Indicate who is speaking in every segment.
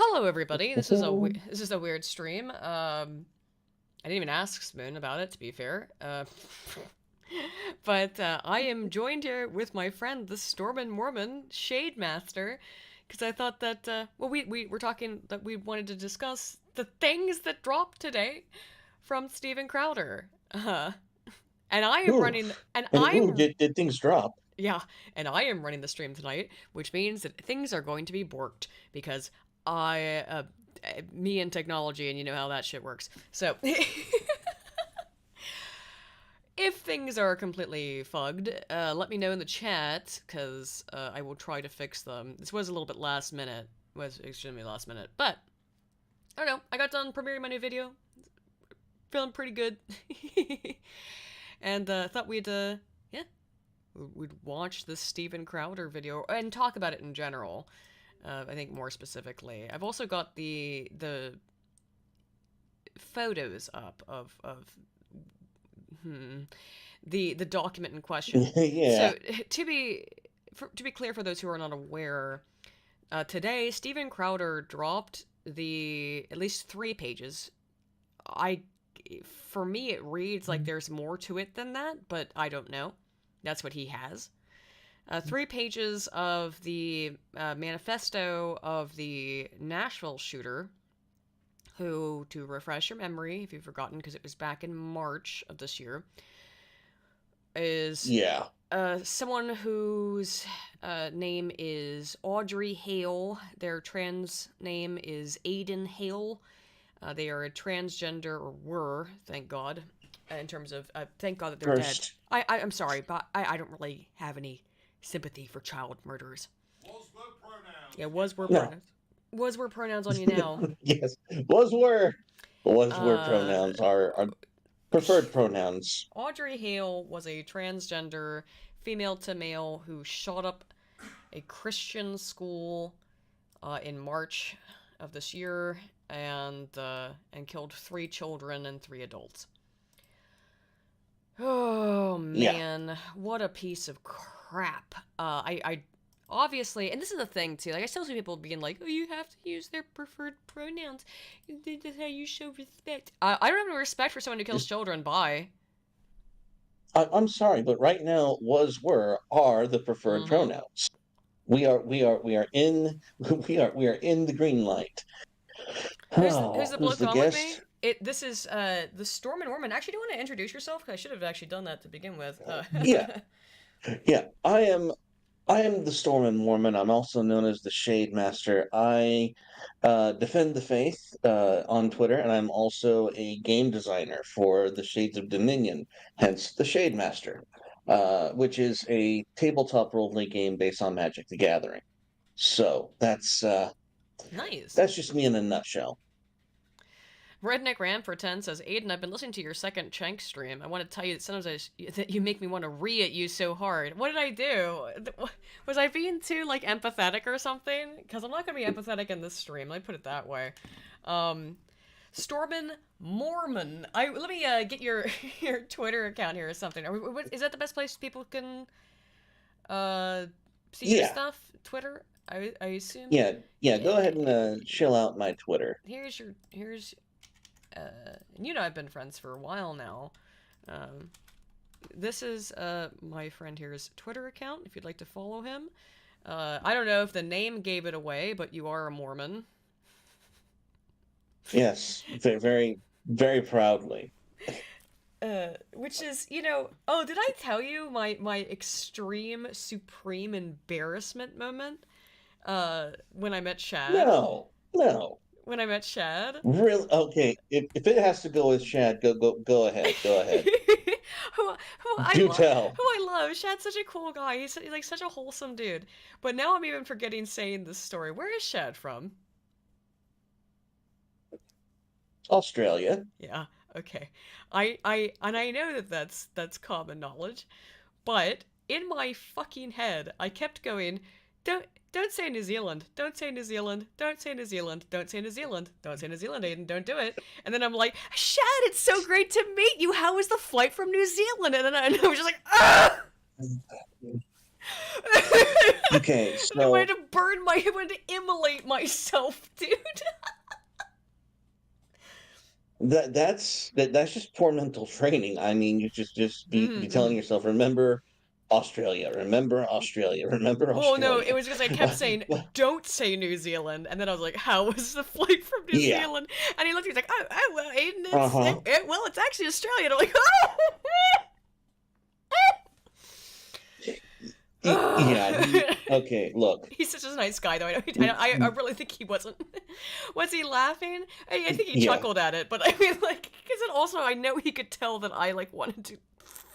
Speaker 1: Hello, everybody. This is a weird stream. I didn't even ask Spoon about it, to be fair. But I am joined here with my friend, the Stormin Mormon Shade Master, because I thought that we were talking that we wanted to discuss the things that dropped today from Steven Crowder. And I am
Speaker 2: Ooh,
Speaker 1: running, and
Speaker 2: and ooh,
Speaker 1: I'm
Speaker 2: did things drop?
Speaker 1: yeah, and I am running the stream tonight, which means that things are going to be borked because me and technology, and you know how that shit works. So, if things are completely fugged, let me know in the chat because I will try to fix them. This was a little bit last minute, was extremely last minute, but I don't know. I got done premiering my new video, feeling pretty good, and thought yeah, we'd watch this Steven Crowder video and talk about it in general. I think more specifically, I've also got the photos up of the document in question.
Speaker 2: Yeah.
Speaker 1: So to be clear for those who are not aware, today Steven Crowder dropped the at least 3 pages. I For me it reads like there's more to it than that, but I don't know. That's what he has. 3 pages of the manifesto of the Nashville shooter, who, to refresh your memory, if you've forgotten, because it was back in March of this year, is
Speaker 2: Yeah.
Speaker 1: someone whose name is Audrey Hale. Their trans name is Aiden Hale. They are a transgender, or were, thank God, in terms of, thank God that they're dead.
Speaker 2: First.
Speaker 1: I'm sorry, but I don't really have any sympathy for child murderers.
Speaker 3: Was were pronouns.
Speaker 1: Yeah, was were
Speaker 2: No.
Speaker 1: pronouns. Was were pronouns on you now.
Speaker 2: Yes. Was were. Was were
Speaker 1: Uh,
Speaker 2: pronouns are preferred pronouns.
Speaker 1: Audrey Hale was a transgender female to male who shot up a Christian school in March of this year and killed 3 children and 3 adults. Oh
Speaker 2: Yeah.
Speaker 1: man, what a piece of crap. I obviously, and this is the thing too. Like I still see people being like, "Oh, you have to use their preferred pronouns. That's how you show respect." I don't have any respect for someone who kills
Speaker 2: Just
Speaker 1: children. Bye.
Speaker 2: I'm sorry, but right now was were are the preferred
Speaker 1: Mm-hmm.
Speaker 2: pronouns. We are in we are in the green light.
Speaker 1: Who's
Speaker 2: Oh,
Speaker 1: the
Speaker 2: who's
Speaker 1: bloke
Speaker 2: the
Speaker 1: on with me?
Speaker 2: guest?
Speaker 1: This is the Storm and Orman. Actually, do you want to introduce yourself? Because I should have actually done that to begin with.
Speaker 2: Yeah. Yeah. I am the Storm and Mormon. I'm also known as the Shade Master. I defend the faith on Twitter, and I'm also a game designer for the Shades of Dominion, hence the Shade Master, which is a tabletop role-playing game based on Magic the Gathering. So
Speaker 1: Nice.
Speaker 2: that's just me in a nutshell.
Speaker 1: Redneck Ram for 10 says, Aiden, I've been listening to your second Chank stream. I want to tell you that sometimes that you make me want to at you so hard. What did I do? Was I being too, like, empathetic or something? Because I'm not going to be empathetic in this stream. Let me put it that way. Stormin Mormon. Let me get your your Twitter account here or something. Is that the best place people can uh, see your
Speaker 2: Yeah,
Speaker 1: stuff? Twitter? I assume?
Speaker 2: yeah, yeah. Go ahead and
Speaker 1: Yeah.
Speaker 2: chill out my Twitter.
Speaker 1: Here's and you know I've been friends for a while now. Um, this is my friend here's Twitter account. If you'd like to follow him, I don't know if the name gave it away, but you are a Mormon.
Speaker 2: Yes, very, very proudly.
Speaker 1: Which is, you know, oh, did I tell you my extreme, supreme embarrassment moment? When I met Shad.
Speaker 2: No, no.
Speaker 1: When I met Shad.
Speaker 2: Really? Okay. If it has to go with Shad, go ahead. Go ahead. Do tell.
Speaker 1: who I love. Shad's such a cool guy. He's like such a wholesome dude. But now I'm even forgetting saying this story. Where is Shad from?
Speaker 2: Australia.
Speaker 1: Yeah. Okay. I know that that's common knowledge, but in my fucking head, I kept going, don't say New Zealand. Don't say New Zealand. Don't say New Zealand. Don't say New Zealand. Don't say New Zealand, Aiden. Don't do it. And then I'm like, Shad, it's so great to meet you. How was the flight from New Zealand? And then I was just like, ah!
Speaker 2: Okay,
Speaker 1: I wanted
Speaker 2: so
Speaker 1: to I wanted to immolate myself, dude.
Speaker 2: that's just poor mental training. I mean, you just be telling yourself, remember Australia, remember
Speaker 1: Well, no, it
Speaker 2: Australia.
Speaker 1: was because I kept saying,
Speaker 2: Well,
Speaker 1: "Don't say New Zealand," and then I was like, "How was the flight from New
Speaker 2: yeah,
Speaker 1: Zealand?" And he looked at me, he's like, "Oh, well, Aiden,
Speaker 2: uh-huh.
Speaker 1: well, it's actually Australia." And I'm like, "Oh."
Speaker 2: Yeah, okay, look.
Speaker 1: He's such a nice guy, though. I really think he wasn't. Was he laughing? I think he
Speaker 2: Yeah.
Speaker 1: chuckled at it, but I mean, like, because then also I know he could tell that I like wanted to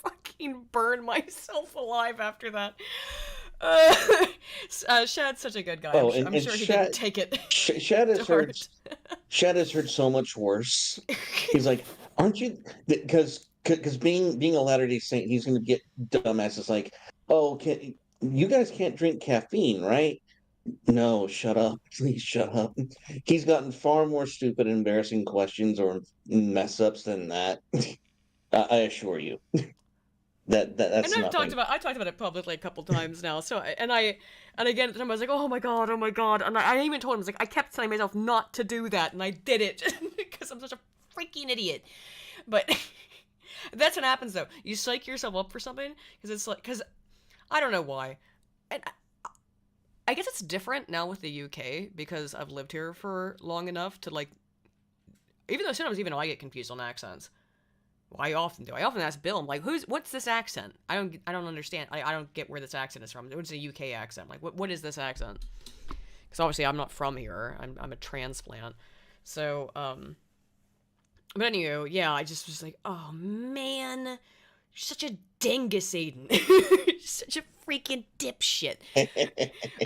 Speaker 1: fucking burn myself alive after that. Uh, Shad's such a good guy.
Speaker 2: Oh,
Speaker 1: I'm
Speaker 2: and
Speaker 1: sure he didn't take it
Speaker 2: Shad
Speaker 1: to
Speaker 2: has heard
Speaker 1: heart.
Speaker 2: Shad has heard so much worse. He's like, aren't you? Because being a Latter-day Saint, he's going to get dumbasses like, oh, you guys can't drink caffeine, right? No, shut up. Please shut up. He's gotten far more stupid, embarrassing questions or mess ups than that. I assure you
Speaker 1: And
Speaker 2: that's nothing.
Speaker 1: I talked about it publicly a couple times now. So and again at the time I was like, oh my god, and I even told him, I was like, I kept telling myself not to do that, and I did it because I'm such a freaking idiot. But that's what happens though. You psych yourself up for something because it's like, because I don't know why, and I guess it's different now with the UK because I've lived here for long enough to like, even though sometimes even I get confused on accents. Well, I often do. I often ask Bill, I'm like, what's this accent? I don't understand. I don't get where this accent is from. It's a UK accent. Like, what is this accent? Because obviously I'm not from here. I'm a transplant. So, but anyway, yeah, I just was like, oh man, you're such a dingus, Aiden. Such a freaking dipshit.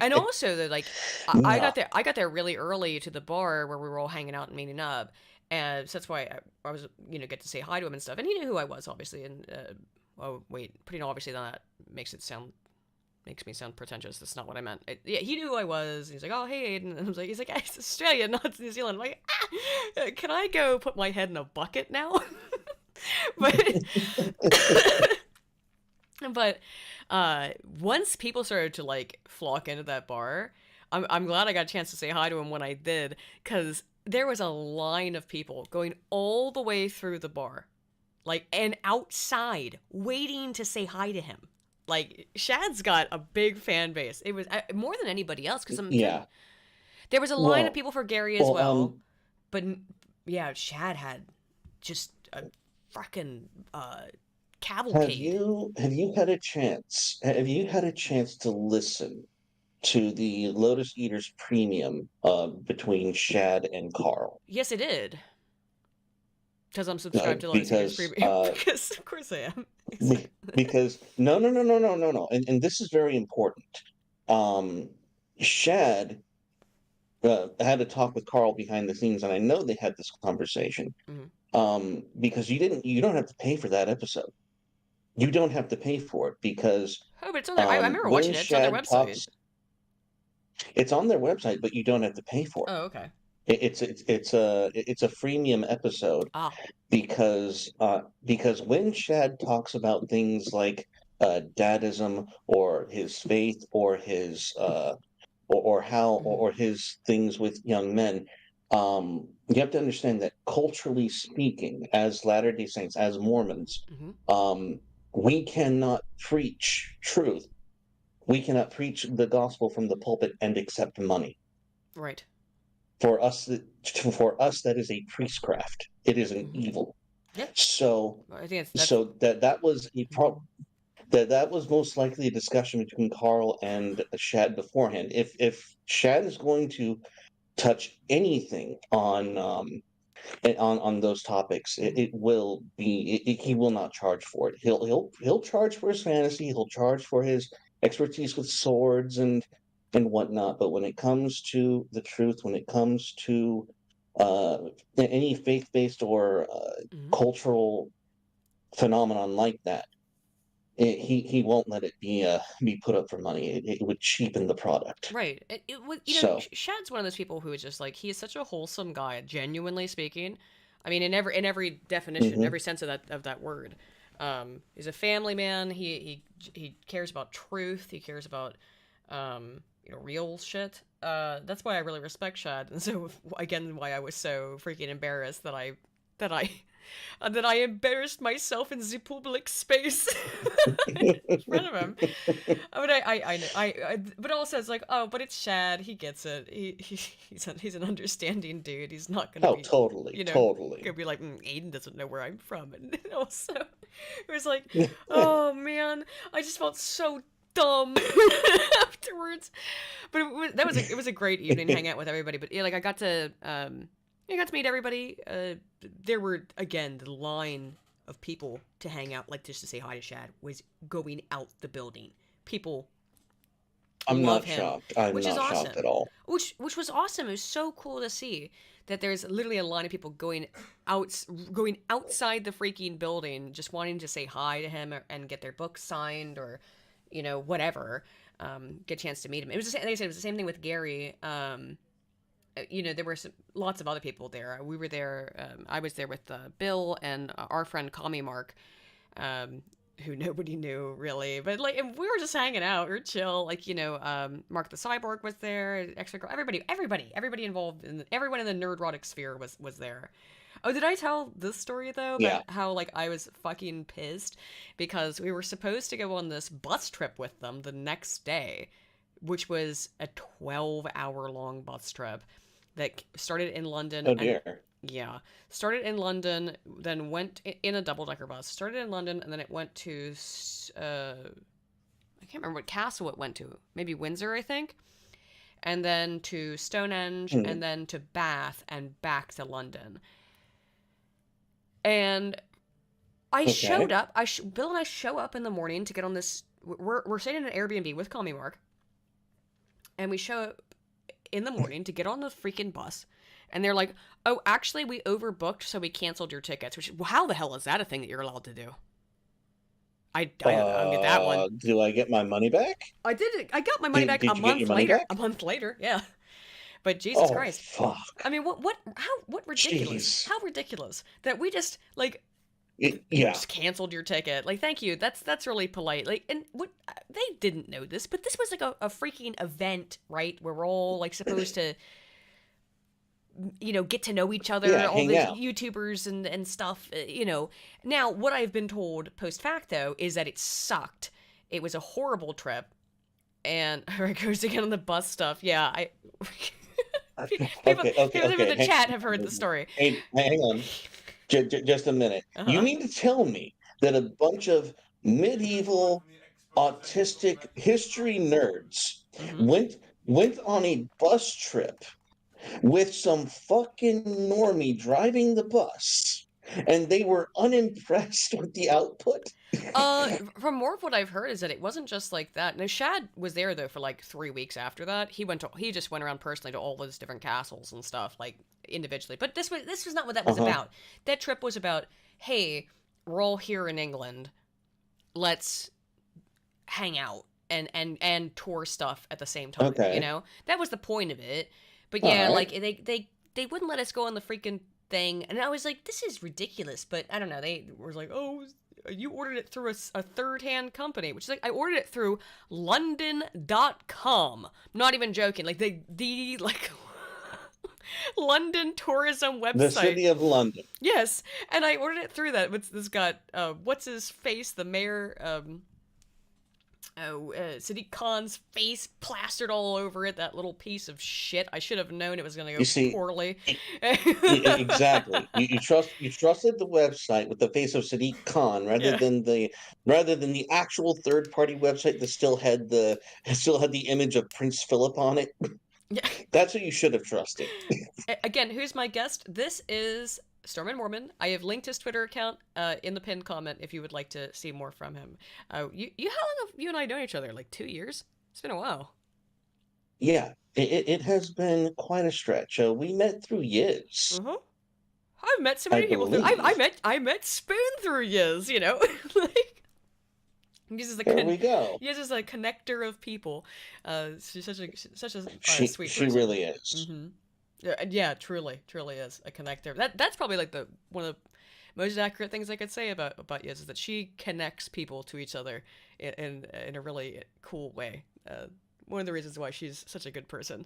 Speaker 1: And also that like
Speaker 2: No.
Speaker 1: I got there really early to the bar where we were all hanging out and meeting up, and so that's why I was get to say hi to him and stuff, and he knew who I was obviously, and oh wait, putting obviously on that makes me sound pretentious. That's not what I meant. Yeah, he knew who I was. He's like, oh hey Aiden, and I was like, he's like, it's Australia, not New Zealand. I'm like, can I go put my head in a bucket now? but but once people started to like flock into that bar, I'm glad I got a chance to say hi to him when I did, because there was a line of people going all the way through the bar, like, and outside waiting to say hi to him. Like, Shad's got a big fan base. It was more than anybody else, because
Speaker 2: Yeah.
Speaker 1: there was a line of
Speaker 2: Well,
Speaker 1: people for Gary as
Speaker 2: well,
Speaker 1: well, but yeah, Shad had just a fucking cavalcade.
Speaker 2: have you had a chance to listen to the Lotus Eaters premium between Shad and Carl?
Speaker 1: Yes, it did. Because I'm subscribed to Lotus Eaters
Speaker 2: Because
Speaker 1: Premium. Because of course I am.
Speaker 2: because no, and this is very important. Um, Shad had to talk with Carl behind the scenes, and I know they had this conversation.
Speaker 1: Mhm.
Speaker 2: Because you don't have to pay for that episode. You don't have to pay for it because
Speaker 1: Oh, but it's on there. I remember
Speaker 2: when
Speaker 1: watching it. It's on their
Speaker 2: Shad
Speaker 1: website.
Speaker 2: talks, it's on their website, but you don't have to pay for
Speaker 1: Oh, okay.
Speaker 2: it. It's a freemium episode
Speaker 1: Ah.
Speaker 2: because when Shad talks about things like dadism or his faith or his or how
Speaker 1: Mm-hmm.
Speaker 2: or his things with young men, you have to understand that culturally speaking, as Latter-day Saints, as Mormons,
Speaker 1: Mm-hmm.
Speaker 2: um, we cannot preach truth. We cannot preach the gospel from the pulpit and accept money.
Speaker 1: Right.
Speaker 2: For us, for us, that is a priestcraft. It is an
Speaker 1: Mm-hmm.
Speaker 2: evil.
Speaker 1: Yeah.
Speaker 2: So,
Speaker 1: I think that's.
Speaker 2: so that was that was most likely a discussion between Carl and Shad beforehand. If Shad is going to touch anything on those topics,
Speaker 1: Mm-hmm.
Speaker 2: it will be he will not charge for it. He'll charge for his fantasy. He'll charge for his expertise with swords and whatnot. But when it comes to the truth, when it comes to uh, any faith-based or
Speaker 1: Mm-hmm.
Speaker 2: cultural phenomenon like that, he won't let it be put up for money. It would cheapen the product.
Speaker 1: Right. It was,
Speaker 2: So,
Speaker 1: Shad's one of those people who is just like, he is such a wholesome guy, genuinely speaking. I mean, in every definition,
Speaker 2: mhm.
Speaker 1: every sense of that word. He's a family man. He cares about truth. He cares about real shit. That's why I really respect Shad, and so again, why I was so freaking embarrassed that I that I embarrassed myself in the public space in front of him. But but also it's like, oh, but it's Shad. He gets it. He's an understanding dude. He's not gonna
Speaker 2: Oh,
Speaker 1: be,
Speaker 2: totally,
Speaker 1: gonna
Speaker 2: totally.
Speaker 1: be like, Aiden doesn't know where I'm from, and also it was like, oh man, I just felt so dumb afterwards. But it was a great evening, hang out with everybody. But yeah, like I got to meet everybody. There were, again, the line of people to hang out, like just to say hi to Shad, was going out the building. People
Speaker 2: I'm
Speaker 1: love
Speaker 2: not
Speaker 1: him,
Speaker 2: shocked. I'm
Speaker 1: which is
Speaker 2: not shocked at
Speaker 1: awesome.
Speaker 2: all.
Speaker 1: Which was awesome. It was so cool to see that there's literally a line of people going outside the freaking building, just wanting to say hi to him and get their books signed or, whatever. Get a chance to meet him. It was like I said, it was the same thing with Gary. There were lots of other people there. We were there. I was there with Bill and our friend Kami Mark, who nobody knew really, but like we were just hanging out. We were chill. Like Mark the Cyborg was there. Extra girl. Everybody involved in everyone in the nerdrotic sphere was there. Oh, did I tell this story though
Speaker 2: Yeah.
Speaker 1: about how like I was fucking pissed because we were supposed to go on this bus trip with them the next day, which was a 12-hour long bus trip that started in London
Speaker 2: Oh
Speaker 1: and
Speaker 2: dear.
Speaker 1: yeah, started in London, then went in a double-decker bus. Started in London and then it went to I can't remember what castle it went to. Maybe Windsor, I think. And then to Stonehenge
Speaker 2: Hmm.
Speaker 1: and then to Bath and back to London. And I showed
Speaker 2: Okay.
Speaker 1: up. Bill and I show up in the morning to get on this. We're staying in an Airbnb with Call Me Mark, and we show up in the morning to get on the freaking bus, and they're like, "Oh, actually, we overbooked, so we canceled your tickets." Which, how the hell is that a thing that you're allowed to do? I don't get that one.
Speaker 2: Do I get my money back?
Speaker 1: I did it. I got my money
Speaker 2: Did
Speaker 1: back a
Speaker 2: Did you get your
Speaker 1: month
Speaker 2: money
Speaker 1: later.
Speaker 2: back?
Speaker 1: A month later, yeah. But Jesus
Speaker 2: Oh
Speaker 1: Christ, I
Speaker 2: fuck.
Speaker 1: mean, what ridiculous?
Speaker 2: Jeez.
Speaker 1: How ridiculous that we just like
Speaker 2: Yeah.
Speaker 1: just canceled your ticket. Like, thank you. That's really polite. Like, and what they didn't know this, but this was like a freaking event, right? Where we're all like supposed to, get to know each other,
Speaker 2: Yeah.
Speaker 1: all
Speaker 2: Hang
Speaker 1: the
Speaker 2: out.
Speaker 1: YouTubers and stuff. Now what I've been told post facto is that it sucked. It was a horrible trip, and here it goes again on the bus stuff. Yeah,
Speaker 2: Okay.
Speaker 1: people
Speaker 2: Okay. Okay.
Speaker 1: people in the
Speaker 2: Okay.
Speaker 1: chat have heard the story.
Speaker 2: Hey, hang on. Just a minute.
Speaker 1: Uh
Speaker 2: You
Speaker 1: huh.
Speaker 2: mean to tell me that a bunch of medieval autistic history nerds
Speaker 1: Mm-hmm.
Speaker 2: went on a bus trip with some fucking normie driving the bus, and they were unimpressed with the output?
Speaker 1: From more of what I've heard is that it wasn't just like that. Now Shad was there though for like 3 weeks after that. He just went around personally to all those different castles and stuff, like individually. But this was not what that was
Speaker 2: Uh-huh.
Speaker 1: about. That trip was about, hey, we're all here in England. Let's hang out and tour stuff at the same time.
Speaker 2: Okay.
Speaker 1: That was the point of it. But
Speaker 2: All
Speaker 1: yeah,
Speaker 2: right.
Speaker 1: like they wouldn't let us go on the freaking thing, and I was like, this is ridiculous. But I don't know. They were like, oh, you ordered it through a third-hand company, which is like I ordered it through London.com. I'm not even joking. Like the like London tourism
Speaker 2: The
Speaker 1: website.
Speaker 2: city of London.
Speaker 1: Yes, and I ordered it through that. This got what's his face, the mayor, Sadiq Khan's face plastered all over it. That little piece of shit. I should have known it was going to
Speaker 2: You
Speaker 1: go
Speaker 2: see,
Speaker 1: poorly.
Speaker 2: exactly. You trusted the website with the face of Sadiq Khan
Speaker 1: Yeah.
Speaker 2: rather than the actual third party website that still had the image of Prince Philip on it.
Speaker 1: Yeah.
Speaker 2: That's what you should have trusted.
Speaker 1: Again, who's my guest? This is Storm and Mormon. I have linked his Twitter account in the pinned comment if you would like to see more from him. How long have you and I known each other? Like 2 years? It's been a while.
Speaker 2: Yeah, it has been quite a stretch. We met through Yiz,
Speaker 1: Uh-huh. I've met so
Speaker 2: I
Speaker 1: many people through.
Speaker 2: believe.
Speaker 1: I met Spoon through years. Like
Speaker 2: There we go.
Speaker 1: he's just a connector of people. She's such a sweet
Speaker 2: She
Speaker 1: person.
Speaker 2: really is.
Speaker 1: Mm-hmm. Yeah, truly is a connector. That's probably like the one of the most accurate things I could say about Yiz is that she connects people to each other in a really cool way. one of the reasons why she's such a good person.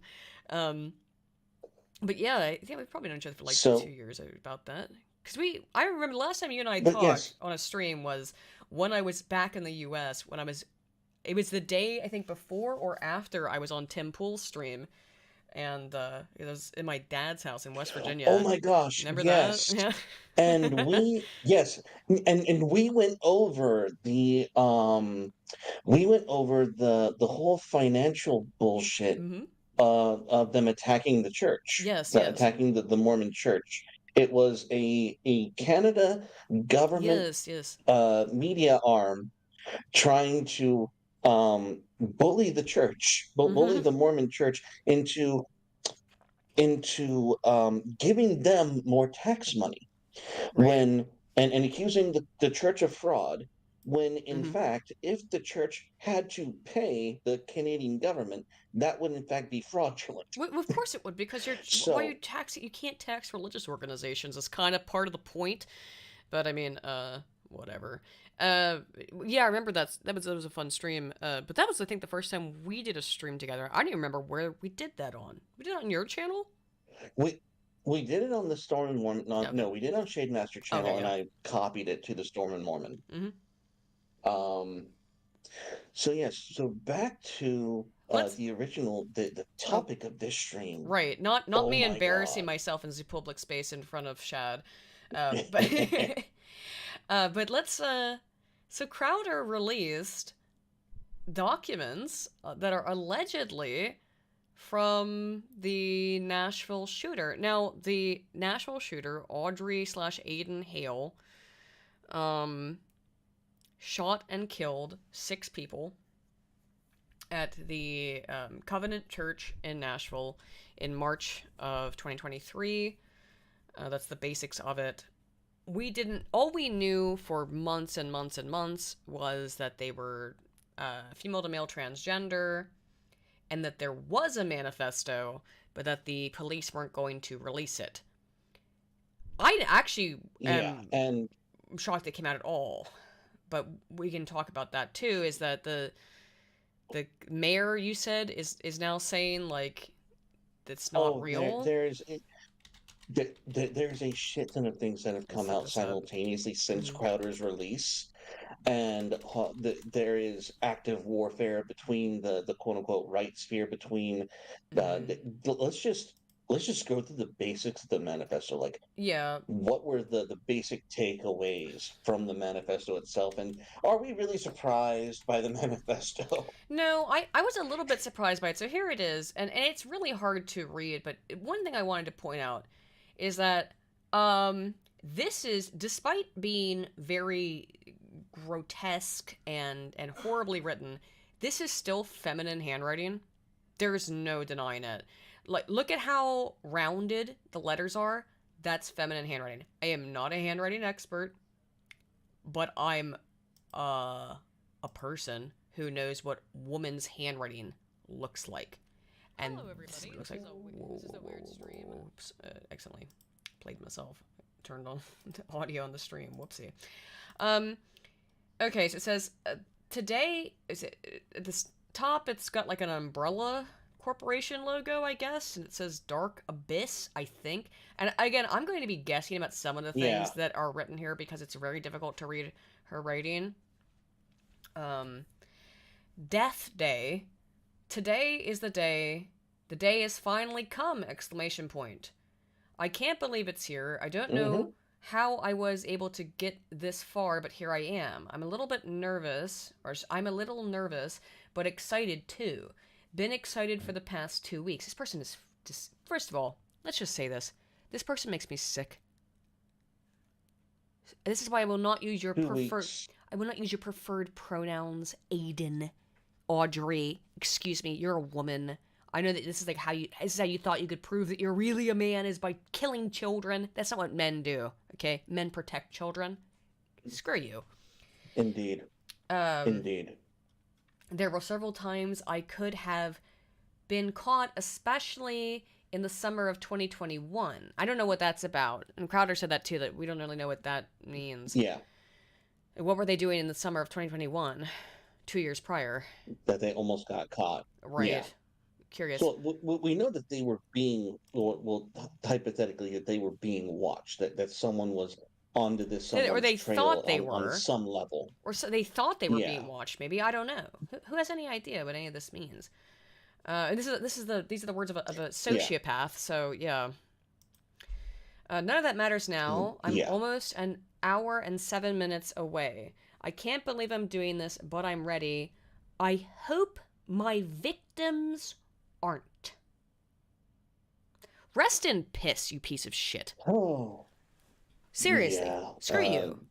Speaker 1: But yeah, we've probably known each other for like
Speaker 2: So,
Speaker 1: 2 years about that. Because I remember the last time you and I
Speaker 2: but
Speaker 1: talked
Speaker 2: yes,
Speaker 1: on a stream was when I was back in the U.S. It was the day I think before or after I was on Tim Pool's stream, and it was in my dad's house in West
Speaker 2: oh
Speaker 1: Virginia.
Speaker 2: my gosh,
Speaker 1: Remember that?
Speaker 2: yes.
Speaker 1: Yeah.
Speaker 2: And and we went over the whole financial bullshit
Speaker 1: Mm-hmm.
Speaker 2: of them attacking the church,
Speaker 1: Yes. Yes.
Speaker 2: attacking the Mormon church. It was a Canada government
Speaker 1: Yes. Yes.
Speaker 2: media arm trying to bully the church, bully
Speaker 1: Mm-hmm.
Speaker 2: the Mormon church into giving them more tax money
Speaker 1: Right.
Speaker 2: when and accusing the church of fraud when in
Speaker 1: Mm-hmm.
Speaker 2: fact if the church had to pay the Canadian government that would in fact be fraudulent.
Speaker 1: Well, of course it would, because why are you
Speaker 2: So
Speaker 1: taxing? You can't tax religious organizations. It's kind of part of the point. But I mean, whatever. Uh, yeah, I remember that was a fun stream. But that was I think the first time we did a stream together. I don't even remember where we did that on. We did it on your channel.
Speaker 2: we we did it on the Storm and Mormon. No,
Speaker 1: Okay.
Speaker 2: no, we did it on Shade Master
Speaker 1: Okay.
Speaker 2: channel, and
Speaker 1: Yeah.
Speaker 2: I copied it to the Storm and Mormon.
Speaker 1: Mm-hmm.
Speaker 2: Um, so yes, so back to
Speaker 1: Let's.
Speaker 2: the original, the
Speaker 1: Oh,
Speaker 2: topic of this stream.
Speaker 1: right. Not
Speaker 2: Oh
Speaker 1: me
Speaker 2: my
Speaker 1: embarrassing
Speaker 2: God.
Speaker 1: myself in the public space in front of Shad. But but let's. So Crowder released documents that are allegedly from the Nashville shooter. Now, the Nashville shooter, Audrey slash Aiden Hale, um, shot and killed 6 people at the Covenant Church in Nashville in March of 2023. That's the basics of it. All we knew for months and months and months was that they were female to male transgender, and that there was a manifesto, but that the police weren't going to release it. I actually
Speaker 2: Yeah,
Speaker 1: am
Speaker 2: and
Speaker 1: shocked it came out at all, but we can talk about that too. Is that the mayor you said is now saying like that's not
Speaker 2: oh,
Speaker 1: real?
Speaker 2: there's a shit ton of things that have
Speaker 1: Let's
Speaker 2: come
Speaker 1: look
Speaker 2: out
Speaker 1: this up.
Speaker 2: simultaneously since
Speaker 1: Mm-hmm.
Speaker 2: Crowder's release, and there is active warfare between the quote unquote right sphere between
Speaker 1: Mm-hmm.
Speaker 2: let's just go through the basics of the manifesto. Like,
Speaker 1: Yeah.
Speaker 2: what were the basic takeaways from the manifesto itself, and are we really surprised by the manifesto?
Speaker 1: No, I was a little bit surprised by it. So here it is, and it's really hard to read. But one thing I wanted to point out is that this is, despite being very grotesque and horribly written, this is still feminine handwriting. There's no denying it. Like, look at how rounded the letters are. That's feminine handwriting. I am not a handwriting expert, but I'm a person who knows what woman's handwriting looks like. And hello, everybody. Looks like this is a weird stream. Oops, accidentally played myself. Turned on the audio on the stream. Whoopsie. Okay, so it says today. Is it at this top? It's got like an umbrella corporation logo, I guess, and it says Dark Abyss, I think. And again, I'm going to be guessing about some of the
Speaker 2: Yeah.
Speaker 1: things that are written here because it's very difficult to read her writing. Death Day. Today is the day. The day has finally come! Exclamation point. I can't believe it's here. I don't
Speaker 2: Hmm.
Speaker 1: know how I was able to get this far, but here I am. I'm a little nervous, but excited too. Been excited for the past 2 weeks. This person is just, first of all, let's just say this. This person makes me sick. This is why I will not use your
Speaker 2: 2 weeks.
Speaker 1: I will not use your preferred pronouns, Aiden, Audrey. Excuse me, you're a woman. I know that this is how you thought you could prove that you're really a man, is by killing children. That's not what men do, okay? Men protect children. Screw you.
Speaker 2: Indeed. Indeed.
Speaker 1: There were several times I could have been caught, especially in the summer of 2021. I don't know what that's about. And Crowder said that too, that we don't really know what that means.
Speaker 2: Yeah.
Speaker 1: What were they doing in the summer of 2021? 2 years prior.
Speaker 2: that they almost got caught. Yeah.
Speaker 1: Right. Curious.
Speaker 2: So we know that they were being, well, hypothetically, that they were being watched, that someone was onto this
Speaker 1: Or
Speaker 2: someone's
Speaker 1: they thought
Speaker 2: trail
Speaker 1: they
Speaker 2: on
Speaker 1: were.
Speaker 2: some level.
Speaker 1: Or so they thought they were being
Speaker 2: Yeah.
Speaker 1: watched. Maybe, I don't know. Who has any idea what any of this means? And these are the words of a
Speaker 2: Yeah.
Speaker 1: sociopath. So yeah. None of that matters now. I'm
Speaker 2: Yeah.
Speaker 1: almost an hour and 7 minutes away. I can't believe I'm doing this, but I'm ready. I hope my victims aren't. Rest in piss, you piece of shit.
Speaker 2: Oh.
Speaker 1: Seriously,
Speaker 2: Yeah.
Speaker 1: screw you.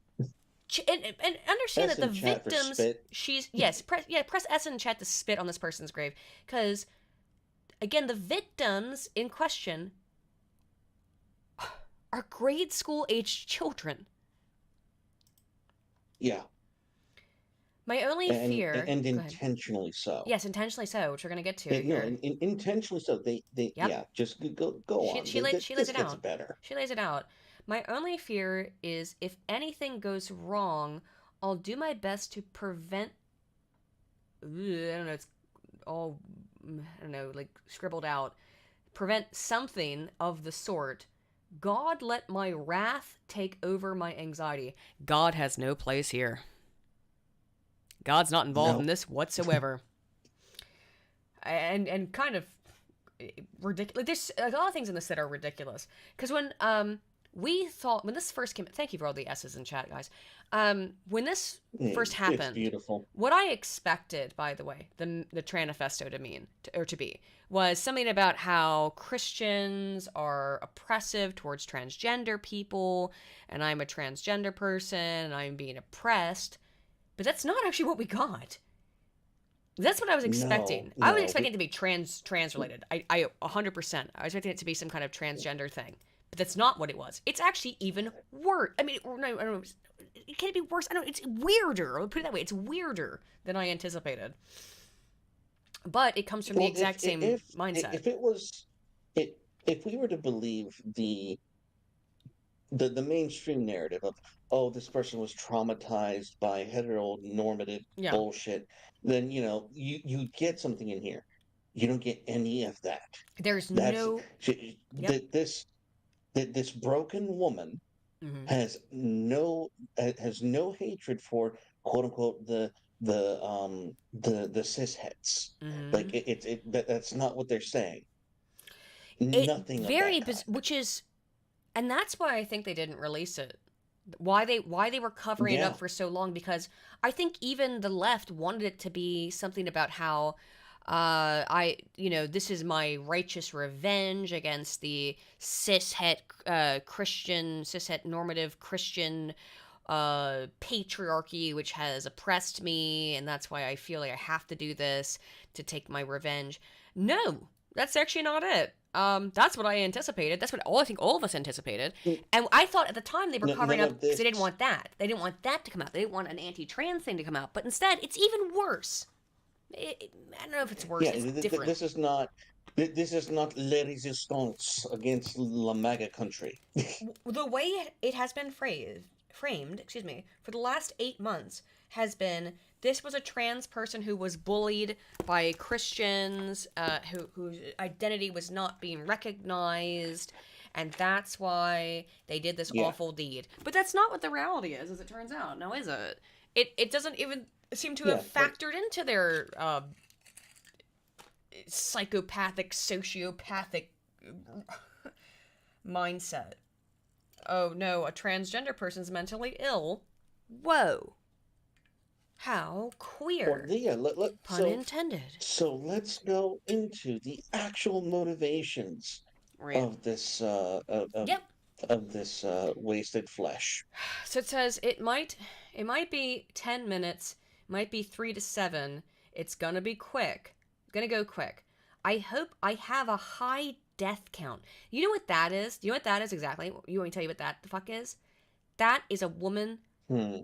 Speaker 1: And understand
Speaker 2: S
Speaker 1: that the
Speaker 2: in chat for
Speaker 1: victims.
Speaker 2: spit.
Speaker 1: Press S in chat to spit on this person's grave, because again, the victims in question are grade school aged children.
Speaker 2: Yeah.
Speaker 1: My only fear,
Speaker 2: and intentionally so.
Speaker 1: Yes, intentionally so, which we're gonna get to
Speaker 2: No,
Speaker 1: here.
Speaker 2: intentionally so. They
Speaker 1: Yep.
Speaker 2: Yeah. Just go on.
Speaker 1: She lays
Speaker 2: This
Speaker 1: it
Speaker 2: gets
Speaker 1: out.
Speaker 2: better.
Speaker 1: She lays it out. My only fear is if anything goes wrong, I'll do my best to prevent. I don't know. It's all, I don't know, like scribbled out. Prevent something of the sort. God, let my wrath take over my anxiety. God has no place here. God's not involved in this whatsoever. and kind of ridiculous. There's a lot of things in this that are ridiculous. Because when we thought, when this first came, thank you for all the S's in chat, guys. When this first happened,
Speaker 2: it's beautiful.
Speaker 1: What I expected, by the way, the Manifesto to be, was something about how Christians are oppressive towards transgender people, and I'm a transgender person, and I'm being oppressed. But that's not actually what we got. That's what I was expecting. I was expecting it to be trans related. I 100%. I was expecting it to be some kind of transgender thing. But that's not what it was. It's actually even worse. I mean, no, I don't know. It can't be worse. I don't know. It's weirder. I'll put it that way. It's weirder than I anticipated. But it comes from the exact same mindset.
Speaker 2: If we were to believe the mainstream narrative of, oh, this person was traumatized by heteronormative bullshit, then you get something in here. You don't get any of that. This broken woman has no hatred for, quote unquote, the cisheads. Like that's not what they're saying. Nothing
Speaker 1: very
Speaker 2: of that.
Speaker 1: Which is, and that's why I think they didn't release it. Why they were covering it up for so long, because I think even the left wanted it to be something about how this is my righteous revenge against the cishet normative Christian patriarchy, which has oppressed me, and that's why I feel like I have to do this to take my revenge. No, that's actually not it. That's what I anticipated. That's what I think all of us anticipated. And I thought at the time they were covering up because they didn't want that. They didn't want that to come out. They didn't want an anti-trans thing to come out. But instead, it's even worse. I don't know if it's worse. It's different.
Speaker 2: This is not La Resistance against La MAGA country.
Speaker 1: The way it has been framed, for the last 8 months has been, this was a trans person who was bullied by Christians, whose identity was not being recognized, and that's why they did this awful deed. But that's not what the reality is, as it turns out. Now, is it? It doesn't even seem to have factored into their psychopathic, sociopathic mindset. Oh no, a transgender person's mentally ill. Whoa. How queer. Pun intended.
Speaker 2: So let's go into the actual motivations of this of this wasted flesh.
Speaker 1: So it says it might be 10 minutes, might be 3 to 7. It's gonna be quick. Gonna go quick. I hope I have a high death count. You know what that is? Do you know what that is exactly? You want me to tell you what that the fuck is? That is a woman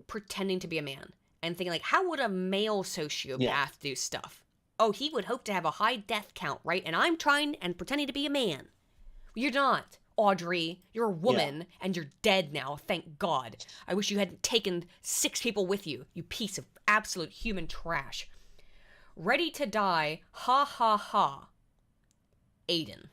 Speaker 1: pretending to be a man and thinking like, how would a male sociopath do stuff? Oh, he would hope to have a high death count, right? And I'm trying and pretending to be a man. You're not. Audrey, you're a
Speaker 2: Yeah.
Speaker 1: woman, and you're dead now, thank God. I wish you hadn't taken 6 people with you, you piece of absolute human trash. Ready to die, ha ha ha. Aiden.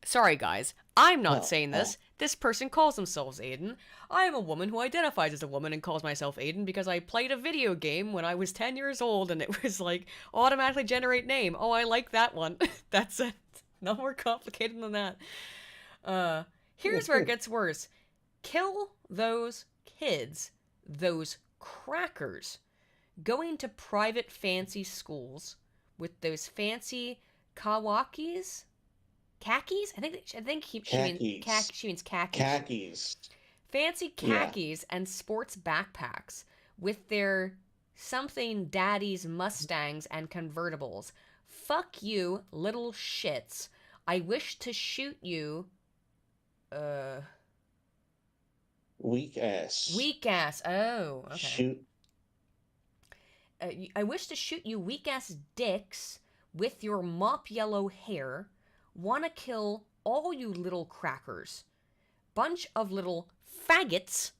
Speaker 1: Sorry, guys. I'm not
Speaker 2: Well,
Speaker 1: saying this. This person calls themselves Aiden. I am a woman who identifies as a woman and calls myself Aiden because I played a video game when I was 10 years old and it was like, automatically generate name. Oh, I like that one. That's it. No more complicated than that. Here's where it gets worse. Kill those kids. Those crackers. Going to private fancy schools with those fancy kawakis? Khakis? I think
Speaker 2: khakis.
Speaker 1: she means khakis.
Speaker 2: Khakis.
Speaker 1: Fancy
Speaker 2: Yeah.
Speaker 1: khakis and sports backpacks with their something daddy's Mustangs and convertibles. Fuck you, little shits. I wish to shoot you.
Speaker 2: Weak ass.
Speaker 1: Weak ass. Oh, okay.
Speaker 2: Shoot.
Speaker 1: I wish to shoot you weak ass dicks with your mop yellow hair. Wanna kill all you little crackers. Bunch of little faggots.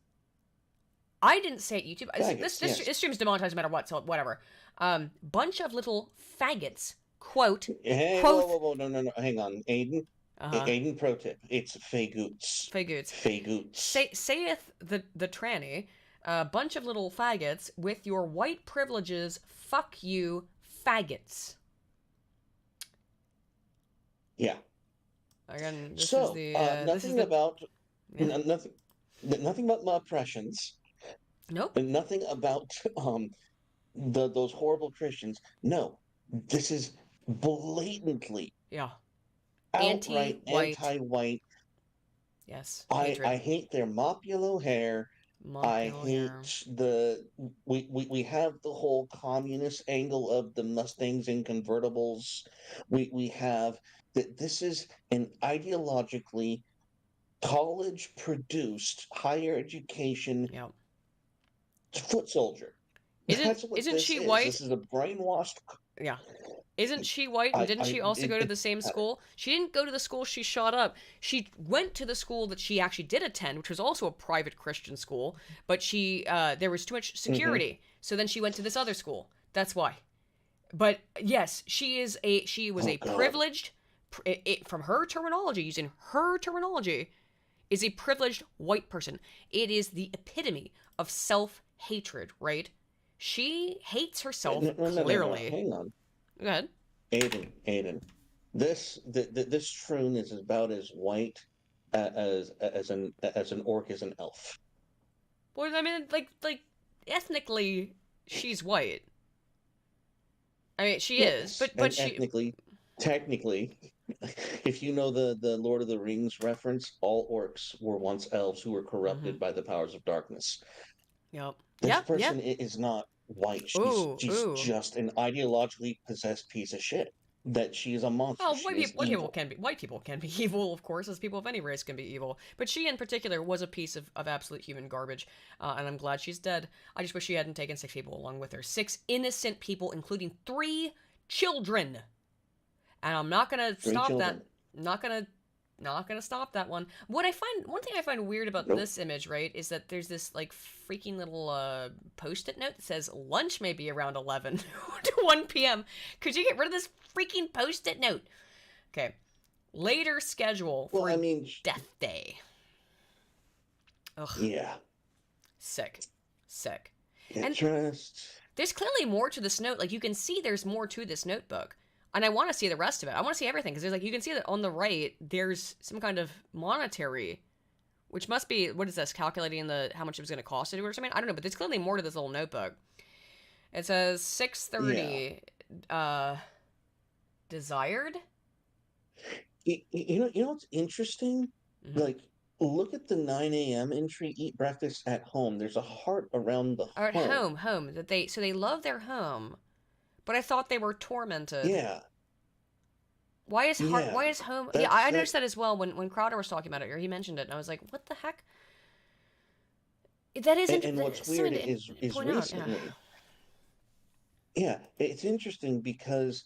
Speaker 1: I didn't say it YouTube.
Speaker 2: Faggots,
Speaker 1: This stream's demonetized no matter what, so whatever. Bunch of little faggots. Quote.
Speaker 2: Hey,
Speaker 1: quote.
Speaker 2: whoa, no, hang on, Aiden.
Speaker 1: Uh-huh.
Speaker 2: Aiden, pro tip: it's fagoots.
Speaker 1: Faggots.
Speaker 2: Fagoots.
Speaker 1: Saith the tranny. Bunch of little faggots with your white privileges. Fuck you, faggots.
Speaker 2: Yeah.
Speaker 1: Again, this
Speaker 2: So
Speaker 1: is the
Speaker 2: nothing about nothing about my oppressions.
Speaker 1: Nope.
Speaker 2: And nothing about those horrible Christians. No, this is blatantly outright anti-white.
Speaker 1: Yes.
Speaker 2: I hate their mop yellow hair. I hate we have the whole communist angle of the Mustangs and convertibles. We have that this is an ideologically college produced higher education foot soldier.
Speaker 1: Isn't she white?
Speaker 2: This is a brainwashed.
Speaker 1: Yeah. Isn't she white? And didn't she also go to the same school? She didn't go to the school she shot up. She went to the school that she actually did attend, which was also a private Christian school. But she there was too much security, so then she went to this other school. That's why. But yes, she was a privileged, from her terminology, using her terminology, is a privileged white person. It is the epitome of self-hatred, right? She hates herself clearly.
Speaker 2: No. Hang on.
Speaker 1: Go ahead.
Speaker 2: Aiden. This troon is about as white as an orc is an elf.
Speaker 1: Well, I mean, like ethnically, she's white. I mean, she is, but she
Speaker 2: technically, if you know the Lord of the Rings reference, all orcs were once elves who were corrupted by the powers of darkness.
Speaker 1: Yep.
Speaker 2: This person is not white. She's just an ideologically possessed piece of shit. That she is a monster.
Speaker 1: Well, white people can be evil, of course, as people of any race can be evil. But she, in particular, was a piece of absolute human garbage, and I'm glad she's dead. I just wish she hadn't taken 6 people along with her. 6 innocent people, including 3 children. And I'm not gonna stop that. Not gonna stop that one. One thing I find weird about this image, right, is that there's this like freaking little post-it note that says lunch may be around 11 to 1 p.m. Could you get rid of this freaking post-it note? Okay. Later schedule for Death Day. Ugh.
Speaker 2: Yeah.
Speaker 1: Sick.
Speaker 2: Interest.
Speaker 1: And there's clearly more to this note. Like, you can see there's more to this notebook. And I want to see the rest of it. I want to see everything, because there's like, you can see that on the right, there's some kind of monetary, which must be, what is this, calculating how much it was going to cost to do or something? I don't know, but there's clearly more to this little notebook. It says 6:30, desired?
Speaker 2: You know what's interesting?
Speaker 1: Mm-hmm.
Speaker 2: Like, look at the 9 a.m. entry, eat breakfast at home. There's a heart around the
Speaker 1: home. At home. So they love their home. But I thought they were tormented.
Speaker 2: Yeah.
Speaker 1: Why is home? I noticed that as well when Crowder was talking about it, or he mentioned it, and I was like, what the heck? That isn't.
Speaker 2: And what's weird is recently. Yeah, it's interesting because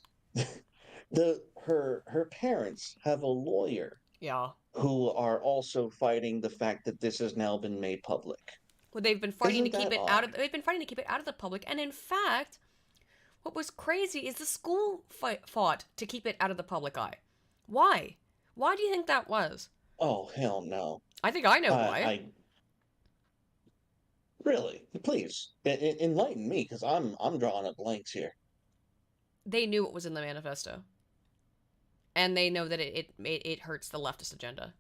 Speaker 2: her parents have a lawyer
Speaker 1: Yeah.
Speaker 2: who are also fighting the fact that this has now been made public.
Speaker 1: Well, they've been fighting to
Speaker 2: Isn't
Speaker 1: keep
Speaker 2: that
Speaker 1: it out of.
Speaker 2: odd?
Speaker 1: They've been fighting to keep it out of the public, and in fact, what was crazy is the school fought to keep it out of the public eye. Why? Why do you think that was?
Speaker 2: Oh, hell no.
Speaker 1: I think I know why.
Speaker 2: I really, please enlighten me, because I'm drawing up blanks here.
Speaker 1: They knew what was in the manifesto, and they know that it hurts the leftist agenda.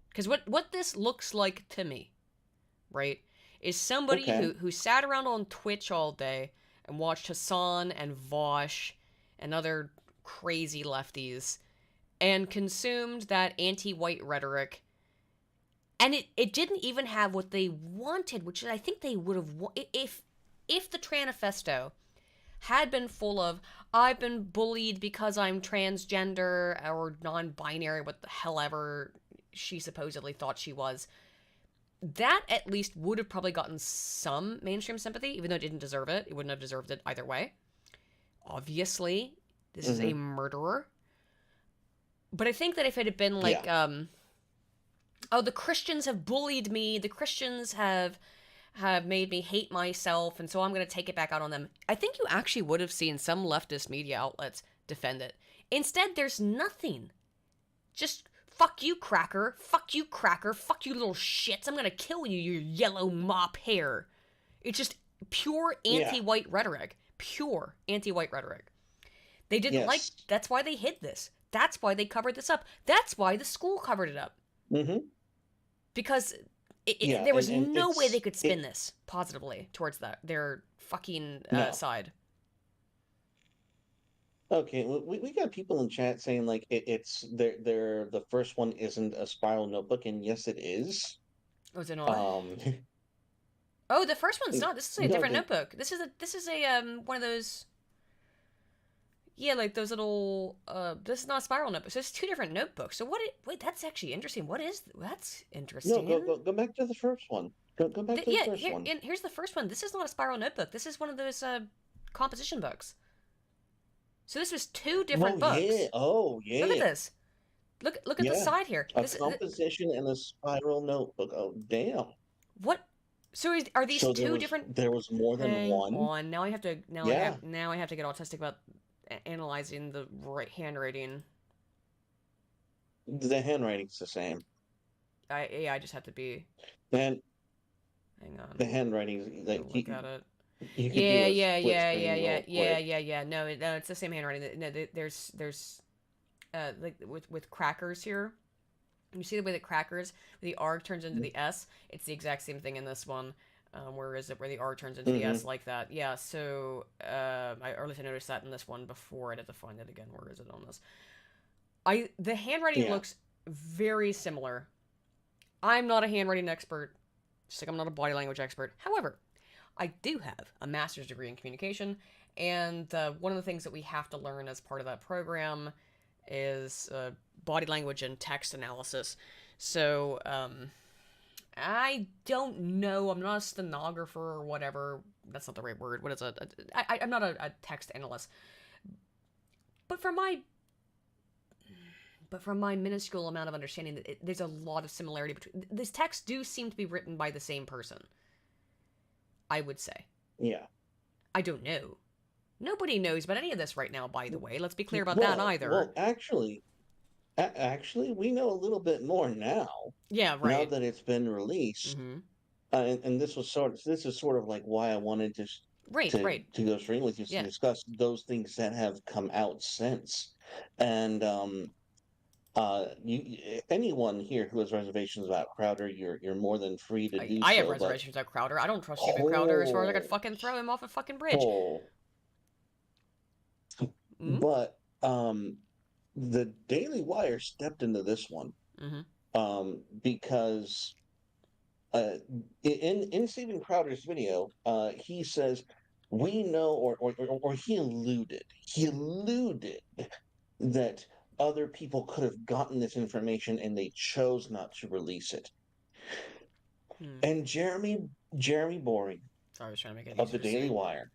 Speaker 1: Because what this looks like to me, right, is somebody
Speaker 2: Okay.
Speaker 1: who sat around on Twitch all day and watched Hassan and Vosh and other crazy lefties and consumed that anti-white rhetoric, and it didn't even have what they wanted, which I think they would have if the Tranifesto had been full of I've been bullied because I'm transgender or non-binary, what the hell ever she supposedly thought she was. That at least would have probably gotten some mainstream sympathy, even though it didn't deserve it. It wouldn't have deserved it either way. Obviously, this is a
Speaker 2: Mm-hmm.
Speaker 1: murderer. But I think that if it had been
Speaker 2: Yeah.
Speaker 1: like, oh, the Christians have bullied me, the Christians have made me hate myself, and so I'm going to take it back out on them. I think you actually would have seen some leftist media outlets defend it. Instead, there's nothing. Just fuck you, cracker. Fuck you, cracker. Fuck you, little shits. I'm going to kill you, your yellow mop hair. It's just pure
Speaker 2: Yeah.
Speaker 1: anti-white rhetoric. Pure anti-white rhetoric. They didn't like.
Speaker 2: Yes.
Speaker 1: That's why they hid this. That's why they covered this up. That's why the school covered it up.
Speaker 2: Mm-hmm.
Speaker 1: Because
Speaker 2: Yeah,
Speaker 1: there was
Speaker 2: and
Speaker 1: no way they could spin
Speaker 2: it
Speaker 1: this positively towards their fucking
Speaker 2: no.
Speaker 1: side.
Speaker 2: Okay, we got people in chat saying like it's they're the first one isn't a spiral notebook, and yes, it is.
Speaker 1: Was it not?
Speaker 2: Um,
Speaker 1: Oh, the first one's not. This is a
Speaker 2: no,
Speaker 1: different notebook. This is a one of those. Yeah, like those little. This is not a spiral notebook. So it's two different notebooks. So wait, that's actually interesting. That's
Speaker 2: no,
Speaker 1: interesting.
Speaker 2: go back to the first one. Go back to the
Speaker 1: Yeah,
Speaker 2: first one.
Speaker 1: here's the first one. This is not a spiral notebook. This is one of those composition books. So this was two different
Speaker 2: Oh yeah,
Speaker 1: books.
Speaker 2: oh
Speaker 1: Look at
Speaker 2: yeah,
Speaker 1: this. Look at the
Speaker 2: yeah.
Speaker 1: side here.
Speaker 2: A
Speaker 1: This
Speaker 2: composition and a spiral notebook. Oh damn.
Speaker 1: what? So are these
Speaker 2: So
Speaker 1: two different?
Speaker 2: there was more than
Speaker 1: Hang
Speaker 2: one.
Speaker 1: on. Now I have to.
Speaker 2: Yeah,
Speaker 1: Now I have to get autistic about analyzing the handwriting.
Speaker 2: the handwriting's the same.
Speaker 1: I just have to be.
Speaker 2: Then
Speaker 1: Hang on.
Speaker 2: the handwriting
Speaker 1: Go
Speaker 2: like
Speaker 1: look at it.
Speaker 2: you could do a split screen real quick.
Speaker 1: Yeah. No, it's the same handwriting. No, there's like with crackers here. You see the way that crackers, the R turns into the S. It's the exact same thing in this one. Where is it? Where the R turns into the
Speaker 2: Mm-hmm.
Speaker 1: S like that? Yeah. So or at least I noticed that in this one before. I'd have to find it again. Where is it on this? The handwriting
Speaker 2: Yeah.
Speaker 1: looks very similar. I'm not a handwriting expert, just like I'm not a body language expert. However, I do have a master's degree in communication, and one of the things that we have to learn as part of that program is body language and text analysis. So I don't know. I'm not a stenographer or whatever. That's not the right word. What is it? I'm not a text analyst. But from my minuscule amount of understanding, there's a lot of similarity between these texts. Do seem to be written by the same person. I would say.
Speaker 2: Yeah.
Speaker 1: I don't know. Nobody knows about any of this right now. By the way, let's be clear about that
Speaker 2: Well,
Speaker 1: either.
Speaker 2: actually, we know a little bit more now.
Speaker 1: Yeah,
Speaker 2: Now
Speaker 1: right.
Speaker 2: that it's been released,
Speaker 1: Mm-hmm.
Speaker 2: and this is sort of like why I wanted
Speaker 1: Right, right.
Speaker 2: to go stream with you to
Speaker 1: Yeah.
Speaker 2: discuss those things that have come out since. And anyone here who has reservations about Crowder, you're more than free to do
Speaker 1: I have
Speaker 2: so. But
Speaker 1: reservations about Crowder. I don't trust stupid Crowder as far as I could
Speaker 2: oh,
Speaker 1: fucking throw him off a fucking bridge.
Speaker 2: oh,
Speaker 1: Mm-hmm.
Speaker 2: but the Daily Wire stepped into this one
Speaker 1: Mm-hmm.
Speaker 2: because in Steven Crowder's video, he says we know, or he alluded that other people could have gotten this information and they chose not to release it.
Speaker 1: Hmm.
Speaker 2: And Jeremy Boring
Speaker 1: Sorry, I was trying to make it
Speaker 2: of the
Speaker 1: easier to
Speaker 2: Daily
Speaker 1: see.
Speaker 2: Wire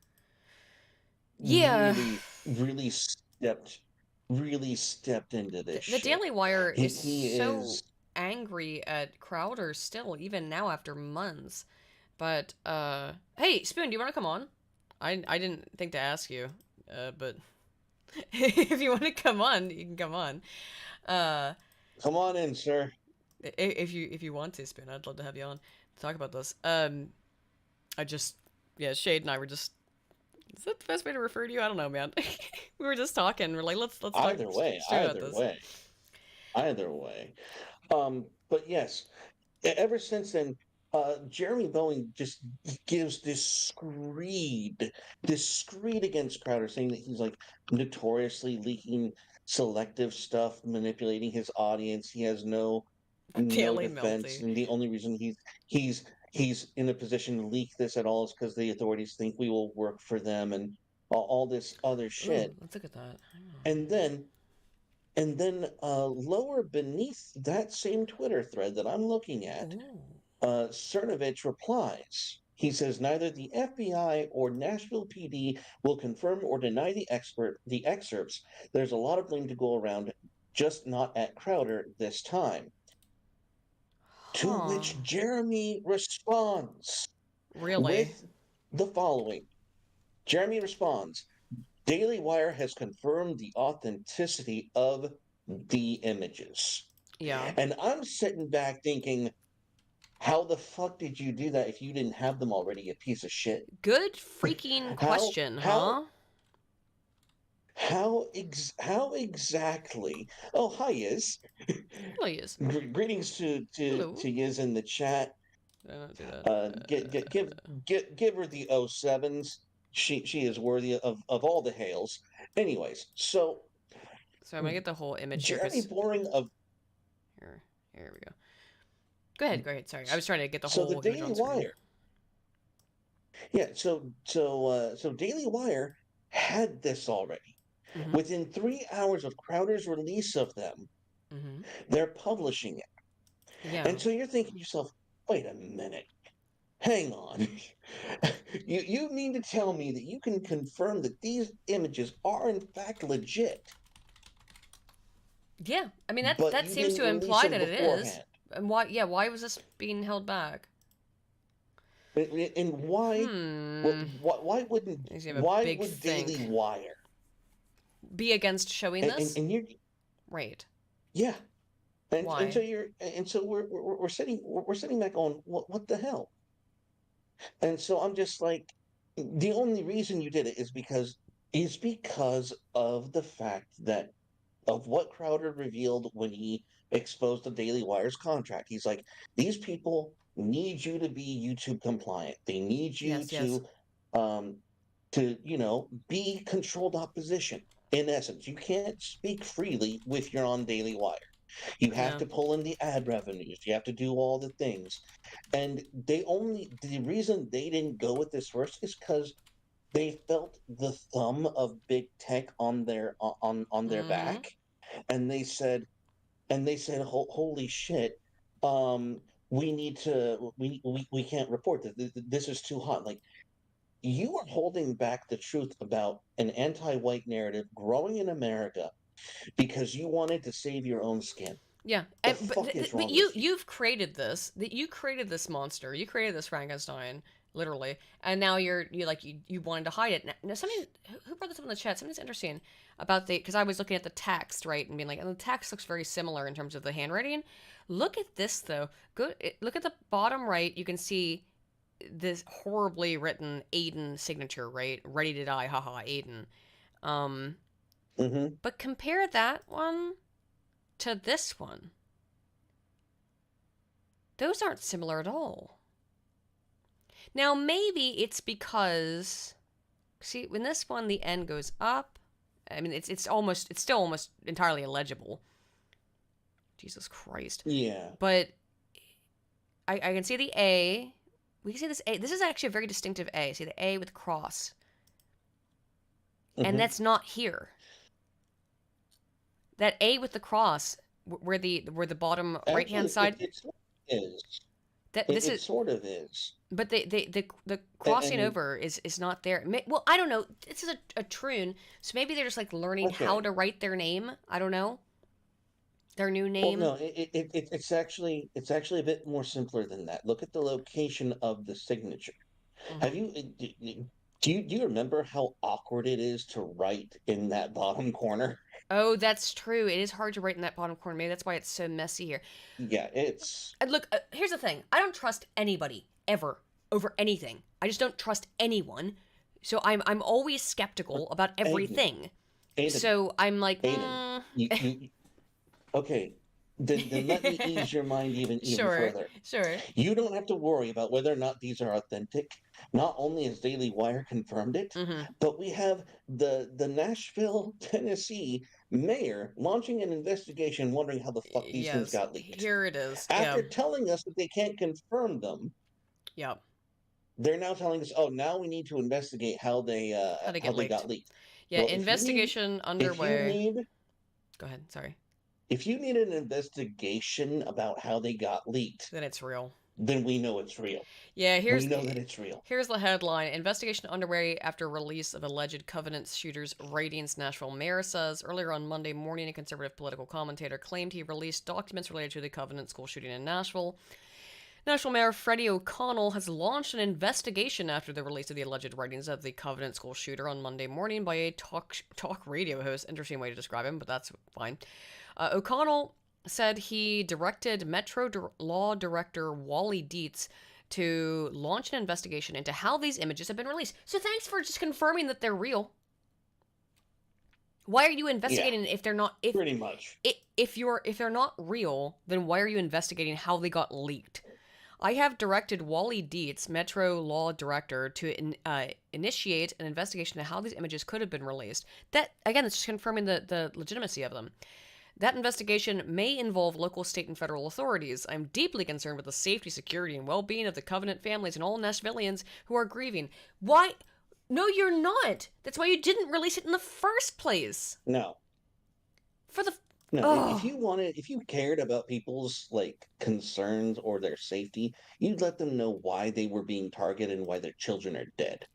Speaker 1: Yeah.
Speaker 2: really stepped really stepped into this
Speaker 1: The
Speaker 2: shit.
Speaker 1: Daily Wire is
Speaker 2: He
Speaker 1: so
Speaker 2: is
Speaker 1: angry at Crowder still, even now after months. But hey, Spoon, do you want to come on? I didn't think to ask you, but if you want to come on, you can come on. Uh,
Speaker 2: come on in, sir.
Speaker 1: if you want to, Spoon, I'd love to have you on to talk about this. I just yeah, Shade and I were just. Is that the best way to refer to you? I don't know, man. We were just talking. We're like, let's talk
Speaker 2: Either way,
Speaker 1: straight about
Speaker 2: either
Speaker 1: this.
Speaker 2: way, either way. But yes, ever since then, Jeremy Bowen just gives this screed against Crowder, saying that he's like notoriously leaking selective stuff, manipulating his audience. He has no
Speaker 1: Daily
Speaker 2: defense,
Speaker 1: Melty.
Speaker 2: and the only reason he's he's in a position to leak this at all is because the authorities think we will work for them and all this other
Speaker 1: Ooh,
Speaker 2: shit.
Speaker 1: let's look at that. Hang
Speaker 2: And then lower beneath that same Twitter thread that I'm looking
Speaker 1: on.
Speaker 2: at,
Speaker 1: Ooh.
Speaker 2: Cernovich replies. He says neither the FBI or Nashville PD will confirm or deny the excerpts. There's a lot of blame to go around, just not at Crowder this time. To
Speaker 1: Huh.
Speaker 2: which Jeremy responds
Speaker 1: Really?
Speaker 2: with the following. Jeremy responds, Daily Wire has confirmed the authenticity of the images.
Speaker 1: Yeah.
Speaker 2: And I'm sitting back thinking, how the fuck did you do that if you didn't have them already, you piece of shit?
Speaker 1: Good freaking
Speaker 2: How
Speaker 1: question,
Speaker 2: how
Speaker 1: huh?
Speaker 2: how exactly? Oh, hi Yiz.
Speaker 1: Really is.
Speaker 2: Greetings
Speaker 1: Hello.
Speaker 2: to Yiz in the chat.
Speaker 1: Did I not do that?
Speaker 2: Give her the O7s. She is worthy of all the hails. Anyways, so
Speaker 1: So I'm gonna get the whole image here,
Speaker 2: Jeremy
Speaker 1: cause
Speaker 2: Boring of
Speaker 1: here we go. Go ahead. Go ahead. Sorry, I was trying to get the
Speaker 2: so the
Speaker 1: whole image
Speaker 2: Daily
Speaker 1: on screen.
Speaker 2: Wire. Yeah, so Daily Wire had this already.
Speaker 1: Mm-hmm.
Speaker 2: Within 3 hours of Crowder's release of them,
Speaker 1: Mm-hmm.
Speaker 2: they're publishing it.
Speaker 1: Yeah.
Speaker 2: And so you're thinking to yourself, wait a minute, hang on. You mean to tell me that you can confirm that these images are in fact legit,
Speaker 1: Yeah. I mean
Speaker 2: but
Speaker 1: that
Speaker 2: you
Speaker 1: seems
Speaker 2: didn't
Speaker 1: to
Speaker 2: release
Speaker 1: imply
Speaker 2: them
Speaker 1: that it is.
Speaker 2: beforehand?
Speaker 1: And why? Yeah. Why was this being held back?
Speaker 2: And why?
Speaker 1: Hmm. Makes you have a
Speaker 2: Why
Speaker 1: big
Speaker 2: would Daily
Speaker 1: think.
Speaker 2: Wire
Speaker 1: Be against showing this?
Speaker 2: and you're
Speaker 1: Right.
Speaker 2: yeah and so
Speaker 1: Why?
Speaker 2: we're sitting back on what the hell. And so I'm just like, the only reason you did it is because of the fact that of what Crowder revealed when he exposed the Daily Wire's contract. He's like, these people need you to be YouTube compliant. They need you
Speaker 1: Yes. Yes.
Speaker 2: um, be controlled opposition. In essence, you can't speak freely if you're on Daily Wire. You have
Speaker 1: Yeah.
Speaker 2: to pull in the ad revenues. You have to do all the things. And the reason they didn't go with this first is because they felt the thumb of big tech on their
Speaker 1: Mm-hmm.
Speaker 2: back, and they said, "Holy shit, we need to we can't report this. This is too hot." Like, you are holding back the truth about an anti-white narrative growing in America because you wanted to save your own skin.
Speaker 1: Yeah,
Speaker 2: The
Speaker 1: and
Speaker 2: fuck is
Speaker 1: but
Speaker 2: wrong with you?
Speaker 1: you've created this. That you created this monster. You created this Frankenstein, literally, and now you wanted to hide it. Now somebody who brought this up in the chat. Something's interesting about the because I was looking at the text right and being like, and the text looks very similar in terms of the handwriting. Look at this though. Look at the bottom right. You can see this horribly written Aiden signature, right? Ready to die, haha, Aiden. Um,
Speaker 2: Mm-hmm.
Speaker 1: but compare that one to this one. Those aren't similar at all. Now, maybe it's because, see, when this one, the N goes up, I mean, it's still almost entirely illegible. Jesus Christ.
Speaker 2: Yeah.
Speaker 1: But I can see the A. We can see this A. This is actually a very distinctive A. See the A with cross. And
Speaker 2: Mm-hmm.
Speaker 1: that's not here. That A with the cross, where the bottom right hand
Speaker 2: Actually,
Speaker 1: side.
Speaker 2: it's is.
Speaker 1: That
Speaker 2: It,
Speaker 1: this
Speaker 2: it
Speaker 1: is,
Speaker 2: sort of is.
Speaker 1: but the crossing
Speaker 2: And
Speaker 1: over is not there. Well, I don't know. This is a troon, so maybe they're just like learning how
Speaker 2: okay.
Speaker 1: to write their name. I don't know their new
Speaker 2: Well,
Speaker 1: name.
Speaker 2: no, it's actually a bit more simpler than that. Look at the location of the signature. Have
Speaker 1: Hmm.
Speaker 2: you do you remember how awkward it is to write in that bottom corner?
Speaker 1: Oh, that's true. It is hard to write in that bottom corner. Maybe that's why it's so messy here.
Speaker 2: Yeah, it's
Speaker 1: And look, here's the thing. I don't trust anybody ever over anything. I just don't trust anyone. So I'm always skeptical about
Speaker 2: Aiden,
Speaker 1: everything.
Speaker 2: Aiden,
Speaker 1: So I'm like,
Speaker 2: Aiden. You okay? Then let me ease your mind even
Speaker 1: sure,
Speaker 2: further.
Speaker 1: sure.
Speaker 2: You don't have to worry about whether or not these are authentic. Not only has Daily Wire confirmed it,
Speaker 1: Mm-hmm.
Speaker 2: but we have the Nashville, Tennessee mayor launching an investigation wondering how the fuck these things
Speaker 1: Yes,
Speaker 2: got leaked.
Speaker 1: here it is. Yeah,
Speaker 2: After telling us that they can't confirm them,
Speaker 1: yeah.
Speaker 2: they're now telling us, "Oh, now we need to investigate how they
Speaker 1: How to
Speaker 2: how
Speaker 1: get
Speaker 2: they
Speaker 1: leaked.
Speaker 2: got leaked."
Speaker 1: Yeah,
Speaker 2: Well,
Speaker 1: investigation
Speaker 2: if you
Speaker 1: underway.
Speaker 2: need
Speaker 1: Go ahead. Sorry.
Speaker 2: if you need an investigation about how they got leaked,
Speaker 1: Then it's real.
Speaker 2: then we know it's real.
Speaker 1: Yeah,
Speaker 2: We know that it's real.
Speaker 1: here's the headline. Investigation underway after release of alleged Covenant shooters' ratings, Nashville mayor says. Earlier on Monday morning, a conservative political commentator claimed he released documents related to the Covenant school shooting in Nashville. Nashville Mayor Freddie O'Connell has launched an investigation after the release of the alleged writings of the Covenant school shooter on Monday morning by a talk radio host. Interesting way to describe him, but that's fine. O'Connell said he directed Law Director Wally Dietz to launch an investigation into how these images have been released. So thanks for just confirming that they're real. Why are you
Speaker 2: Yeah,
Speaker 1: investigating if they're not
Speaker 2: pretty much.
Speaker 1: if they're not real, then why are you investigating how they got leaked? I have directed Wally Dietz, Metro Law Director, to initiate an investigation into how these images could have been released. That, again, it's just confirming the legitimacy of them. That investigation may involve local, state, and federal authorities. I'm deeply concerned with the safety, security, and well being of the Covenant families and all Nashvillians who are grieving. Why? No, you're not. That's why you didn't release it in the first place.
Speaker 2: No,
Speaker 1: For the.
Speaker 2: no.
Speaker 1: Oh,
Speaker 2: If you cared about people's like concerns or their safety, you'd let them know why they were being targeted and why their children are dead.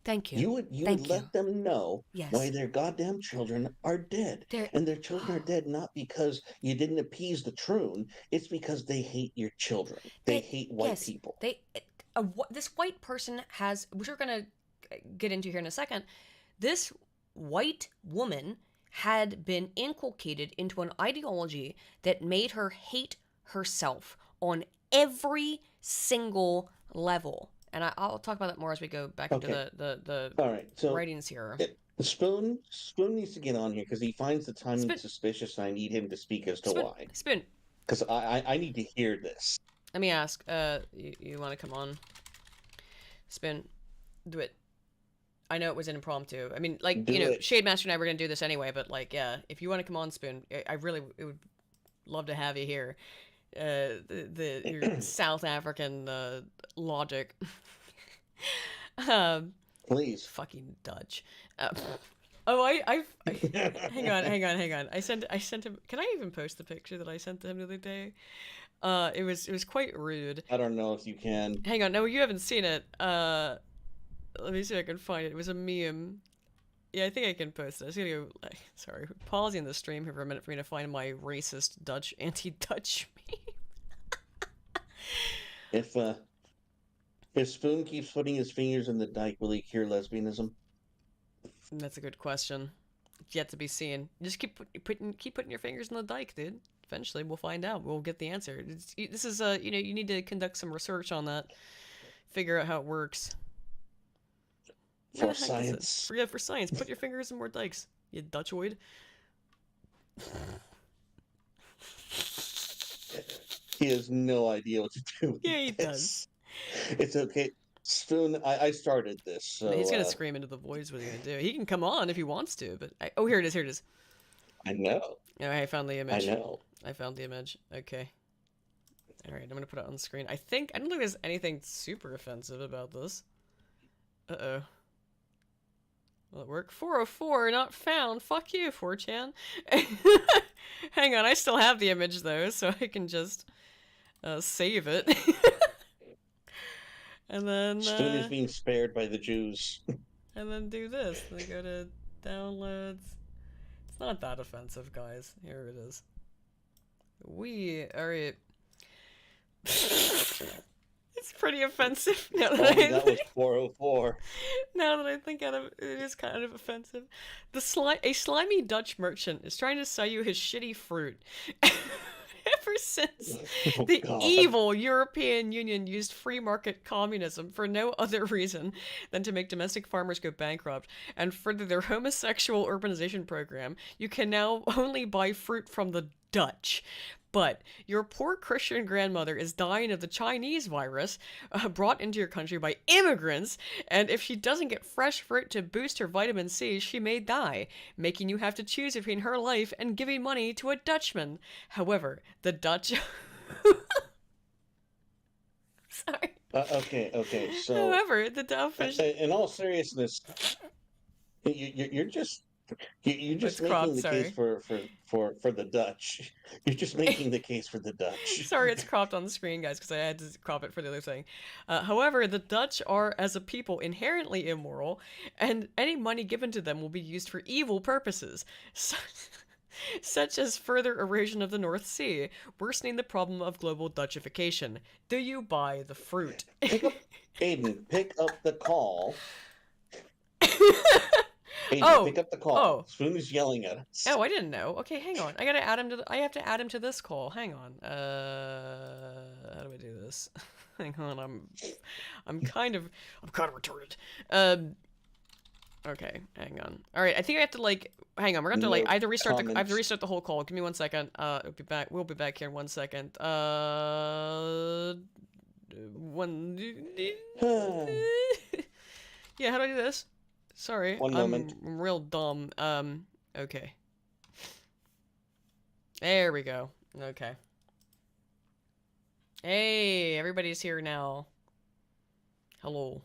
Speaker 1: thank you.
Speaker 2: You would
Speaker 1: Thank you.
Speaker 2: let them know why
Speaker 1: Yes.
Speaker 2: their goddamn children are dead.
Speaker 1: There.
Speaker 2: And their children are dead not because you didn't appease the troon, it's because they hate your children. They
Speaker 1: They.
Speaker 2: hate white
Speaker 1: Yes.
Speaker 2: people.
Speaker 1: This white person has, which we're going to get into here in a second, this white woman had been inculcated into an ideology that made her hate herself on every single level. And I'll talk about that more as we go back into
Speaker 2: Okay.
Speaker 1: the
Speaker 2: All right. So
Speaker 1: writings here.
Speaker 2: Spoon needs to get on here because he finds the timing
Speaker 1: Spoon,
Speaker 2: suspicious and I need him to speak as to
Speaker 1: spoon,
Speaker 2: why.
Speaker 1: spoon.
Speaker 2: Because I need to hear this.
Speaker 1: Let me ask. You want to come on? Spoon, do it. I know it was an impromptu. I mean, like,
Speaker 2: Do it.
Speaker 1: Shade Master and I were gonna do this anyway, but like, yeah, if you want to come on, Spoon, I really would love to have you here. Your South African logic. um,
Speaker 2: Please.
Speaker 1: fucking Dutch. Oh, hang on. I sent him. Can I even post the picture that I sent to him the other day? It was quite rude.
Speaker 2: I don't know if you can.
Speaker 1: Hang on, no, you haven't seen it. Let me see if I can find it. It was a meme. Yeah, I think I can post it. I was gonna go. Sorry, pausing the stream here for a minute for me to find my racist Dutch anti-Dutch meme.
Speaker 2: If Spoon keeps putting his fingers in the dike, will he cure lesbianism?
Speaker 1: That's a good question. Yet to be seen. Just keep putting your fingers in the dike, dude. Eventually, we'll find out. We'll get the answer. This is you need to conduct some research on that. Figure out how it works.
Speaker 2: For science.
Speaker 1: For science. Put your fingers in more dikes, you Dutchoid.
Speaker 2: He has no idea what to do with
Speaker 1: Yeah, he
Speaker 2: this.
Speaker 1: does.
Speaker 2: It's okay. Spoon, I started this, so
Speaker 1: He's gonna scream into the voids. What are you gonna do? He can come on if he wants to, but oh, here it is. Here it is.
Speaker 2: I know.
Speaker 1: Oh, I found the image.
Speaker 2: I know.
Speaker 1: I found the image. Okay. All right, I'm gonna put it on the screen. I don't think there's anything super offensive about this. Uh-oh. Will it work? 404 not found. Fuck you, 4chan. Hang on, I still have the image though, so I can just save it. And then
Speaker 2: Spoon is being spared by the Jews.
Speaker 1: and then do this. They go to downloads. It's not that offensive, guys. Here it is. Alright. It's pretty offensive now that
Speaker 2: That was 404.
Speaker 1: Now that I think of it, it is kind of offensive. A slimy Dutch merchant is trying to sell you his shitty fruit. Ever since the evil European Union used free market communism for no other reason than to make domestic farmers go bankrupt and further their homosexual urbanization program, you can now only buy fruit from the Dutch. But your poor Christian grandmother is dying of the Chinese virus brought into your country by immigrants, and if she doesn't get fresh fruit to boost her vitamin C, she may die, making you have to choose between her life and giving money to a Dutchman. However, the Dutch... Sorry.
Speaker 2: Okay, so...
Speaker 1: However, the Dutch...
Speaker 2: In all seriousness, you're just making the case for the Dutch. You're just making the case for the Dutch.
Speaker 1: Sorry, it's cropped on the screen, guys, because I had to crop it for the other thing. However, the Dutch are, as a people, inherently immoral, and any money given to them will be used for evil purposes, such as further erosion of the North Sea, worsening the problem of global Dutchification. Do you buy the fruit?
Speaker 2: Aiden, pick up the call. Hey, pick up the call.
Speaker 1: Oh.
Speaker 2: Spoon is yelling at us.
Speaker 1: Oh, I didn't know. Okay, hang on. I gotta add him to I have to add him to this call. Hang on. How do I do this? Hang on. I'm kind of retarded. Okay, hang on. All right, I think I have to hang on. We're gonna have to I have to restart the whole call. Give me 1 second. We'll be back here in 1 second. Yeah, how do I do this? Sorry,
Speaker 2: One moment.
Speaker 1: I'm real dumb. Okay. There we go. Okay. Hey, everybody's here now. Hello.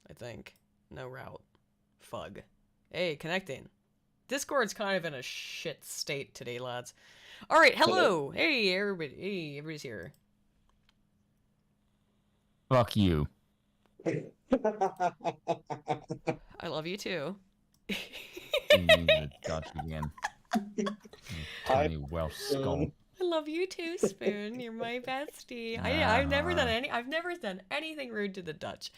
Speaker 1: I think. No route. Fug. Hey, connecting. Discord's kind of in a shit state today, lads. Alright, hello! Hey, everybody. Hey, everybody's here.
Speaker 3: Fuck you.
Speaker 1: I love you too.
Speaker 3: Dutch again. Tiny Welsh skull.
Speaker 1: I love you too, Spoon. You're my bestie. I've never done anything rude to the Dutch.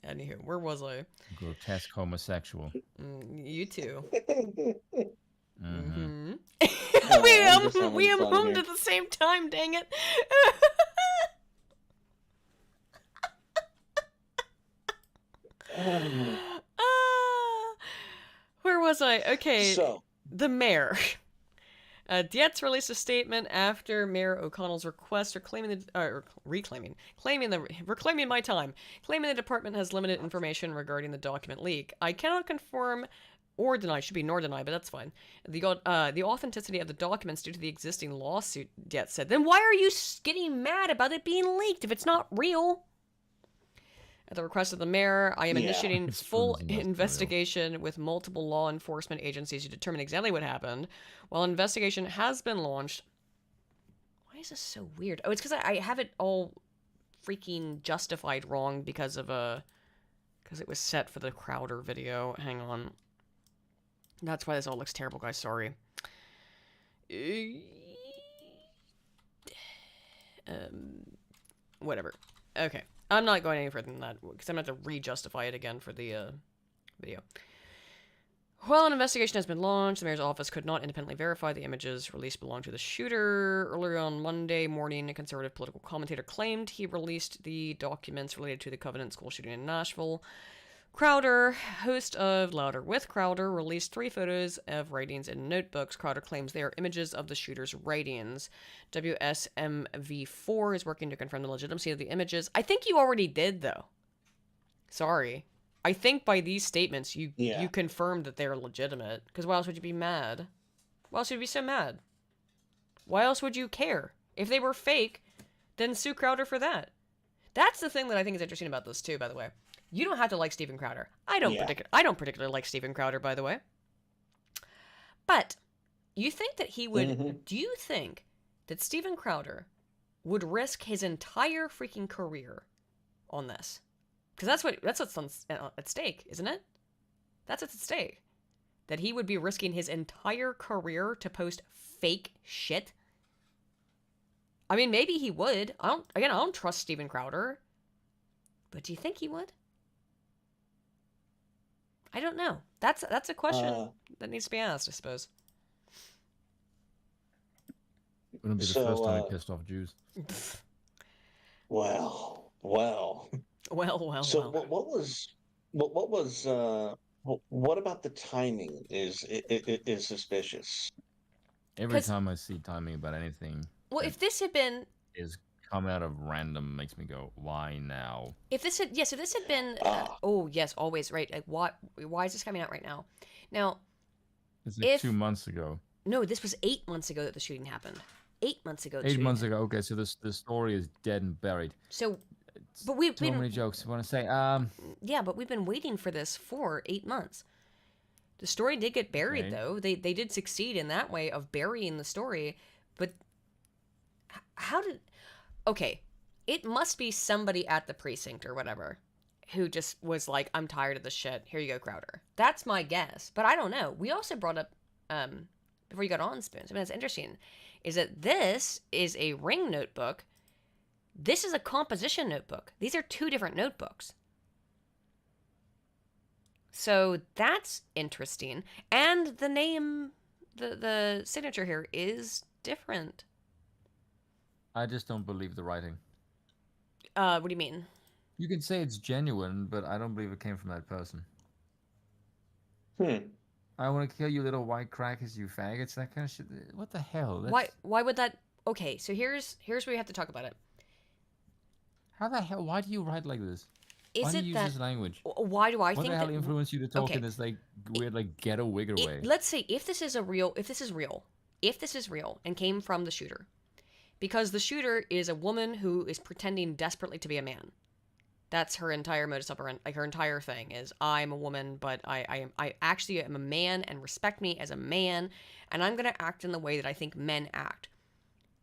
Speaker 1: Anywho, where was I?
Speaker 3: Grotesque homosexual.
Speaker 1: You too.
Speaker 3: Mm-hmm.
Speaker 1: We hummed at the same time, dang it. Where was I? Okay, so the mayor. Dietz released a statement after Mayor O'Connell's request for reclaiming my time, claiming the department has limited information regarding the document leak. I cannot confirm or deny, should be nor deny, but that's fine, the authenticity of the documents due to the existing lawsuit, Dietz said. Then why are you getting mad about it being leaked if it's not real? At the request of the mayor, I am initiating full investigation with multiple law enforcement agencies to determine exactly what happened. While an investigation has been launched... Why is this so weird? Oh, it's because I have it all freaking justified wrong because of because it was set for the Crowder video. Hang on. That's why this all looks terrible, guys. Sorry. Whatever. Okay. I'm not going any further than that, because I'm going to have to re-justify it again for the video. While an investigation has been launched, the mayor's office could not independently verify the images released belonged to the shooter. Earlier on Monday morning, a conservative political commentator claimed he released the documents related to the Covenant school shooting in Nashville. Crowder, host of Louder with Crowder, released 3 photos of writings in notebooks. Crowder claims they are images of the shooter's writings. WSMV4 is working to confirm the legitimacy of the images. I think you already did, though. Sorry. I think by these statements, you confirmed that they're legitimate. Because why else would you be mad? Why else would you be so mad? Why else would you care? If they were fake, then sue Crowder for that. That's the thing that I think is interesting about this, too, by the way. You don't have to like Steven Crowder. I don't particularly like Steven Crowder, by the way. But You think that he would?
Speaker 2: Mhm.
Speaker 1: Do you think that Steven Crowder would risk his entire freaking career on this? Because that's what's at stake, isn't it? That's what's at stake. That he would be risking his entire career to post fake shit. I mean, maybe he would. I don't trust Steven Crowder. But do you think he would? I don't know. That's a question that needs to be asked, I suppose.
Speaker 3: Wouldn't be the
Speaker 2: So,
Speaker 3: first time he pissed off Jews.
Speaker 2: Well.
Speaker 1: Well.
Speaker 2: So what about the timing is suspicious?
Speaker 3: Every
Speaker 1: 'Cause-
Speaker 3: time I see timing about anything
Speaker 1: Well, if this had been,
Speaker 3: is coming out of random, makes me go, why now?
Speaker 1: if this had been, oh yes, always right. Like, why is this coming out right now? Now,
Speaker 3: It's like 2 months ago.
Speaker 1: no, this was 8 months ago that the shooting happened. 8 months ago.
Speaker 3: 8 months ago. Okay, so the story is dead and buried.
Speaker 1: So, but we've
Speaker 3: So
Speaker 1: been
Speaker 3: many jokes. I want to say,
Speaker 1: yeah, but we've been waiting for this for 8 months. The story did get buried,
Speaker 3: Okay.
Speaker 1: though. They did succeed in that way of burying the story, but how did? Okay, it must be somebody at the precinct or whatever who just was like, "I'm tired of this shit. Here you go, Crowder." That's my guess, but I don't know. We also brought up before you got on, Spoons. I mean, it's interesting, is that this is a ring notebook. This is a composition notebook. These are two different notebooks. So that's interesting. And the name, the signature here is different.
Speaker 3: I just don't believe the writing.
Speaker 1: What do you mean?
Speaker 3: You can say it's genuine, but I don't believe it came from that person. I want to kill you little white crackers, you faggots, that kind of shit. What the hell?
Speaker 1: Why would that? Okay, so here's where we have to talk about it.
Speaker 3: How the hell? Why do you write like this?
Speaker 1: Is
Speaker 3: Why do
Speaker 1: it
Speaker 3: you use
Speaker 1: that?
Speaker 3: this language?
Speaker 1: Why do I
Speaker 3: What
Speaker 1: think
Speaker 3: the hell
Speaker 1: that?
Speaker 3: influenced you to talk
Speaker 1: okay.
Speaker 3: in this like weird like ghetto wigger way?
Speaker 1: Let's say if this is real and came from the shooter, because the shooter is a woman who is pretending desperately to be a man. That's her entire modus operandi. Like, her entire thing is, I'm a woman, but I actually am a man, and respect me as a man, and I'm gonna act in the way that I think men act.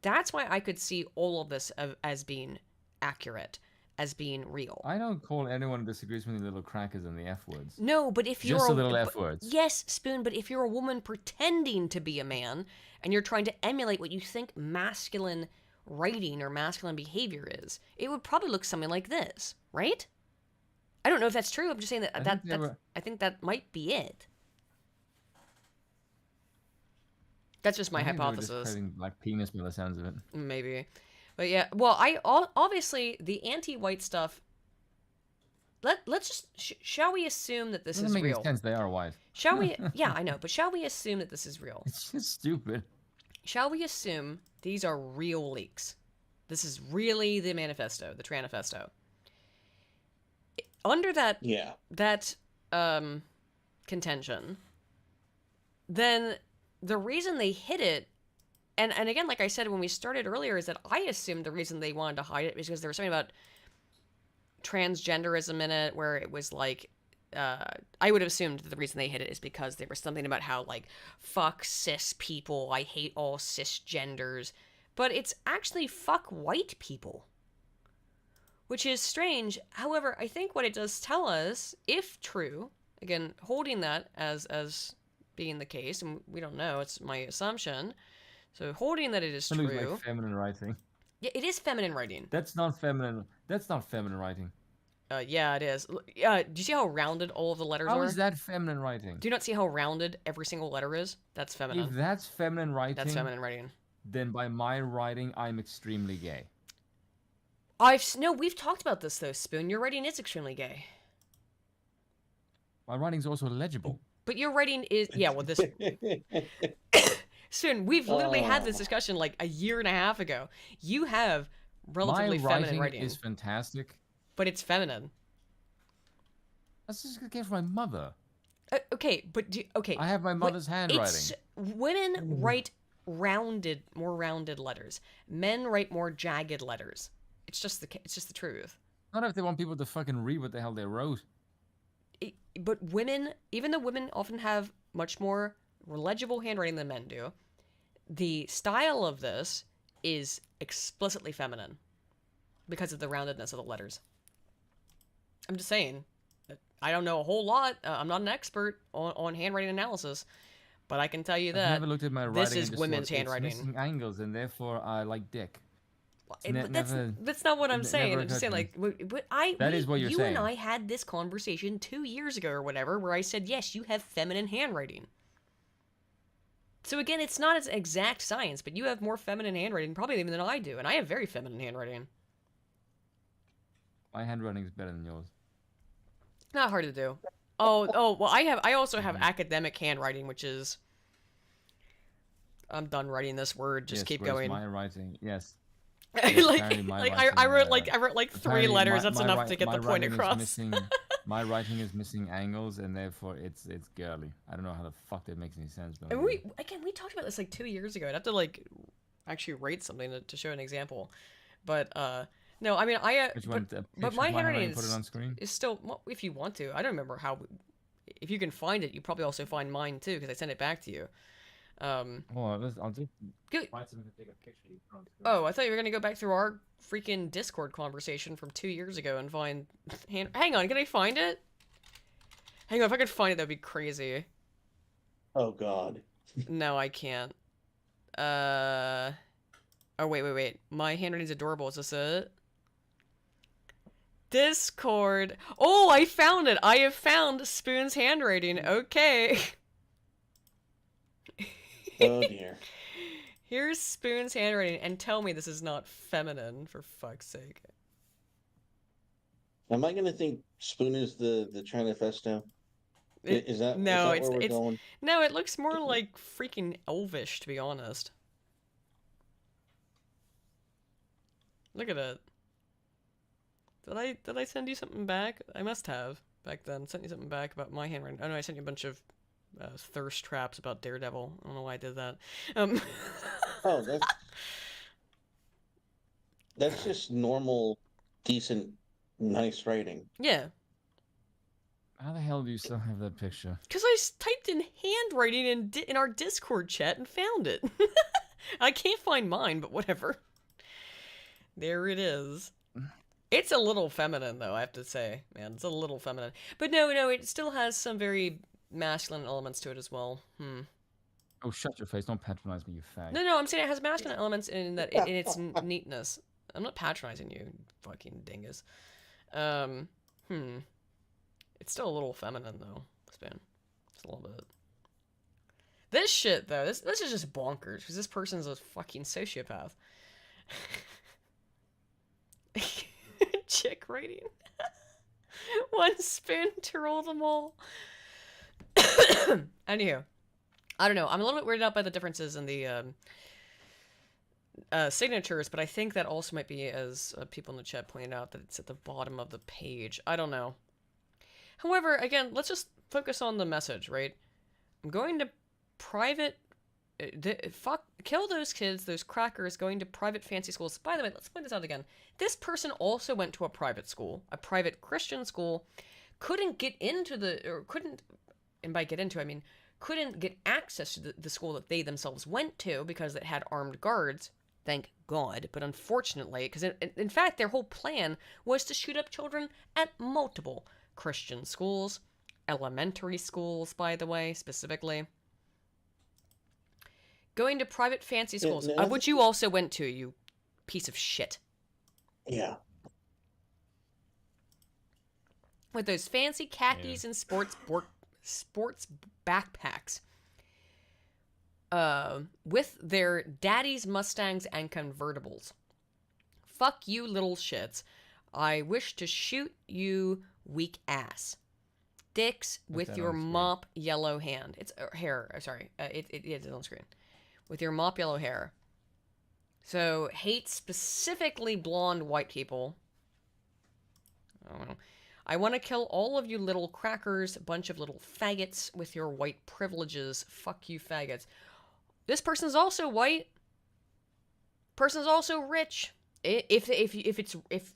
Speaker 1: That's why I could see all of this as being accurate, as being real.
Speaker 3: I don't call anyone who disagrees with me little crackers and the F words.
Speaker 1: No, but if you're
Speaker 3: Just the little F
Speaker 1: but-
Speaker 3: words.
Speaker 1: Yes, Spoon, but if you're a woman pretending to be a man and you're trying to emulate what you think masculine writing or masculine behavior is, it would probably look something like this, right? I don't know if that's true. I'm just saying I think that might be it. That's just my
Speaker 3: I think they were
Speaker 1: hypothesis.
Speaker 3: just craving black penis by the sounds of it.
Speaker 1: Maybe. But yeah, well, obviously the anti-white stuff. Let's just shall we assume that this
Speaker 3: Doesn't
Speaker 1: is
Speaker 3: make
Speaker 1: real?
Speaker 3: any sense. They are white.
Speaker 1: Shall we? Yeah, I know, but shall we assume that this is real?
Speaker 3: It's just stupid.
Speaker 1: Shall we assume these are real leaks? This is really the manifesto, the Tranifesto. Under that contention, then the reason they hid it, and again, like I said when we started earlier, is that I assumed the reason they wanted to hide it was because there was something about transgenderism in it, where it was like, I would have assumed that the reason they hid it is because there was something about how, like, fuck cis people, I hate all cisgenders, but it's actually fuck white people, which is strange. However, I think what it does tell us, if true, again, holding that as being the case, and we don't know, it's my assumption, so holding that it is
Speaker 3: That looks
Speaker 1: true.
Speaker 3: like feminine writing.
Speaker 1: Yeah, it is feminine writing.
Speaker 3: That's not feminine. That's not feminine writing.
Speaker 1: Yeah, it is. Do you see how rounded all of the letters
Speaker 3: How
Speaker 1: are?
Speaker 3: is that feminine writing?
Speaker 1: Do you not see how rounded every single letter is? That's feminine.
Speaker 3: If that's feminine writing,
Speaker 1: That's feminine writing.
Speaker 3: then by my writing, I'm extremely gay.
Speaker 1: We've talked about this though, Spoon. Your writing is extremely gay.
Speaker 3: My writing's also legible.
Speaker 1: But your writing is, yeah, well, this, Spoon, we've literally had this discussion like a year and a half ago. You have relatively
Speaker 3: My
Speaker 1: feminine
Speaker 3: writing
Speaker 1: writing,
Speaker 3: is fantastic.
Speaker 1: but it's feminine.
Speaker 3: That's just gonna get from my mother.
Speaker 1: Okay, but okay.
Speaker 3: I have my mother's handwriting.
Speaker 1: Women write more rounded letters. Men write more jagged letters. It's just the truth.
Speaker 3: Not if they want people to fucking read what the hell they wrote.
Speaker 1: But women, even though women often have much more legible handwriting than men do, the style of this is explicitly feminine because of the roundedness of the letters. I'm just saying. I don't know a whole lot. I'm not an expert on handwriting analysis, but I can tell you
Speaker 3: I've
Speaker 1: that
Speaker 3: never looked at my
Speaker 1: this
Speaker 3: writing
Speaker 1: is
Speaker 3: and just
Speaker 1: women's
Speaker 3: thought, it's
Speaker 1: handwriting.
Speaker 3: missing angles, and therefore I like dick.
Speaker 1: But that's not what I'm saying.
Speaker 3: Never
Speaker 1: I'm just saying,
Speaker 3: occurred
Speaker 1: like,
Speaker 3: That is what you're
Speaker 1: you
Speaker 3: saying.
Speaker 1: and I had this conversation 2 years ago or whatever, where I said, yes, you have feminine handwriting. So again, it's not as exact science, but you have more feminine handwriting probably even than I do, and I have very feminine handwriting.
Speaker 3: My handwriting is better than yours.
Speaker 1: Not hard to do. Oh, well, I also have academic handwriting, which is... I'm done writing this word, just keep going.
Speaker 3: My writing, yes.
Speaker 1: I wrote like 3 letters, that's enough to get the point across.
Speaker 3: My writing is missing angles, and therefore it's girly. I don't know how the fuck that makes any sense. But
Speaker 1: and we talked about this like 2 years ago. I'd have to like actually write something to show an example. But no, I mean but my handwriting
Speaker 3: put it on screen?
Speaker 1: is still, well, if you want to. I don't remember how. If you can find it, you probably also find mine too, because I sent it back to you.
Speaker 3: Well, I'll just find something to take a picture.
Speaker 1: Oh, I thought you were gonna go back through our freaking Discord conversation from 2 years ago and find. Hang on, can I find it? Hang on, if I could find it, that'd be crazy.
Speaker 2: Oh God.
Speaker 1: No, I can't. Oh wait. My handwriting's adorable. Is this it? Discord. Oh, I found it. I have found Spoon's handwriting. Okay.
Speaker 2: Oh dear.
Speaker 1: Here's Spoon's handwriting, and tell me this is not feminine, for fuck's sake.
Speaker 2: Am I gonna think Spoon is the Manifesto? Is that
Speaker 1: no?
Speaker 2: Is that where we're going?
Speaker 1: No, it looks more like freaking elvish, to be honest. Look at it. Did I send you something back? I must have back then. Sent you something back about my handwriting. Oh no, I sent you a bunch of thirst traps about Daredevil. I don't know why I did that.
Speaker 2: Oh, that's just normal, decent, nice writing.
Speaker 1: Yeah.
Speaker 3: How the hell do you still have that picture?
Speaker 1: Because I typed in handwriting in our Discord chat and found it. I can't find mine, but whatever. There it is. It's a little feminine, though, I have to say. Man, it's a little feminine. But no, it still has some very masculine elements to it as well.
Speaker 3: Oh, shut your face. Don't patronize me, you fag.
Speaker 1: No, I'm saying it has masculine elements in that in its neatness. I'm not patronizing you, fucking dingus. It's still a little feminine, though, Spoon. Just a little bit. This shit, though, this is just bonkers, because this person's a fucking sociopath. Chick rating. One spoon to rule them all. Anywho, I don't know. I'm a little bit weirded out by the differences in the signatures, but I think that also might be, as people in the chat pointed out, that it's at the bottom of the page. I don't know. However, again, let's just focus on the message, right? I'm going to private... kill those kids, those crackers going to private fancy schools. By the way, let's point this out again. This person also went to a private school, a private Christian school, couldn't get into and by get into, I mean, couldn't get access to the school that they themselves went to because it had armed guards. Thank God. But unfortunately, because in fact, their whole plan was to shoot up children at multiple Christian schools, elementary schools, by the way, specifically. Going to private fancy schools, of which you also went to, you piece of shit.
Speaker 2: Yeah.
Speaker 1: With those fancy khakis and sports backpacks. With their daddy's Mustangs and convertibles. Fuck you, little shits. I wish to shoot you, weak ass. Dicks with your mop yellow hand. It's hair. Sorry. It's on screen. With your mop yellow hair. So, hate specifically blonde white people. I don't know. I want to kill all of you little crackers, a bunch of little faggots with your white privileges. Fuck you, faggots. This person's also white. Person's also rich. If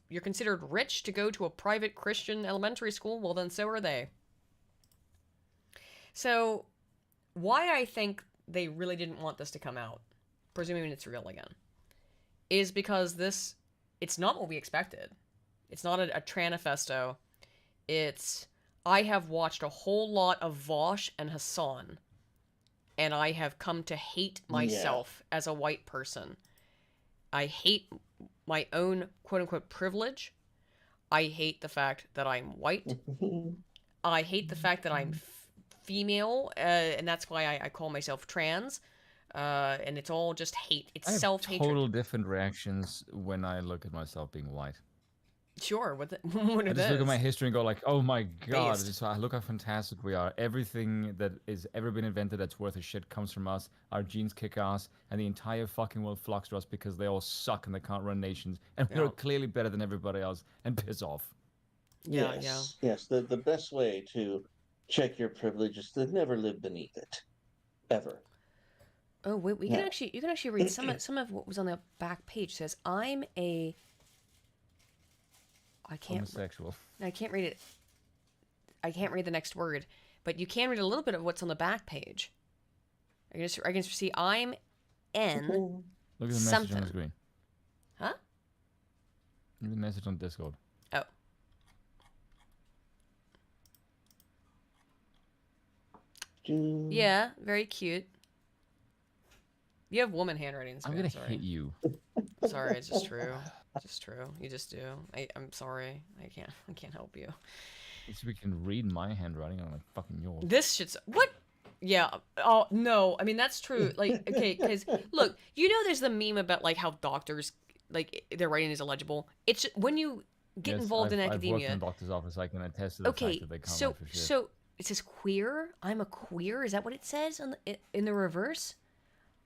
Speaker 1: you're considered rich to go to a private Christian elementary school, well then so are they. So, why I think they really didn't want this to come out presuming it's real again, is because it's not what we expected. It's not a Tranifesto. It's, I have watched a whole lot of Vosh and Hassan, and I have come to hate myself as a white person. I hate my own quote-unquote privilege. I hate the fact that I'm white. I hate the fact that I'm female, and that's why I call myself trans. And it's all just hate. It's self-hatred.
Speaker 3: Total different reactions when I look at myself being white.
Speaker 1: Sure, what
Speaker 3: I just look at my history and go like, oh my god,
Speaker 1: Based.
Speaker 3: just look how fantastic we are. Everything that has ever been invented that's worth a shit comes from us. Our genes kick ass, and the entire fucking world flocks to us because they all suck and they can't run nations, and we're clearly better than everybody else, and piss off.
Speaker 2: Yes. The best way to check your privilege is to never live beneath it, ever.
Speaker 1: Oh, wait, you can actually read some of what was on the back page. It says, I'm a...
Speaker 3: Homosexual.
Speaker 1: I can't read it. I can't read the next word, but you can read a little bit of what's on the back page. I can see I'm N.
Speaker 3: Look at the
Speaker 1: something.
Speaker 3: message on the screen.
Speaker 1: Huh?
Speaker 3: Look at the message on Discord.
Speaker 1: Oh. Yeah, very cute. You have woman handwriting.
Speaker 3: I'm gonna hit you.
Speaker 1: Sorry, it's just true. It's just true. You just do. I'm sorry. I can't help you.
Speaker 3: So we can read my handwriting on like fucking yours.
Speaker 1: This shit's what? Yeah. Oh no. I mean that's true. Like okay, because look, you know, there's the meme about like how doctors like their writing is illegible. It's when you get involved in academia.
Speaker 3: I've worked in a doctor's office. I can attest to the fact that they can't write for shit.
Speaker 1: So it says queer. I'm a queer. Is that what it says in the reverse?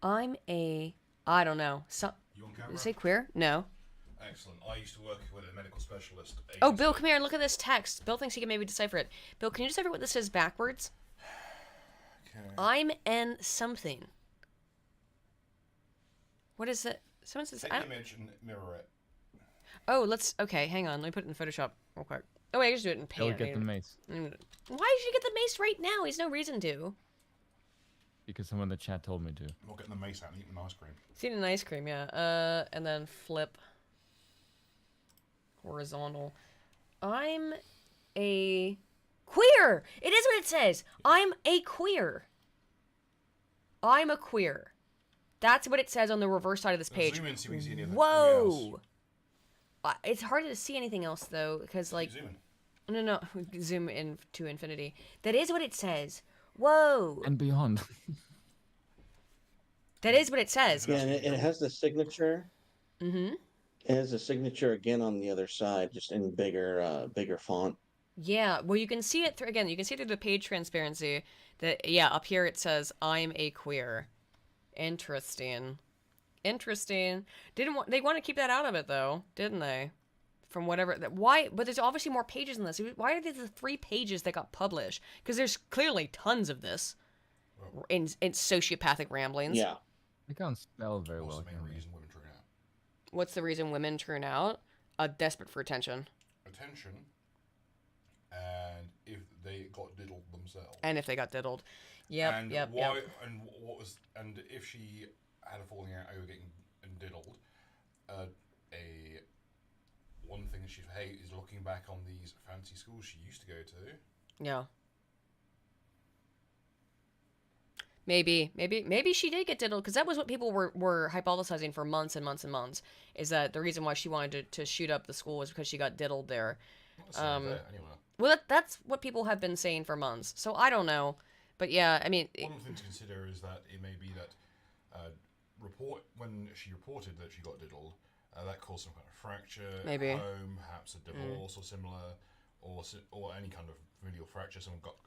Speaker 1: I'm a. I don't know.
Speaker 4: You on camera?
Speaker 1: You say queer? No.
Speaker 4: Excellent. I used to work with a medical specialist.
Speaker 1: Oh, Bill, come here and look at this text. Bill thinks he can maybe decipher it. Bill, can you decipher what this says backwards?
Speaker 4: Okay.
Speaker 1: I'm N something. What is it? Someone says.
Speaker 4: Take the image and mirror it.
Speaker 1: Oh, okay, hang on. Let me put it in Photoshop real quick. Oh, wait, I just do it in Paint.
Speaker 3: He'll get the mace.
Speaker 1: Why should you get the mace right now? He's no reason to.
Speaker 3: Because someone in the chat told me to.
Speaker 4: We'll get the mace out and eat an ice cream.
Speaker 1: It's eating ice cream, yeah. And then flip. Horizontal. I'm a queer. It is what it says. I'm a queer. I'm a queer. That's what it says on the reverse side of this page.
Speaker 4: Zoom in, see if we can see anything.
Speaker 1: Whoa. It's hard to see anything else though, because like.
Speaker 4: Zoom in.
Speaker 1: No. Zoom in to infinity. That is what it says. Whoa.
Speaker 3: And beyond.
Speaker 1: That is what it says.
Speaker 2: Yeah, and it has the signature.
Speaker 1: Mm-hmm.
Speaker 2: It has a signature again on the other side, just in bigger font.
Speaker 1: Yeah, well, you can see it through, again, you can see through the page transparency that, yeah, up here it says, I'm a queer. Interesting. Interesting. They want to keep that out of it, though, didn't they? From whatever, why, but there's obviously more pages than this. Why are there the 3 pages that got published? Because there's clearly tons of this in sociopathic ramblings.
Speaker 2: Yeah.
Speaker 3: I can't spell very well.
Speaker 4: What's the main reason women turn out?
Speaker 1: What's the reason women turn out? Desperate for attention.
Speaker 4: Attention, and if they got diddled themselves.
Speaker 1: And if they got diddled. Yep,
Speaker 4: and
Speaker 1: yep.
Speaker 4: And if she had a falling out over getting diddled, one thing that she'd hate is looking back on these fancy schools she used to go to.
Speaker 1: Yeah. Maybe she did get diddled, because that was what people were hypothesizing for months and months and months, is that the reason why she wanted to shoot up the school was because she got diddled there.
Speaker 4: Anyway.
Speaker 1: Well, that's what people have been saying for months, so I don't know. But yeah, I mean...
Speaker 4: One thing to consider is that it may be that when she reported that she got diddled, that caused some kind of fracture
Speaker 1: Maybe.
Speaker 4: at home, perhaps a divorce or similar, or any kind of familial fracture. Someone got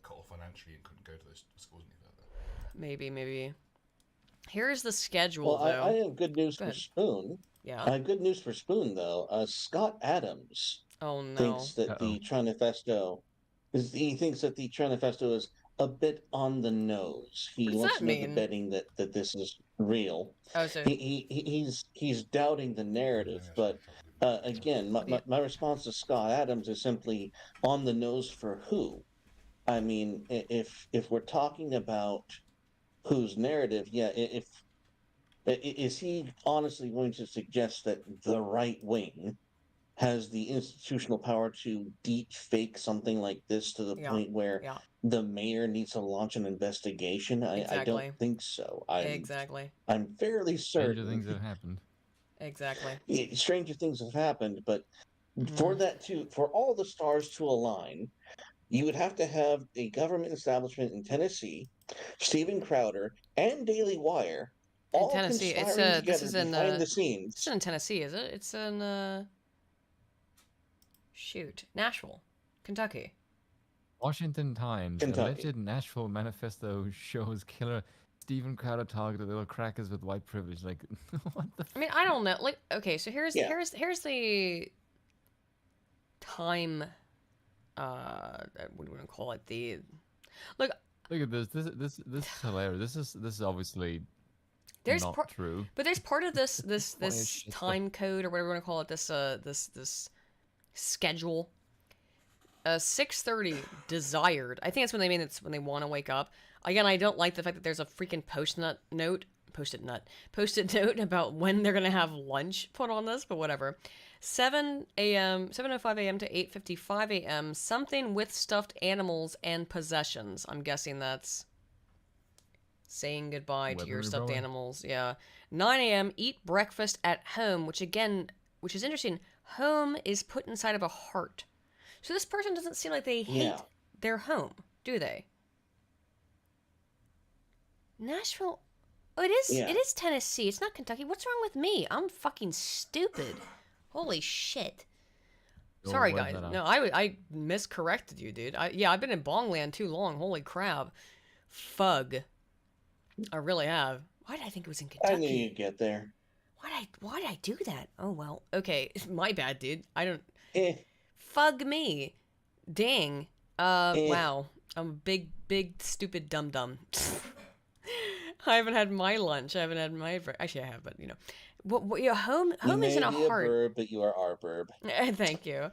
Speaker 4: cut off financially and couldn't go to those schools any further.
Speaker 1: Maybe. Here's the schedule,
Speaker 2: Well,
Speaker 1: though.
Speaker 2: I have good news for Spoon.
Speaker 1: Yeah.
Speaker 2: I have good news for Spoon, though. Scott Adams
Speaker 1: Oh, no.
Speaker 2: thinks that the Tranifesto is a bit on the nose. He
Speaker 1: What does
Speaker 2: wants
Speaker 1: that
Speaker 2: to make
Speaker 1: mean?
Speaker 2: a betting that this is real.
Speaker 1: Oh, so...
Speaker 2: He's doubting the narrative, but again, my response to Scott Adams is simply on the nose for who? I mean, if we're talking about whose narrative, yeah, if Is he honestly going to suggest that the right wing has the institutional power to deep fake something like this to the
Speaker 1: Yeah.
Speaker 2: point where
Speaker 1: Yeah.
Speaker 2: the mayor needs to launch an investigation? I don't
Speaker 1: Exactly.
Speaker 2: think so.
Speaker 1: Exactly.
Speaker 2: I'm fairly
Speaker 3: Stranger things
Speaker 2: certain.
Speaker 3: have happened.
Speaker 1: Exactly.
Speaker 2: Stranger things have happened, but
Speaker 1: Mm.
Speaker 2: for all the stars to align, you would have to have a government establishment in Tennessee, Steven Crowder, and Daily Wire
Speaker 1: In
Speaker 2: all
Speaker 1: Tennessee, it's
Speaker 2: conspiring
Speaker 1: this
Speaker 2: together
Speaker 1: is in
Speaker 2: behind the
Speaker 1: this is
Speaker 2: scenes.
Speaker 1: in Tennessee, is it? It's in shoot, Nashville, Kentucky.
Speaker 3: Washington Times,
Speaker 2: Kentucky.
Speaker 3: alleged Nashville manifesto shows killer Stephen Crowder targeted little crackers with white privilege. Like, what the?
Speaker 1: I mean, I don't know. Like, okay, so here's
Speaker 2: Yeah.
Speaker 1: here's the time. What do we want to call it? The look.
Speaker 3: Look at this. This is hilarious. This is obviously
Speaker 1: There's
Speaker 3: not
Speaker 1: part,
Speaker 3: true.
Speaker 1: but there's part of this
Speaker 3: Funny as shit, though.
Speaker 1: time code or whatever you want to call it. This schedule. 6:30 desired. I think that's when they mean it's when they want to wake up. Again, I don't like the fact that there's a freaking post-it note about when they're gonna have lunch put on this, but whatever. 7 a.m. 7:05 a.m. to 8:55 a.m. Something with stuffed animals and possessions. I'm guessing that's saying goodbye to your
Speaker 3: Weaponry,
Speaker 1: stuffed
Speaker 3: probably.
Speaker 1: animals. Yeah. 9 a.m. Eat breakfast at home, which is interesting. Home is put inside of a heart. So this person doesn't seem like they hate
Speaker 2: Yeah.
Speaker 1: their home, do they? Nashville. Oh, it is.
Speaker 2: Yeah.
Speaker 1: It is Tennessee. It's not Kentucky. What's wrong with me? I'm fucking stupid. Holy shit.
Speaker 3: Go
Speaker 1: Sorry,
Speaker 3: wipe
Speaker 1: guys.
Speaker 3: that out.
Speaker 1: No, I miscorrected you, dude. I've been in Bongland too long. Holy crap. Fug. I really have. Why did I think it was in Kentucky?
Speaker 2: I knew you'd get there.
Speaker 1: Why did I do that? Oh well. Okay, my bad, dude. I don't.
Speaker 2: Eh,
Speaker 1: Fug me. Dang.
Speaker 2: Eh.
Speaker 1: Wow. I'm a big, stupid dum-dum. I haven't had my lunch. I haven't had my... Actually, I have, but, you know. Your home
Speaker 2: you
Speaker 1: is in a
Speaker 2: may be a
Speaker 1: heart.
Speaker 2: verb, but you are our verb.
Speaker 1: Thank you. Why'd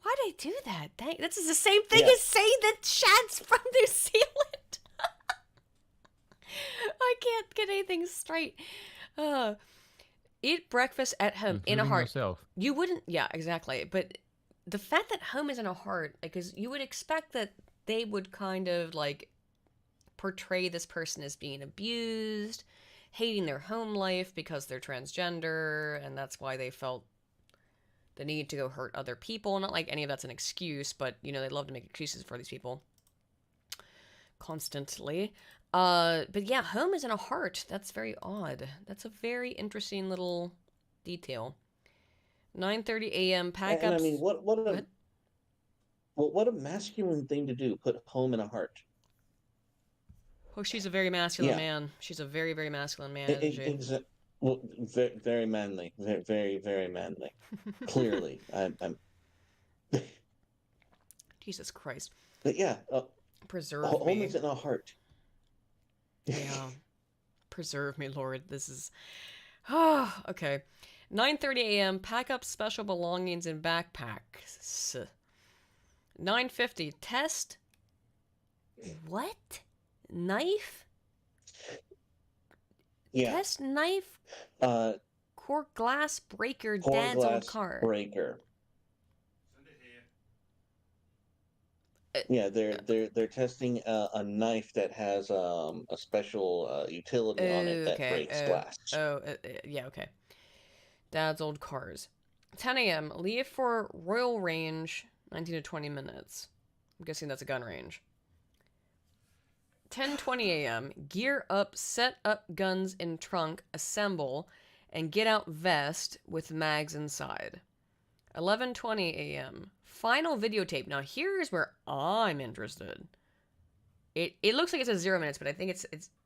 Speaker 1: I do that? This is the same thing
Speaker 2: Yeah.
Speaker 1: as saying that Shad's from New Zealand. I can't get anything straight. Eat breakfast at home in a
Speaker 3: Including
Speaker 1: heart.
Speaker 3: yourself.
Speaker 1: You wouldn't, yeah, exactly. But the fact that home is in a heart, because you would expect that they would kind of like portray this person as being abused, hating their home life because they're transgender, and that's why they felt the need to go hurt other people. Not like any of that's an excuse, but you know, they love to make excuses for these people constantly. But yeah, home is in a heart. That's very odd. That's a very interesting little detail. 9:30 a.m. pack
Speaker 2: And
Speaker 1: ups.
Speaker 2: I mean,
Speaker 1: Go ahead.
Speaker 2: what a masculine thing to do, put home in a heart.
Speaker 1: Oh, she's a very masculine
Speaker 2: Yeah.
Speaker 1: man. She's a very, very masculine man, isn't she?
Speaker 2: Well, very, very manly. Very, very manly. Clearly. I'm
Speaker 1: Jesus Christ.
Speaker 2: But yeah,
Speaker 1: Preserve
Speaker 2: home
Speaker 1: me.
Speaker 2: is in a heart.
Speaker 1: Yeah. Preserve me, Lord. This is... Oh, okay. 9:30 a.m. Pack up special belongings in backpacks. 9:50. Test... What? Knife?
Speaker 2: Yeah.
Speaker 1: Test knife? Core glass breaker
Speaker 2: Core
Speaker 1: dad's old
Speaker 2: glass
Speaker 1: car.
Speaker 2: breaker.
Speaker 4: Send it here.
Speaker 2: Yeah, they're testing a knife that has a special utility on it that breaks glass.
Speaker 1: Yeah, okay. Dad's old cars. 10 a.m. Leave for Royal Range, 19 to 20 minutes. I'm guessing that's a gun range. 10:20 a.m. Gear up, set up guns in trunk, assemble, and get out vest with mags inside. 11:20 a.m. Final videotape. Now here's where I'm interested. It looks like it says 0 minutes, but I think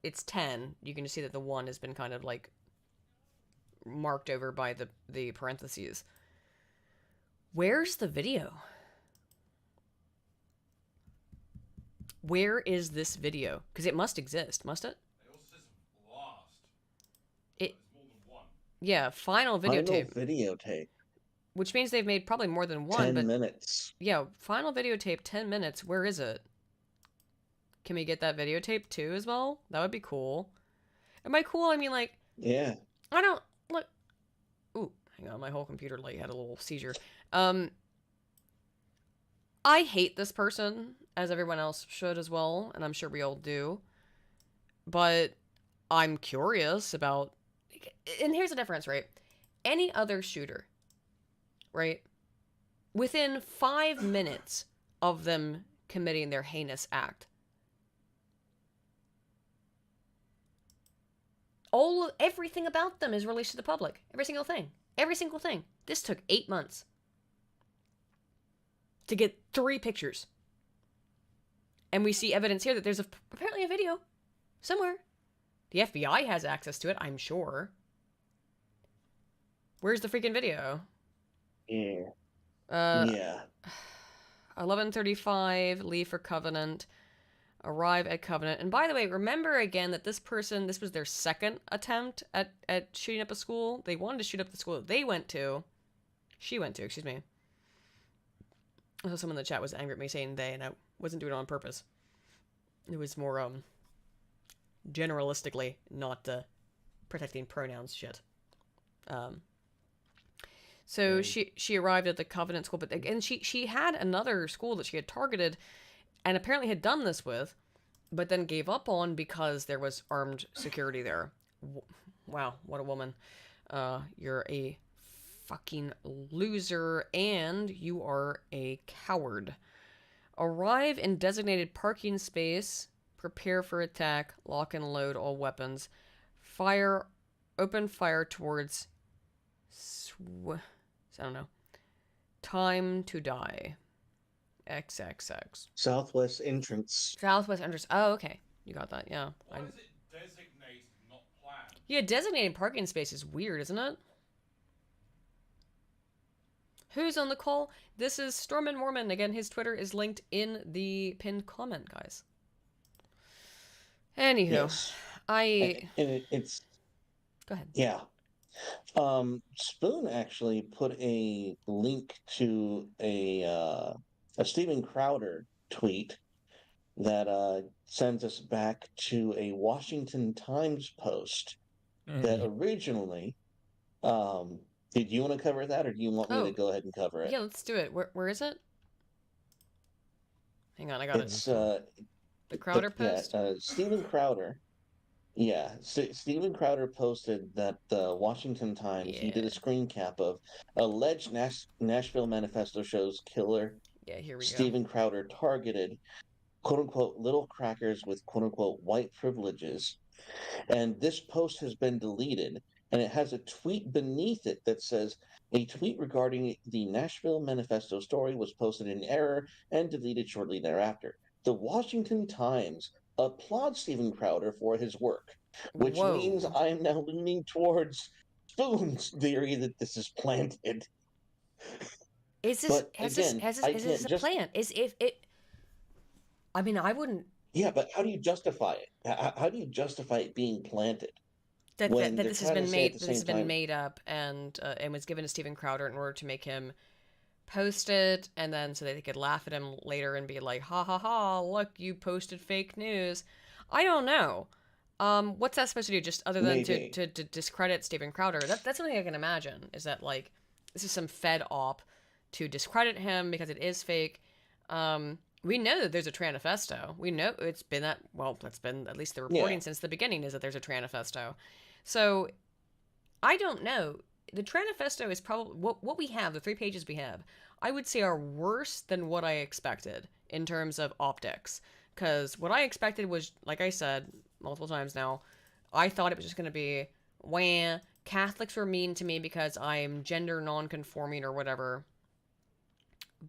Speaker 1: it's 10. You can just see that the 1 has been kind of like marked over by the parentheses. Where's the video? Where is this video? Because it must exist, must it?
Speaker 4: It also says last.
Speaker 1: It
Speaker 4: There's more than one.
Speaker 1: yeah, final videotape,
Speaker 2: Final videotape.
Speaker 1: which means they've made probably more than one.
Speaker 2: 10
Speaker 1: But
Speaker 2: minutes.
Speaker 1: yeah, final videotape, 10 minutes. Where is it? Can we get that videotape too as well? That would be cool. And by cool, I mean like
Speaker 2: Yeah.
Speaker 1: I don't look. Ooh, hang on, my whole computer like had a little seizure. I hate this person, as everyone else should as well, and I'm sure we all do. But I'm curious about. And here's the difference, right? Any other shooter, right? Within 5 minutes of them committing their heinous act, everything about them is released to the public. Every single thing. Every single thing. This took 8 months to get 3 pictures. And we see evidence here that there's apparently a video somewhere. The FBI has access to it, I'm sure. Where's the freaking video?
Speaker 2: Yeah.
Speaker 1: Yeah. 11:35, leave for Covenant. Arrive at Covenant. And by the way, remember again that this was their second attempt at shooting up a school. They wanted to shoot up the school that she went to, excuse me. So someone in the chat was angry at me saying they, and I wasn't doing it on purpose. It was more, generalistically, not, protecting pronouns shit. So she arrived at the Covenant school, but again, she had another school that she had targeted and apparently had done this with, but then gave up on because there was armed security there. Wow, what a woman. You're a fucking loser, and you are a coward. Arrive in designated parking space. Prepare for attack. Lock and load all weapons. Open fire towards... I don't know. Time to die. XXX.
Speaker 2: Southwest entrance.
Speaker 1: Southwest entrance. Oh, okay. You got that, yeah.
Speaker 4: Why is it designated, not planned?
Speaker 1: Yeah, designated parking space is weird, isn't it? Who's on the call? This is Stormin Mormon. Again, his Twitter is linked in the pinned comment, guys. Anywho,
Speaker 2: Yes. It's...
Speaker 1: Go ahead.
Speaker 2: Yeah. Spoon actually put a link to a Steven Crowder tweet that sends us back to a Washington Times post that originally. Did you want to cover that, or do you want me to go ahead and cover it?
Speaker 1: Yeah, let's do it. Where is it? Hang on, I got
Speaker 2: it's,
Speaker 1: it. The Crowder post?
Speaker 2: Yeah, Steven Crowder. Yeah, Steven Crowder posted that the Washington Times, he did a screen cap of alleged Nashville Manifesto shows killer
Speaker 1: here we
Speaker 2: Steven Crowder targeted quote-unquote little crackers with quote-unquote white privileges. And this post has been deleted, and it has a tweet beneath it that says, a tweet regarding the Nashville Manifesto story was posted in error and deleted shortly thereafter. The Washington Times applauds Steven Crowder for his work, which means I am now leaning towards Spoon's theory that this is planted.
Speaker 1: Is this a plant? I mean, I wouldn't.
Speaker 2: Yeah, but how do you justify it? How do you justify it being planted?
Speaker 1: That this has been made. This has been made up and was given to Steven Crowder in order to make him post it, and then so that they could laugh at him later and be like, "Ha ha ha! Look, you posted fake news." I don't know. What's that supposed to do? Just other than to discredit Steven Crowder? That's something I can imagine. Is that like this is some Fed op to discredit him because it is fake? We know that there's a Manifesto. We know it's been that, well, that's been at least the reporting since the beginning is that there's a Manifesto. So, I don't know. The Manifesto is probably, what we have, the 3 pages we have, I would say are worse than what I expected in terms of optics. Because what I expected was, like I said multiple times now, I thought it was just going to be, wah, Catholics were mean to me because I'm gender non-conforming or whatever.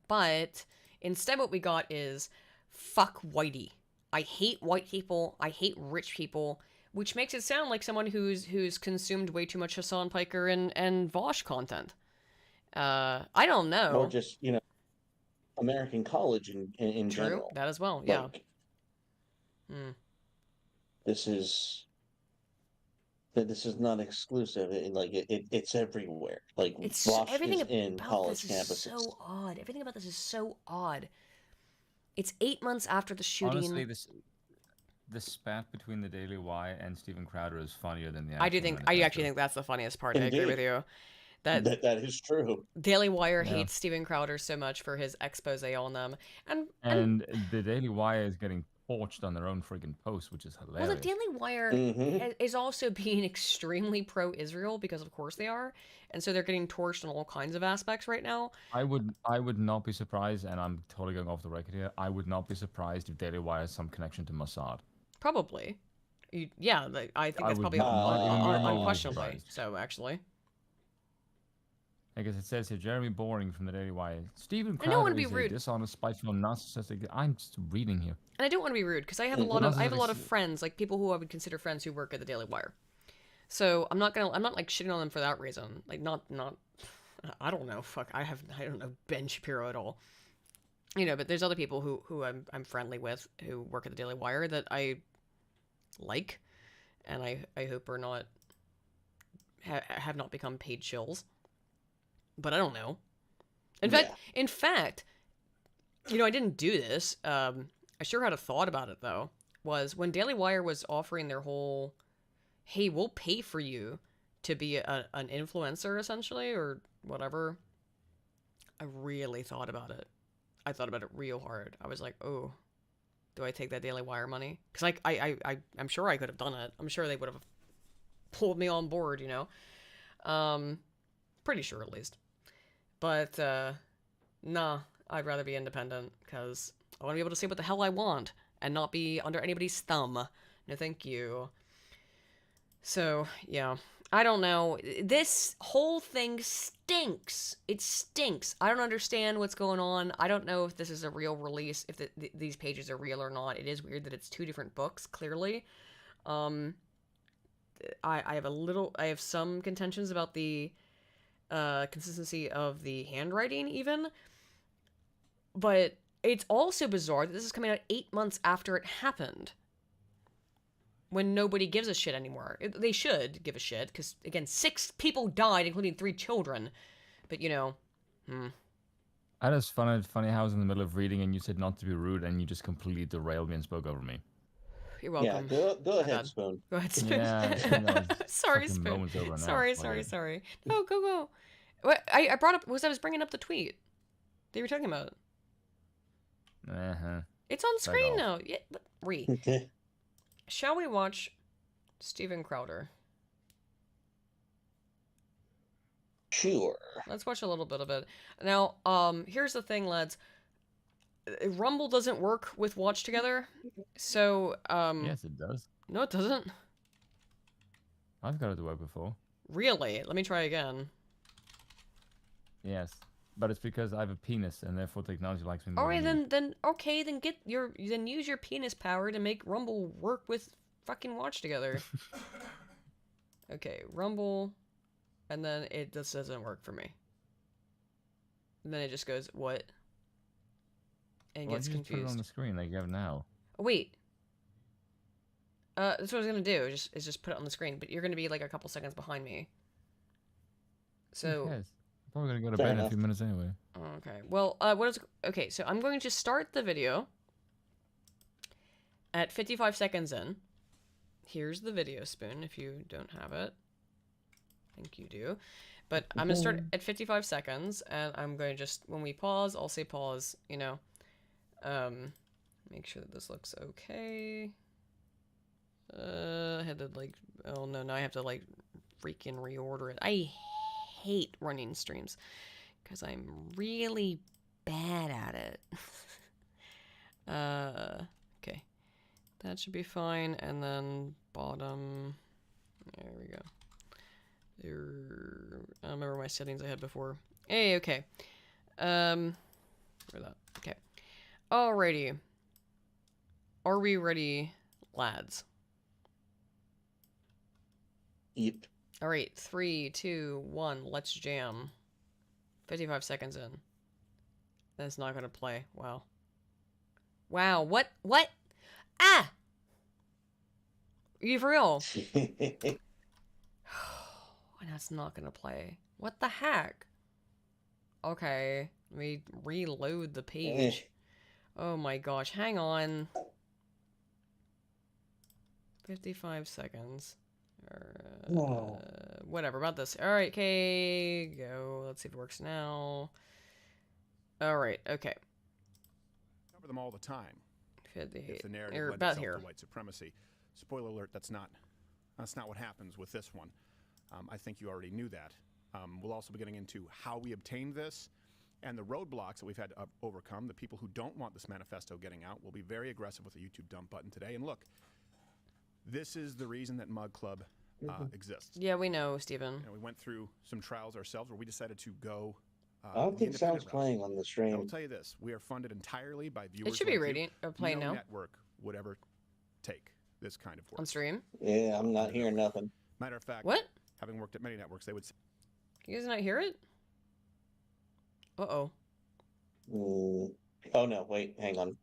Speaker 1: But instead what we got is, fuck whitey. I hate white people. I hate rich people. Which makes it sound like someone who's consumed way too much Hassan Piker and Vosh content. I don't know.
Speaker 2: Or just, American college in general.
Speaker 1: True, that as well, yeah.
Speaker 2: This is not exclusive. It's everywhere. Like, Vosh is in college campuses.
Speaker 1: So odd. Everything about this is so odd. It's 8 months after the shooting.
Speaker 3: Honestly, the spat between the Daily Wire and Steven Crowder is funnier than the.
Speaker 1: I actually think that's the funniest part. I agree with you. That
Speaker 2: is true.
Speaker 1: Daily Wire hates Steven Crowder so much for his expose on them,
Speaker 3: and the Daily Wire is getting torched on their own friggin' post, which is hilarious.
Speaker 1: well, the Daily Wire is also being extremely pro-Israel because, of course, they are, and so they're getting torched in all kinds of aspects right now.
Speaker 3: I would not be surprised, and I'm totally going off the record here. I would not be surprised if Daily Wire has some connection to Mossad.
Speaker 1: Probably, yeah. I think that's probably unquestionably so. Actually.
Speaker 3: I guess it says here, Jeremy Boring from the Daily Wire. Steven
Speaker 1: I don't want
Speaker 3: Crowder
Speaker 1: to be
Speaker 3: is
Speaker 1: rude.
Speaker 3: a dishonest, spiteful, narcissistic. I'm just reading here.
Speaker 1: And I don't want to be rude because I have a lot of friends, like people who I would consider friends who work at the Daily Wire. So I'm not like shitting on them for that reason. Like not I don't know. Fuck, I don't know Ben Shapiro at all. You know, but there's other people who I'm friendly with who work at the Daily Wire that I like, and I hope are not have not become paid shills. But I don't know. In fact, you know, I didn't do this. I sure had a thought about it though. Was when Daily Wire was offering their whole, "Hey, we'll pay for you to be an influencer, essentially, or whatever." I really thought about it. I thought about it real hard. I was like, "Oh, do I take that Daily Wire money?" Because I'm sure I could have done it. I'm sure they would have pulled me on board. You know, pretty sure at least. But, nah, I'd rather be independent, because I want to be able to say what the hell I want, and not be under anybody's thumb. No thank you. So, yeah. I don't know. This whole thing stinks. It stinks. I don't understand what's going on. I don't know if this is a real release, if these pages are real or not. It is weird that it's 2 different books, clearly. I have some contentions about the consistency of the handwriting even, but it's also bizarre that this is coming out 8 months after it happened, when nobody gives a shit anymore. They should give a shit, because again, 6 people died, including 3 children, but you know,
Speaker 3: I just found it funny how I was in the middle of reading and you said not to be rude and you just completely derailed me and spoke over me.
Speaker 1: You're welcome.
Speaker 2: Yeah, go ahead, Spoon.
Speaker 1: Go ahead, Spoon.
Speaker 3: Yeah,
Speaker 1: sorry, Spoon. Sorry. No, go. What I brought up was I was bringing up the tweet that you were talking about. It's on screen now. Yeah, but shall we watch Steven Crowder?
Speaker 2: Sure.
Speaker 1: Let's watch a little bit of it. Now, here's the thing, lads. Rumble doesn't work with Watch Together, so
Speaker 3: yes, it does.
Speaker 1: No, it doesn't.
Speaker 3: I've got it to work before.
Speaker 1: Really? Let me try again.
Speaker 3: Yes, but it's because I have a penis, and therefore technology likes me more.
Speaker 1: All right, then use your penis power to make Rumble work with fucking Watch Together. Okay, Rumble, and then it just doesn't work for me. And then it just goes what? And gets confused.
Speaker 3: Just put it on the screen like you have now.
Speaker 1: Oh, wait. That's what I was gonna do. Is just put it on the screen, but you're gonna be like a couple seconds behind me. So.
Speaker 3: I'm probably gonna go to bed in a few minutes anyway.
Speaker 1: Okay. Well, okay? So I'm going to start the video at 55 seconds in. Here's the video, Spoon. If you don't have it, I think you do. But I'm gonna start at 55 seconds, and I'm going to just when we pause, I'll say pause. You know. Make sure that this looks okay. I had to like, oh no, now I have to like freaking reorder it. I hate running streams because I'm really bad at it. Okay, that should be fine. And then bottom, there we go. I don't remember my settings I had before. Hey, okay. Where that? Okay. Alrighty. Are we ready, lads?
Speaker 2: Yep.
Speaker 1: Alright, 3, 2, 1, let's jam. 55 seconds in. That's not gonna play. Wow. Wow, what? Ah! Are you for real? And that's not gonna play. What the heck? Okay, let me reload the page. Oh my gosh, hang on. 55 seconds.
Speaker 2: No.
Speaker 1: Whatever about this. All right, okay, go. Let's see if it works now. All right, okay.
Speaker 5: Cover them all the time. If the narrative
Speaker 1: Or
Speaker 5: lends
Speaker 1: about
Speaker 5: itself
Speaker 1: here.
Speaker 5: to white supremacy. Spoiler alert, that's not what happens with this one. I think you already knew that. We'll also be getting into how we obtained this and the roadblocks that we've had to overcome. The people who don't want this manifesto getting out will be very aggressive with the YouTube dump button today. And look, this is the reason that Mug Club exists.
Speaker 1: Yeah, we know, Steven.
Speaker 5: We went through some trials ourselves where we decided to go.
Speaker 2: I don't think sound's playing on the
Speaker 5: I
Speaker 2: stream.
Speaker 5: will tell you this: we are funded entirely by viewers.
Speaker 1: It should be
Speaker 5: like
Speaker 1: reading or playing
Speaker 5: no
Speaker 1: now.
Speaker 5: network would ever take this kind of work.
Speaker 1: On stream?
Speaker 2: Yeah, I'm not hearing nothing.
Speaker 5: Matter of fact,
Speaker 1: What?
Speaker 5: having worked at many networks, they would say,
Speaker 1: You guys not hear it? Uh-oh.
Speaker 2: Oh no, wait, hang on.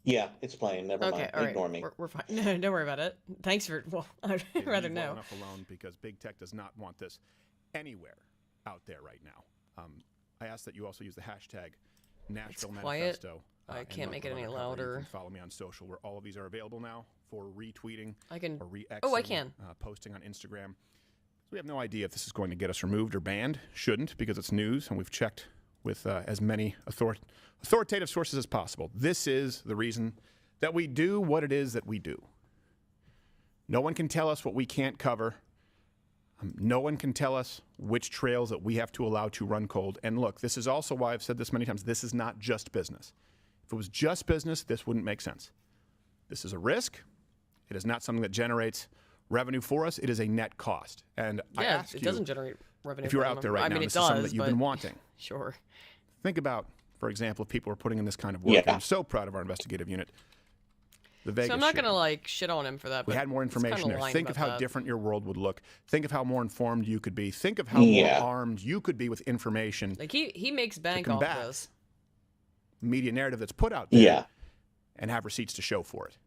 Speaker 2: Yeah, it's playing. Never
Speaker 1: Okay,
Speaker 2: mind.
Speaker 1: all right.
Speaker 2: Ignore me.
Speaker 1: We're fine. No, don't worry about it. Thanks for, well, I'd
Speaker 5: "Leave
Speaker 1: rather
Speaker 5: well
Speaker 1: know.
Speaker 5: enough alone," because big tech does not want this anywhere out there right now. I ask that you also use the hashtag Nashville
Speaker 1: quiet.
Speaker 5: Manifesto.
Speaker 1: I
Speaker 5: and
Speaker 1: can't
Speaker 5: Mug
Speaker 1: make it
Speaker 5: Club
Speaker 1: any
Speaker 5: Undercover. You
Speaker 1: louder.
Speaker 5: can follow me on social, where all of these are available now for retweeting
Speaker 1: I can.
Speaker 5: or re-exing,
Speaker 1: Oh, I can.
Speaker 5: posting on Instagram. So we have no idea if this is going to get us removed or banned. Shouldn't, because it's news, and we've checked with as many authoritative sources as possible. This is the reason that we do what it is that we do. No one can tell us what we can't cover. No one can tell us which trails that we have to allow to run cold. And look, this is also why I've said this many times. This is not just business. If it was just business, this wouldn't make sense. This is a risk. It is not something that generates revenue for us. It is a net cost. And I
Speaker 1: Yeah,
Speaker 5: ask
Speaker 1: it
Speaker 5: you,
Speaker 1: doesn't generate revenue.
Speaker 5: if you're
Speaker 1: for
Speaker 5: out
Speaker 1: them.
Speaker 5: there right
Speaker 1: I
Speaker 5: now,
Speaker 1: mean,
Speaker 5: this
Speaker 1: it
Speaker 5: is something
Speaker 1: does,
Speaker 5: that you've
Speaker 1: but
Speaker 5: been wanting.
Speaker 1: Sure.
Speaker 5: Think about, for example, if people are putting in this kind of work.
Speaker 2: Yeah.
Speaker 5: I'm so proud of our investigative unit. The Vegas
Speaker 1: So I'm not
Speaker 5: shooting.
Speaker 1: gonna like shit on him for that.
Speaker 5: We
Speaker 1: but
Speaker 5: had more
Speaker 1: he's kinda
Speaker 5: information there.
Speaker 1: lying
Speaker 5: Think of
Speaker 1: about
Speaker 5: how
Speaker 1: that.
Speaker 5: different your world would look. Think of how more informed you could be. Think of how
Speaker 2: Yeah.
Speaker 5: more armed you could be with information.
Speaker 1: Like he makes bank off
Speaker 5: combat
Speaker 1: this.
Speaker 5: Media narrative that's put out there,
Speaker 2: Yeah.
Speaker 5: and have receipts to show for it.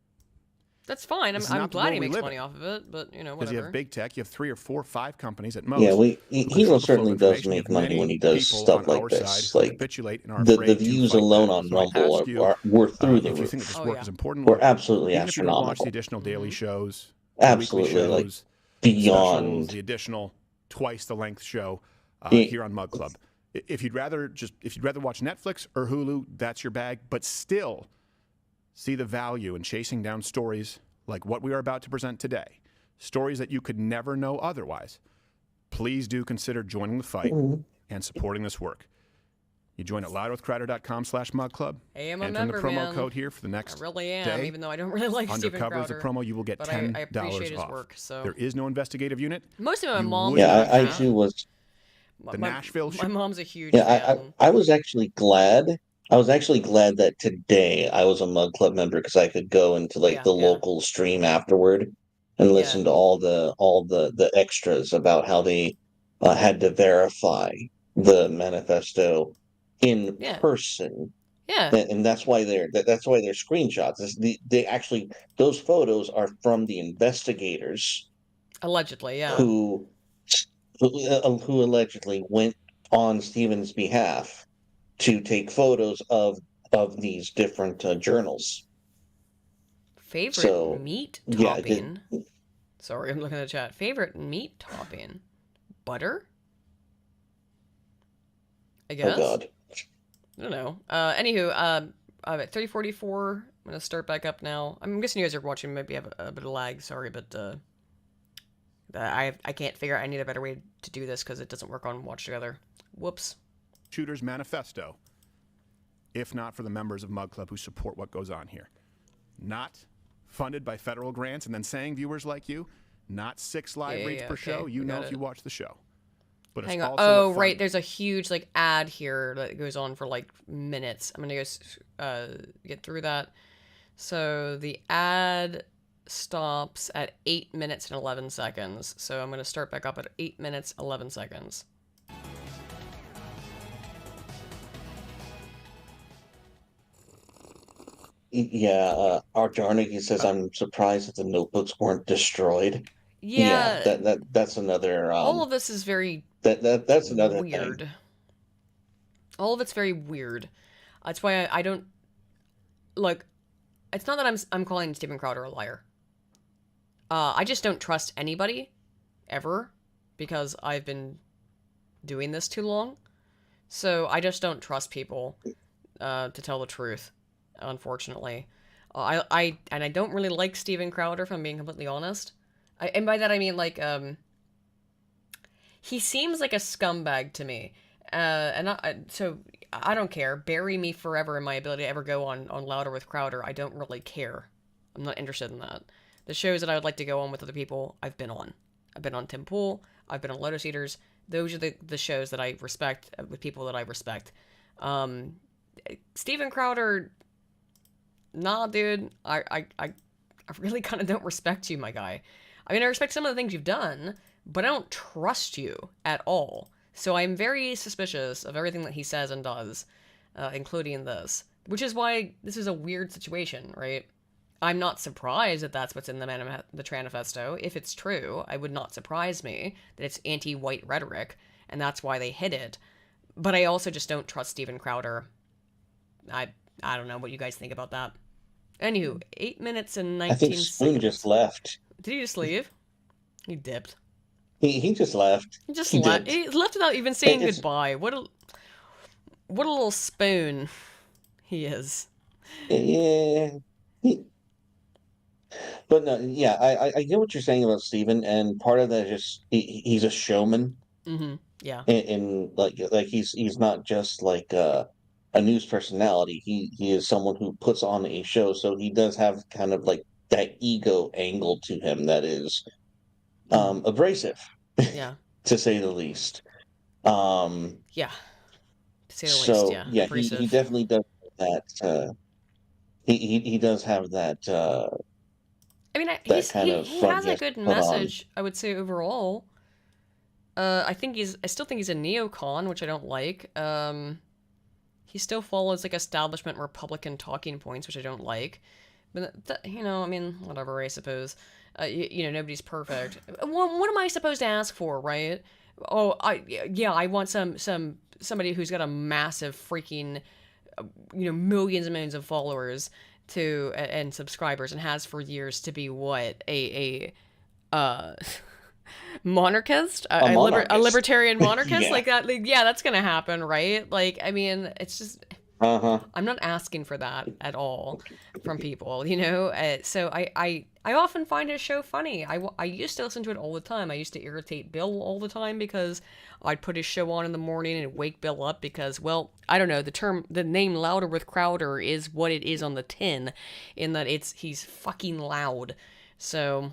Speaker 1: That's fine.
Speaker 5: This is
Speaker 1: I'm
Speaker 5: not the
Speaker 1: glad he
Speaker 5: world we
Speaker 1: makes
Speaker 5: live
Speaker 1: money
Speaker 5: in.
Speaker 1: off of it, but you know,
Speaker 5: Because you
Speaker 1: whatever.
Speaker 5: have big tech, you have 3 or 4 or 5 companies at most.
Speaker 2: Yeah, he
Speaker 5: control the flow
Speaker 2: certainly
Speaker 5: of
Speaker 2: does
Speaker 5: information. You
Speaker 2: make
Speaker 5: have
Speaker 2: money
Speaker 5: many
Speaker 2: when he does
Speaker 5: people
Speaker 2: stuff
Speaker 5: on
Speaker 2: like
Speaker 5: our
Speaker 2: this.
Speaker 5: side who
Speaker 2: Like
Speaker 5: capitulate and are
Speaker 2: the
Speaker 5: afraid to
Speaker 2: views
Speaker 5: fight
Speaker 2: alone
Speaker 5: back.
Speaker 2: on
Speaker 5: So I
Speaker 2: Rumble
Speaker 5: ask you,
Speaker 2: were through the
Speaker 5: if you
Speaker 2: roof.
Speaker 5: think that this
Speaker 1: Oh,
Speaker 5: work
Speaker 1: yeah.
Speaker 5: is important,
Speaker 2: We're
Speaker 5: look,
Speaker 2: absolutely
Speaker 5: even if you don't watch the
Speaker 2: astronomical.
Speaker 5: additional daily shows,
Speaker 2: Absolutely,
Speaker 5: the weekly
Speaker 2: like,
Speaker 5: shows, the specials,
Speaker 2: beyond.
Speaker 5: the additional twice the length show
Speaker 2: Yeah.
Speaker 5: here on Mug Club. If you'd rather watch Netflix or Hulu, that's your bag. But still, see the value in chasing down stories like what we are about to present today, stories that you could never know otherwise. Please do consider joining the fight and supporting this work. You join at loudearthcrider.com/mugclub.
Speaker 1: Hey, I'm a
Speaker 5: Enter in the
Speaker 1: member,
Speaker 5: promo
Speaker 1: man.
Speaker 5: code here for the
Speaker 1: I
Speaker 5: next
Speaker 1: really am,
Speaker 5: day.
Speaker 1: even though I don't really like Steven
Speaker 5: Undercover is the
Speaker 1: Crowder.
Speaker 5: promo. You will get
Speaker 1: But
Speaker 5: $10
Speaker 1: I appreciate his
Speaker 5: off.
Speaker 1: work. So
Speaker 5: There is no investigative unit.
Speaker 1: mostly my
Speaker 5: You
Speaker 1: mom's.
Speaker 5: would
Speaker 2: Yeah,
Speaker 5: not
Speaker 1: a
Speaker 2: I
Speaker 1: fan.
Speaker 2: actually was.
Speaker 5: The Nashville
Speaker 1: My
Speaker 5: shoot-
Speaker 1: mom's a huge
Speaker 2: Yeah,
Speaker 1: fan.
Speaker 2: I was actually glad. I was actually glad that today I was a Mug Club member because I could go into like
Speaker 1: Yeah,
Speaker 2: the
Speaker 1: yeah.
Speaker 2: local stream afterward and listen to all the extras about how they had to verify the manifesto in
Speaker 1: Yeah.
Speaker 2: person.
Speaker 1: Yeah.
Speaker 2: And that's why they're screenshots. They actually, those photos are from the investigators
Speaker 1: Allegedly, yeah.
Speaker 2: who allegedly went on Stephen's behalf to take photos of these different journals.
Speaker 1: Favorite
Speaker 2: So,
Speaker 1: meat
Speaker 2: yeah,
Speaker 1: topping. Sorry, I'm looking at the chat. Favorite meat topping. Butter? I guess.
Speaker 2: Oh God.
Speaker 1: I don't know. Anywho, I'm at 3:44. I'm gonna start back up now. I'm guessing you guys are watching. Maybe have a bit of lag. Sorry, but I can't figure out. I need a better way to do this because it doesn't work on Watch Together. Whoops.
Speaker 5: Shooter's Manifesto, if not for the members of Mug Club who support what goes on here. Not funded by federal grants and then saying viewers like you, not 6 live reads per
Speaker 1: okay,
Speaker 5: show. You
Speaker 1: we
Speaker 5: know
Speaker 1: got
Speaker 5: if
Speaker 1: it.
Speaker 5: you watch the show. But
Speaker 1: Hang
Speaker 5: it's
Speaker 1: on.
Speaker 5: also
Speaker 1: Oh,
Speaker 5: what
Speaker 1: right.
Speaker 5: fund-
Speaker 1: There's a huge like ad here that goes on for like minutes. I'm gonna go get through that. So the ad stops at 8 minutes and 11 seconds. So I'm gonna start back up at 8 minutes 11 seconds.
Speaker 2: Yeah, Arjarniki says I'm surprised that the notebooks weren't destroyed.
Speaker 1: Yeah.
Speaker 2: That's another
Speaker 1: all of this is very
Speaker 2: that's another
Speaker 1: weird.
Speaker 2: thing.
Speaker 1: All of it's very weird. That's why I don't look. It's not that I'm calling Steven Crowder a liar. I just don't trust anybody, ever, because I've been doing this too long. So I just don't trust people, to tell the truth, unfortunately. I don't really like Steven Crowder, if I'm being completely honest. And by that I mean, like, he seems like a scumbag to me. So I don't care. Bury me forever in my ability to ever go on Louder with Crowder. I don't really care. I'm not interested in that. The shows that I would like to go on with other people, I've been on. I've been on Tim Pool. I've been on Lotus Eaters. Those are the shows that I respect, with people that I respect. Steven Crowder, nah, dude. I really kind of don't respect you, my guy. I mean, I respect some of the things you've done, but I don't trust you at all. So I'm very suspicious of everything that he says and does, including this. Which is why this is a weird situation, right? I'm not surprised that that's what's in the Manifesto. If it's true, it would not surprise me that it's anti-white rhetoric, and that's why they hid it. But I also just don't trust Steven Crowder. I don't know what you guys think about that. Anywho, 8 minutes and 19
Speaker 2: I think Spoon
Speaker 1: seconds.
Speaker 2: just left.
Speaker 1: Did he just leave? He dipped.
Speaker 2: He just left.
Speaker 1: He just
Speaker 2: He
Speaker 1: left.
Speaker 2: did.
Speaker 1: He left without even saying
Speaker 2: It's-
Speaker 1: goodbye. What a little spoon he is.
Speaker 2: Yeah. But no, yeah, I get what you're saying about Steven, and part of that is just he's a showman,
Speaker 1: Yeah.
Speaker 2: and like he's not just like a news personality. He is someone who puts on a show, so he does have kind of like that ego angle to him that is abrasive,
Speaker 1: Yeah.
Speaker 2: to say the least.
Speaker 1: Yeah. To say the
Speaker 2: So
Speaker 1: least, yeah.
Speaker 2: yeah, he
Speaker 1: Abrasive.
Speaker 2: definitely does that. He does have that.
Speaker 1: I mean,
Speaker 2: that kind of
Speaker 1: he
Speaker 2: front
Speaker 1: has
Speaker 2: he
Speaker 1: a
Speaker 2: has to
Speaker 1: good
Speaker 2: put on.
Speaker 1: message, I would say, overall. I still think he's a neocon, which I don't like. He still follows, like, establishment Republican talking points, which I don't like. But, I mean, whatever, I suppose. Nobody's perfect. What am I supposed to ask for, right? Oh, I want somebody who's got a massive freaking, millions and millions of followers and subscribers, and has for years, to be what, a monarchist, a libertarian monarchist.
Speaker 2: Yeah.
Speaker 1: Like that. Like, yeah, that's gonna happen, right? Like, I mean, it's just, I'm not asking for that at all from people, so I often find his show funny. I used to listen to it all the time. I used to irritate Bill all the time because I'd put his show on in the morning and wake Bill up because, well, I don't know, the name Louder with Crowder is what it is on the tin, in that he's fucking loud. So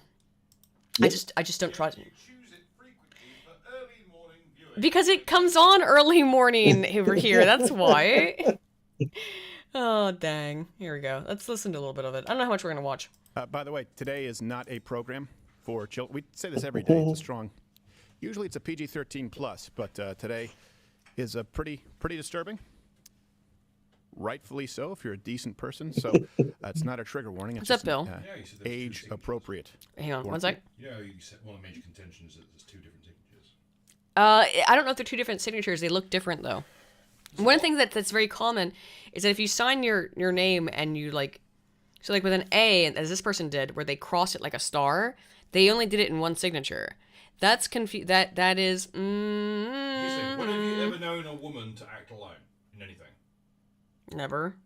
Speaker 1: I just don't trust him.
Speaker 4: Choose it frequently for early morning viewing.
Speaker 1: Because it comes on early morning over here, that's why. Oh, dang. Here we go. Let's listen to a little bit of it. I don't know how much we're going to watch.
Speaker 5: By the way, today is not a program for children. We say this every day. It's a strong. Usually it's a PG-13 plus, but today is a pretty disturbing. Rightfully so, if you're a decent person. So it's not a trigger warning. It's
Speaker 1: What's up,
Speaker 5: just
Speaker 1: Bill?
Speaker 4: Yeah, you said there was two
Speaker 5: age
Speaker 4: signatures.
Speaker 5: appropriate.
Speaker 1: Hang on, one sec.
Speaker 4: You said one of the major contentions that there's two different signatures.
Speaker 1: I don't know if they're two different signatures. They look different, though. One thing that's very common is that if you sign your name and you, like... So, like, with an A, as this person did, where they cross it like a star, they only did it in one signature. That's that is...
Speaker 4: Listen, when have you ever known a woman to act alone in anything?
Speaker 1: Never.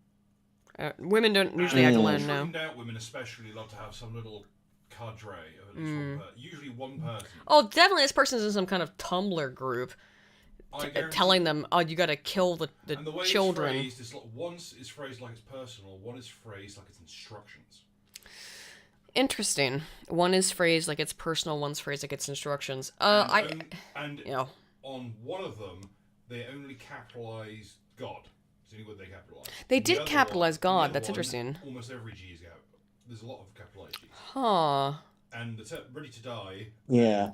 Speaker 1: Women don't usually act alone, no.
Speaker 4: Trimmed out women especially love to have some little cadre of at least one usually one person.
Speaker 1: Oh, definitely this person's in some kind of Tumblr group
Speaker 4: I guarantee-
Speaker 1: telling them, oh, you gotta kill the
Speaker 4: and the way
Speaker 1: children.
Speaker 4: it's phrased is like, one is phrased like it's personal, one is phrased like it's instructions.
Speaker 1: Interesting. One is phrased like it's personal, one's phrased like it's instructions.
Speaker 4: And
Speaker 1: you know.
Speaker 4: on one of them, they only capitalize God. It's the only word they capitalize.
Speaker 1: They
Speaker 4: The
Speaker 1: did
Speaker 4: other
Speaker 1: capitalize
Speaker 4: one-
Speaker 1: God,
Speaker 4: the other
Speaker 1: that's
Speaker 4: one,
Speaker 1: interesting.
Speaker 4: Almost every G is there's a lot of capitalized G's.
Speaker 1: Huh.
Speaker 4: And the Ready to Die,
Speaker 2: Yeah.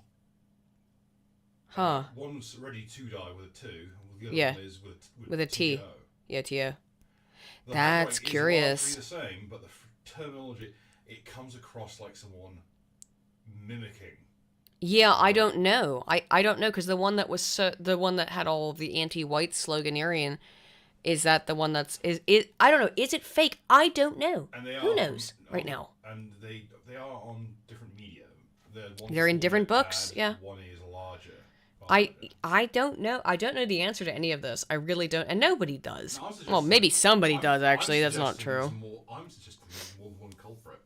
Speaker 1: Huh.
Speaker 4: one's Ready to Die with a 2, and the other
Speaker 1: Yeah.
Speaker 4: one is
Speaker 1: With a T.
Speaker 4: TO.
Speaker 1: Yeah, Tio.
Speaker 4: The
Speaker 1: That's
Speaker 4: handwriting
Speaker 1: curious.
Speaker 4: is largely the same, but the terminology, it comes across like someone mimicking.
Speaker 1: Yeah, I don't know. I don't know, because the one that was the one that had all of the anti-white sloganeering, is that the one that's I don't know. Is it fake? I don't know.
Speaker 4: And they
Speaker 1: Who
Speaker 4: are
Speaker 1: knows
Speaker 4: on-
Speaker 1: right now?
Speaker 4: And they are on different media.
Speaker 1: They're in different books, yeah.
Speaker 4: One is larger.
Speaker 1: I don't know. I don't know the answer to any of this. I really don't, and nobody does.
Speaker 4: No,
Speaker 1: Well, maybe somebody does actually. That's not true.
Speaker 4: I'm suggesting there's more than one culprit.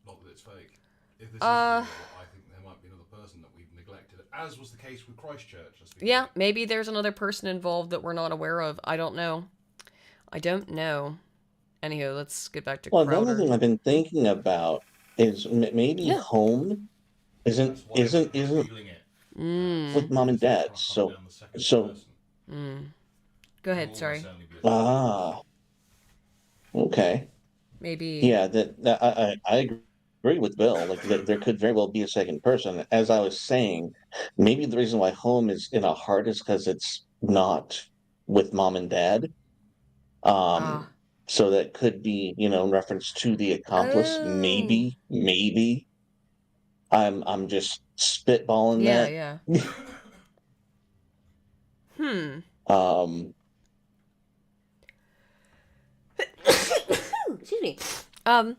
Speaker 4: Not that it's fake. If this is real, I think there might be another person that we've neglected, as was the case with Christchurch.
Speaker 1: Yeah, maybe there's another person involved that we're not aware of. I don't know. Anywho, let's get back to Crowder.
Speaker 2: Another thing I've been thinking about is maybe home isn't with mom and dad. So
Speaker 1: Go ahead. Sorry.
Speaker 2: Okay.
Speaker 1: Maybe.
Speaker 2: Yeah, I agree with Bill. Like there could very well be a second person. As I was saying, maybe the reason why home is in a heart is because it's not with mom and dad. So that could be, in reference to the accomplice.
Speaker 1: Oh.
Speaker 2: Maybe. I'm just spitballing that.
Speaker 1: Yeah. Excuse me. I'm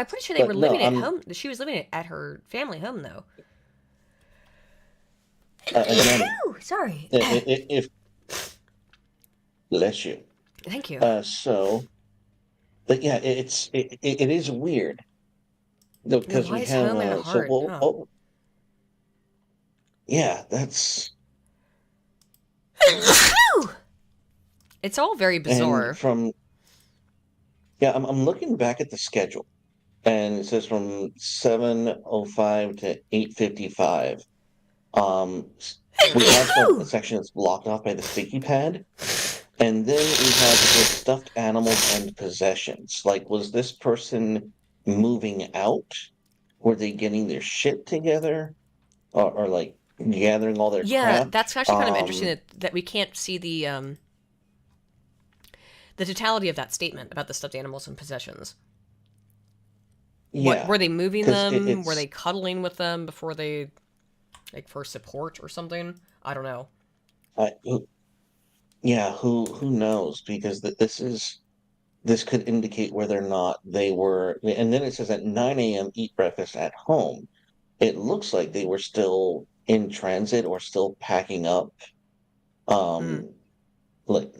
Speaker 1: pretty sure they were living at home. She was living at her family home, though.
Speaker 2: Again,
Speaker 1: sorry.
Speaker 2: If bless you.
Speaker 1: Thank you.
Speaker 2: But yeah, it is weird. Because we have
Speaker 1: home in a heart?
Speaker 2: Yeah, that's.
Speaker 1: It's all very bizarre.
Speaker 2: I'm looking back at the schedule, and it says from 7:05 to 8:55. We have a section that's blocked off by the sticky pad, and then we have the stuffed animals and possessions. Like, was this person moving out? Were they getting their shit together, or like gathering all their crap?
Speaker 1: That's actually kind of interesting that we can't see the totality of that statement about the stuffed animals and possessions.
Speaker 2: Yeah,
Speaker 1: were they moving them? Were they cuddling with them before they, like, for support or something? I don't know.
Speaker 2: Who knows? Because this could indicate whether or not they were. And then it says at 9 a.m. eat breakfast at home. It looks like they were still in transit or still packing up. Like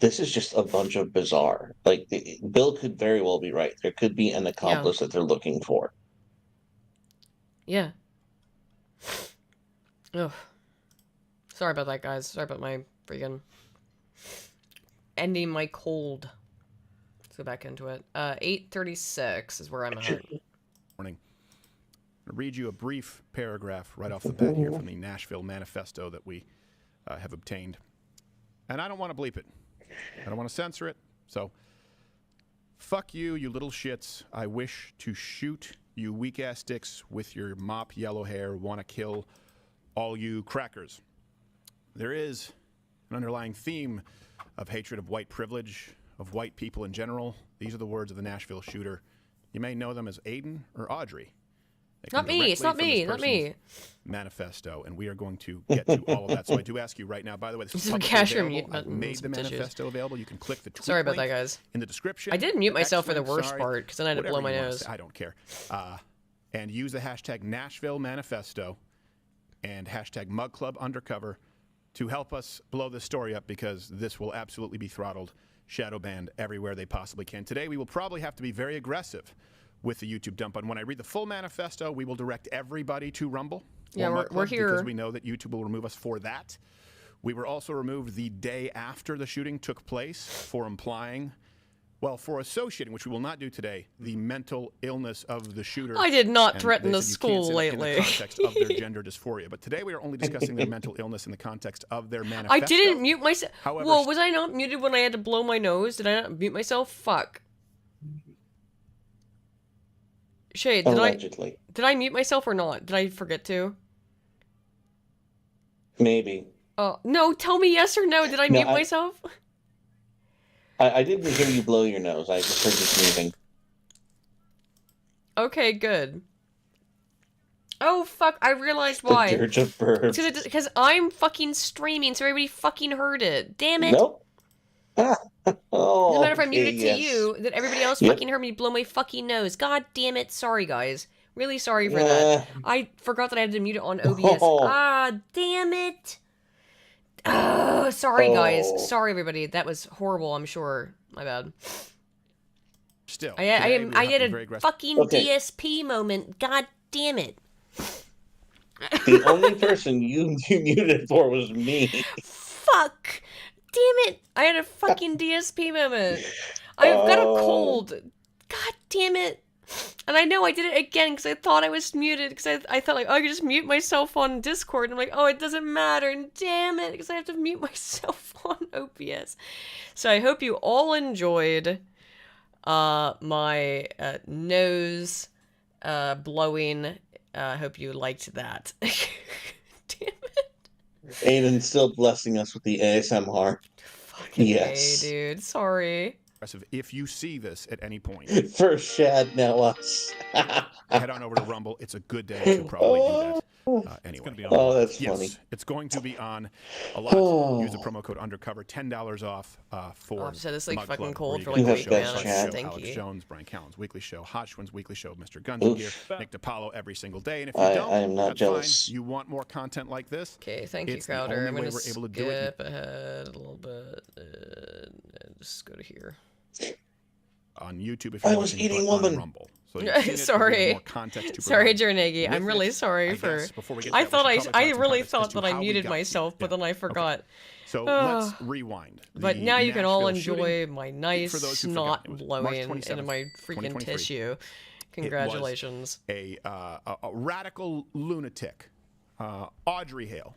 Speaker 2: this is just a bunch of bizarre. Like Bill could very well be right. There could be an accomplice that they're looking for.
Speaker 1: Yeah. Ugh. Sorry about that, guys. Sorry about my freaking ending my cold. Let's go back into it. 8:36 is where I'm at.
Speaker 5: Morning. I'm going to read you a brief paragraph right off the bat here from the Nashville Manifesto that we have obtained. And I don't want to bleep it. I don't want to censor it. So, fuck you, you little shits. I wish to shoot you weak-ass dicks with your mop yellow hair. Want to kill all you crackers. There is an underlying theme of hatred of white privilege, of white people in general. These are the words of the Nashville shooter. You may know them as Aiden or Audrey.
Speaker 1: Not me. It's not me. Not me.
Speaker 5: Manifesto, and we are going to get to all of that. So I do ask you right now. By the way, this is
Speaker 1: publicly
Speaker 5: available. I've made the manifesto available. You can click the tweet
Speaker 1: Sorry about
Speaker 5: link
Speaker 1: that, guys.
Speaker 5: In the description.
Speaker 1: I did mute myself for the worst part because then I had to blow my nose.
Speaker 5: I don't care. And use the hashtag Nashville Manifesto and hashtag Mug Club Undercover to help us blow this story up, because this will absolutely be throttled, shadow banned everywhere they possibly can. Today we will probably have to be very aggressive with the YouTube dump button. When I read the full manifesto, we will direct everybody to Rumble.
Speaker 1: Yeah, we're here.
Speaker 5: Because we know that YouTube will remove us for that. We were also removed the day after the shooting took place for for associating, which we will not do today, the mental illness of the shooter.
Speaker 1: I did not threaten the school lately.
Speaker 5: In the context of their gender dysphoria. But today we are only discussing their mental illness in the context of their manifesto.
Speaker 1: I didn't mute myself.
Speaker 5: However,
Speaker 1: Whoa, was I not muted when I had to blow my nose? Did I not mute myself? Fuck. Shade,
Speaker 2: Allegedly.
Speaker 1: Did I mute myself or not? Did I forget to?
Speaker 2: Maybe.
Speaker 1: Oh, no, tell me yes or no. Did I mute myself?
Speaker 2: I didn't hear you blow your nose. I just heard you sneezing.
Speaker 1: Okay, good. Oh, fuck, I realized why.
Speaker 2: The dirge of birds.
Speaker 1: Because I'm fucking streaming, so everybody fucking heard it. Damn it.
Speaker 2: Nope. Oh,
Speaker 1: no matter if I muted to you, that everybody else fucking heard me blow my fucking nose. God damn it. Sorry, guys. Really sorry for that. I forgot that I had to mute it on OBS. Ah, damn it. Oh, sorry, guys. Sorry, everybody. That was horrible, I'm sure. My bad.
Speaker 5: Still,
Speaker 1: I had a fucking DSP moment. God damn it.
Speaker 2: The only person you muted for was me.
Speaker 1: Fuck. Damn it. I had a fucking DSP moment. I've got a cold. God damn it. And I know I did it again because I thought I was muted because I thought like, oh, I could just mute myself on Discord. And I'm like, oh, it doesn't matter. And damn it, because I have to mute myself on OBS. So I hope you all enjoyed my nose blowing. I hope you liked that. Damn it.
Speaker 2: Aiden's still blessing us with the ASMR.
Speaker 1: Fucking
Speaker 2: yes.
Speaker 1: A, dude. Sorry.
Speaker 5: If you see this at any point,
Speaker 2: First Shad, now us.
Speaker 5: head on over to Rumble. It's a good day to probably do that. Anyway,
Speaker 2: that's funny.
Speaker 5: It's going to be on a lot. Use the promo code undercover, $10 off for.
Speaker 1: So this like
Speaker 5: Mug
Speaker 1: fucking
Speaker 5: Club,
Speaker 1: cold for
Speaker 5: where
Speaker 1: like
Speaker 5: you
Speaker 1: a
Speaker 5: get
Speaker 1: week,
Speaker 5: show,
Speaker 1: man.
Speaker 5: Alex
Speaker 1: Thank you.
Speaker 5: Jones, Brian Callen's weekly show, Hotch One's weekly show, Mr. Guns and Gear, Nick DiPaolo every single day. And if you don't,
Speaker 2: I am not
Speaker 5: that's
Speaker 2: jealous.
Speaker 5: fine. You want more content like this?
Speaker 1: Okay, thank you,
Speaker 5: It's the
Speaker 1: Crowder.
Speaker 5: only
Speaker 1: I'm
Speaker 5: way
Speaker 1: gonna
Speaker 5: we're able to
Speaker 1: skip
Speaker 5: do it.
Speaker 1: ahead a little bit and just go to here.
Speaker 5: On YouTube, if
Speaker 2: I
Speaker 5: you're
Speaker 2: was
Speaker 5: watching,
Speaker 2: eating
Speaker 5: but on
Speaker 2: woman.
Speaker 5: Rumble. So you've seen it,
Speaker 1: Sorry.
Speaker 5: but there's more context to
Speaker 1: Sorry,
Speaker 5: provide.
Speaker 1: Jernegi. I'm
Speaker 5: With
Speaker 1: really
Speaker 5: this,
Speaker 1: sorry
Speaker 5: I
Speaker 1: for.
Speaker 5: guess, before we get to
Speaker 1: I
Speaker 5: that,
Speaker 1: thought
Speaker 5: we should
Speaker 1: I
Speaker 5: probably provide some
Speaker 1: really
Speaker 5: context
Speaker 1: thought
Speaker 5: as to
Speaker 1: that I
Speaker 5: how we
Speaker 1: muted
Speaker 5: got
Speaker 1: myself,
Speaker 5: here.
Speaker 1: but then I forgot.
Speaker 5: So let's rewind.
Speaker 1: But
Speaker 5: The
Speaker 1: now you can all
Speaker 5: Nashville
Speaker 1: enjoy
Speaker 5: shooting,
Speaker 1: my nice
Speaker 5: for those who
Speaker 1: snot
Speaker 5: forgot, it was
Speaker 1: blowing
Speaker 5: March
Speaker 1: into
Speaker 5: 27th,
Speaker 1: my freaking
Speaker 5: 2023.
Speaker 1: tissue. Congratulations.
Speaker 5: A radical lunatic, Audrey Hale,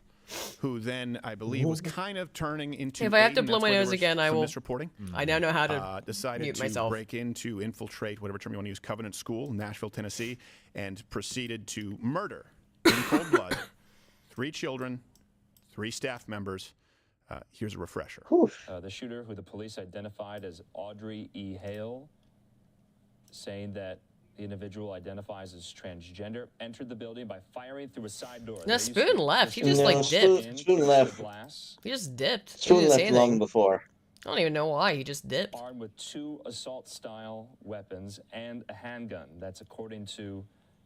Speaker 5: who then I believe was kind of turning into.
Speaker 1: If I have to
Speaker 5: Aiden,
Speaker 1: blow
Speaker 5: that's
Speaker 1: my
Speaker 5: where there
Speaker 1: nose
Speaker 5: was
Speaker 1: again, I
Speaker 5: some
Speaker 1: will.
Speaker 5: misreporting.
Speaker 1: I now know how to
Speaker 5: Decided
Speaker 1: mute
Speaker 5: to
Speaker 1: myself.
Speaker 5: break into, infiltrate, whatever term you want to use, Covenant School, Nashville, Tennessee, and proceeded to murder in cold blood 3 children, 3 staff members. Here's a refresher.
Speaker 6: The shooter, who the police identified as Audrey E. Hale, saying that the individual identifies as transgender, entered the building by firing through a side door.
Speaker 1: No, Spoon left. He just like dipped.
Speaker 2: Spoon left.
Speaker 1: He just dipped. He
Speaker 2: Spoon
Speaker 1: didn't say
Speaker 2: left long
Speaker 1: anything.
Speaker 2: before.
Speaker 1: I don't even know why. He just dipped.
Speaker 6: Armed with 2 assault-style weapons and a handgun. That's according to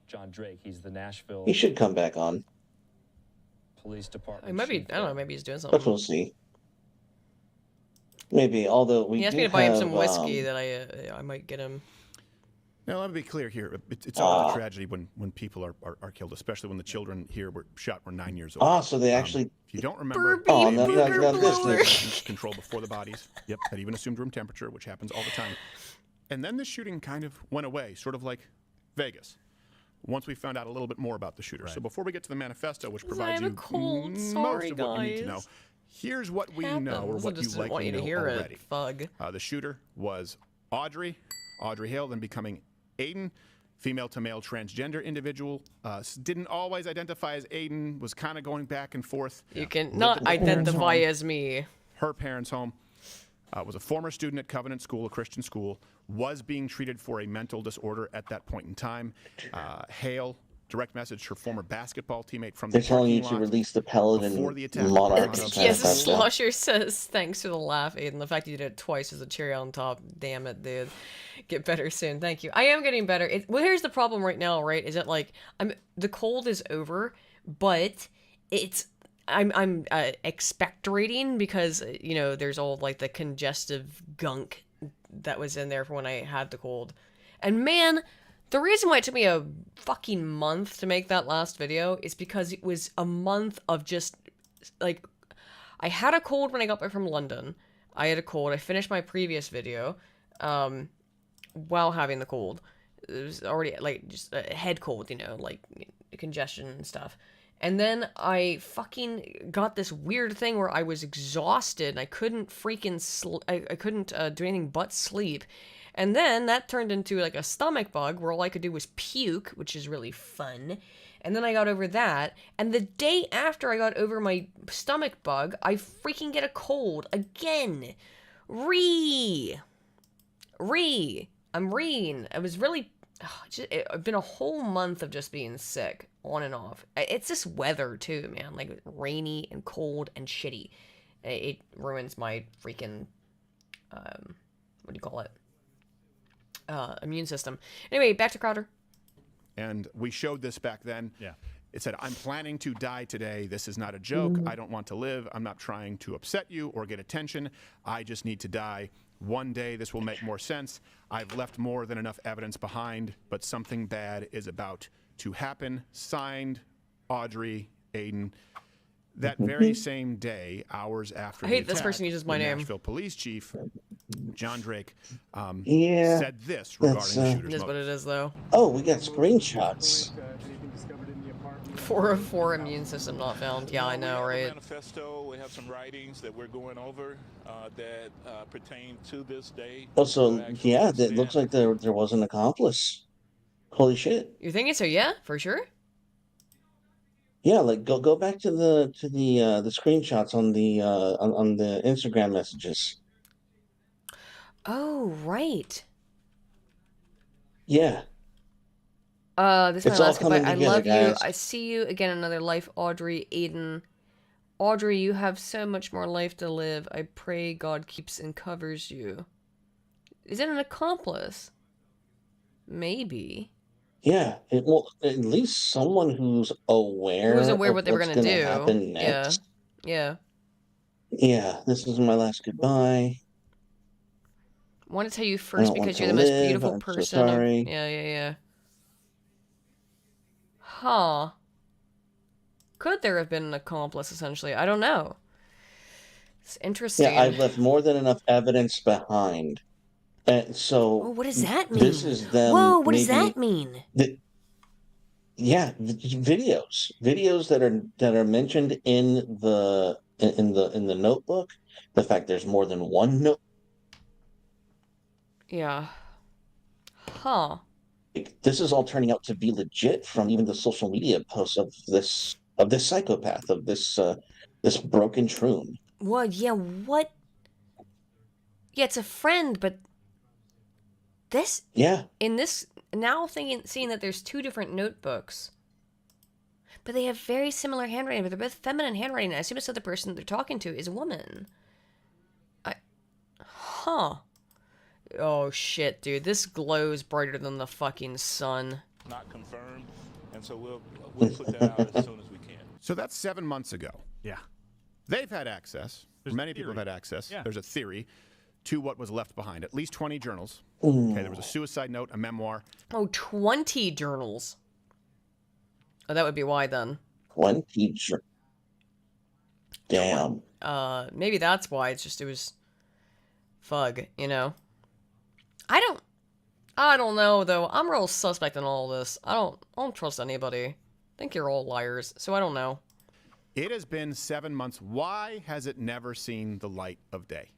Speaker 6: John Drake. He's the Nashville
Speaker 2: He should come back on.
Speaker 6: Police Department.
Speaker 1: He might be.
Speaker 6: chief
Speaker 1: I don't know.
Speaker 6: there.
Speaker 1: Maybe he's doing
Speaker 2: But
Speaker 1: something.
Speaker 2: we'll see. Maybe, although we
Speaker 1: He asked
Speaker 2: do
Speaker 1: me to buy him
Speaker 2: have,
Speaker 1: some whiskey that I might get him.
Speaker 5: Now, let me be clear here. It's always a tragedy when people are killed, especially when the children here were shot were 9 years old.
Speaker 2: so they actually.
Speaker 5: If you don't remember,
Speaker 1: Oh,
Speaker 2: no,
Speaker 5: they
Speaker 2: no,
Speaker 5: had
Speaker 2: no, this
Speaker 5: control
Speaker 2: is-
Speaker 5: control before the bodies. Yep, had even assumed room temperature, which happens all the time. And then the shooting kind of went away, sort of like Vegas. Once we found out a little bit more about the shooter. So before we get to the manifesto, which provides
Speaker 1: I have
Speaker 5: you
Speaker 1: a cold.
Speaker 5: most
Speaker 1: Sorry,
Speaker 5: of what you need to know,
Speaker 1: guys.
Speaker 5: here's what we know, or
Speaker 1: Happens.
Speaker 5: what
Speaker 1: I
Speaker 5: you
Speaker 1: just didn't want
Speaker 5: likely
Speaker 1: you to
Speaker 5: know
Speaker 1: hear
Speaker 5: already.
Speaker 1: it. Fug.
Speaker 5: The shooter was Audrey Hale, then becoming Aiden, female to male transgender individual. Didn't always identify as Aiden, was kind of going back and forth.
Speaker 1: You can
Speaker 5: Lived
Speaker 1: not
Speaker 5: at her parents'
Speaker 1: identify
Speaker 5: home.
Speaker 1: as me.
Speaker 5: Her parents' home. Was a former student at Covenant School, a Christian school, was being treated for a mental disorder at that point in time. Hale direct messaged her former basketball teammate from
Speaker 2: They're
Speaker 5: the
Speaker 2: telling you
Speaker 5: parking
Speaker 2: to
Speaker 5: lot
Speaker 2: release the Paladin
Speaker 5: before the attack.
Speaker 2: Monarchs.
Speaker 1: Yes,
Speaker 2: That's that.
Speaker 1: Slosher says, thanks for the laugh, Aiden. The fact you did it twice is a cherry on top. Damn it, dude. Get better soon. Thank you. I am getting better. Well, here's the problem right now, right? Is that, like, the cold is over, but I'm expectorating because, you know, there's all, like, the congestive gunk that was in there for when I had the cold. And, man, the reason why it took me a fucking month to make that last video is because it was a month of just, like, I had a cold when I got back from London. I had a cold. I finished my previous video while having the cold. It was already, like, just a head cold, you know, like, congestion and stuff. And then I fucking got this weird thing where I was exhausted and I couldn't freaking I couldn't do anything but sleep. And then that turned into like a stomach bug where all I could do was puke, which is really fun. And then I got over that. And the day after I got over my stomach bug, I freaking get a cold again. I'm reeing. I was really... It's been a whole month of just being sick, on and off. It's this weather, too, man. Like, rainy and cold and shitty. It ruins my freaking... what do you call it? Immune system. Anyway, back to Crowder.
Speaker 5: And we showed this back then.
Speaker 7: Yeah.
Speaker 5: It said, I'm planning to die today. This is not a joke. I don't want to live. I'm not trying to upset you or get attention. I just need to die. One day this will make more sense. I've left more than enough evidence behind, but something bad is about to happen. Signed, Audrey Aiden. That very same day, hours after
Speaker 1: I
Speaker 5: the
Speaker 1: hate this
Speaker 5: attack,
Speaker 1: person uses my
Speaker 5: the
Speaker 1: name.
Speaker 5: Nashville police chief, John Drake,
Speaker 2: Yeah,
Speaker 5: said this regarding the
Speaker 2: that's,
Speaker 5: shooter's
Speaker 1: It is what it
Speaker 5: motives.
Speaker 1: is, though.
Speaker 2: Oh, we got screenshots.
Speaker 1: 4 of 4 immune system not found. Yeah, I know,
Speaker 8: We have a
Speaker 1: right?
Speaker 8: manifesto. We have some writings that we're going over that pertain to this day.
Speaker 2: Also,
Speaker 8: to actually
Speaker 2: yeah,
Speaker 8: this
Speaker 2: it looks like
Speaker 8: event.
Speaker 2: there was an accomplice. Holy shit!
Speaker 1: You thinking so? Yeah, for sure.
Speaker 2: Yeah, like go back to the screenshots on the Instagram messages.
Speaker 1: Oh, right.
Speaker 2: Yeah,
Speaker 1: This is
Speaker 2: it's
Speaker 1: my
Speaker 2: all
Speaker 1: last goodbye.
Speaker 2: coming
Speaker 1: I
Speaker 2: together,
Speaker 1: love you.
Speaker 2: guys.
Speaker 1: I see you again in another life, Audrey, Aiden. Audrey, you have so much more life to live. I pray God keeps and covers you. Is it an accomplice? Maybe.
Speaker 2: Yeah, well, at least someone who's aware
Speaker 1: Who's aware
Speaker 2: of
Speaker 1: what they were
Speaker 2: what's
Speaker 1: gonna
Speaker 2: gonna
Speaker 1: do?
Speaker 2: happen
Speaker 1: Yeah.
Speaker 2: next.
Speaker 1: Yeah.
Speaker 2: Yeah, this is my last goodbye.
Speaker 1: I want to tell you
Speaker 2: I
Speaker 1: first
Speaker 2: don't want
Speaker 1: because
Speaker 2: to
Speaker 1: you're the most
Speaker 2: live.
Speaker 1: beautiful
Speaker 2: I'm so
Speaker 1: person.
Speaker 2: sorry.
Speaker 1: Yeah. Huh. Could there have been an accomplice, essentially? I don't know. It's interesting.
Speaker 2: Yeah, I've left more than enough evidence behind. And so
Speaker 1: Oh, what does that mean?
Speaker 2: this is them
Speaker 1: Whoa, what does
Speaker 2: maybe
Speaker 1: that mean?
Speaker 2: videos that are mentioned in the notebook. The fact there's more than one note.
Speaker 1: Yeah. Huh.
Speaker 2: This is all turning out to be legit from even the social media posts of this psychopath, of this broken troon.
Speaker 1: What? Yeah, what? Yeah, it's a friend, but this
Speaker 2: Yeah,
Speaker 1: in this now seeing that there's 2 different notebooks, but they have very similar handwriting, but they're both feminine handwriting. I assume it's the person they're talking to is a woman. Huh. Oh shit, dude, this glows brighter than the fucking sun.
Speaker 8: Not confirmed, and so we'll put that out as soon as we can.
Speaker 5: So that's 7 months ago.
Speaker 7: Yeah.
Speaker 5: They've had access.
Speaker 7: There's
Speaker 5: Many
Speaker 7: a
Speaker 5: people have
Speaker 7: theory.
Speaker 5: had access.
Speaker 7: Yeah.
Speaker 5: There's a theory to what was left behind. At least 20 journals.
Speaker 2: Mm.
Speaker 5: Okay, there was a suicide note, a memoir.
Speaker 1: Oh, 20 journals. Oh, that would be why then.
Speaker 2: 20. Damn.
Speaker 1: Maybe that's why it was fug, you know. I don't know though. I'm real suspect in all this. I don't trust anybody. I think you're all liars, so I don't know.
Speaker 5: It has been 7 months. Why has it never seen the light of day?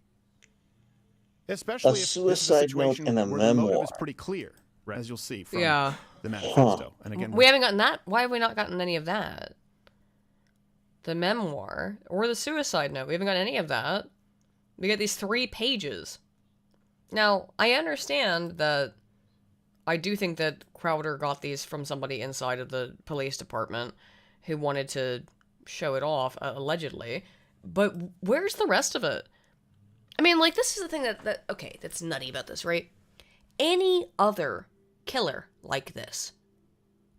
Speaker 5: Especially if this is a
Speaker 2: suicide note
Speaker 5: situation
Speaker 2: and a
Speaker 5: where the motive
Speaker 2: memoir.
Speaker 5: is pretty clear, as you'll see from
Speaker 1: Yeah.
Speaker 5: the manifesto. And again,
Speaker 1: We haven't gotten that. Why have we not gotten any of that? The memoir or the suicide note. We haven't got any of that. We get these 3 pages. Now, I understand that I do think that Crowder got these from somebody inside of the police department who wanted to show it off, allegedly. But where's the rest of it? I mean, like, this is the thing that's nutty about this, right? Any other killer like this,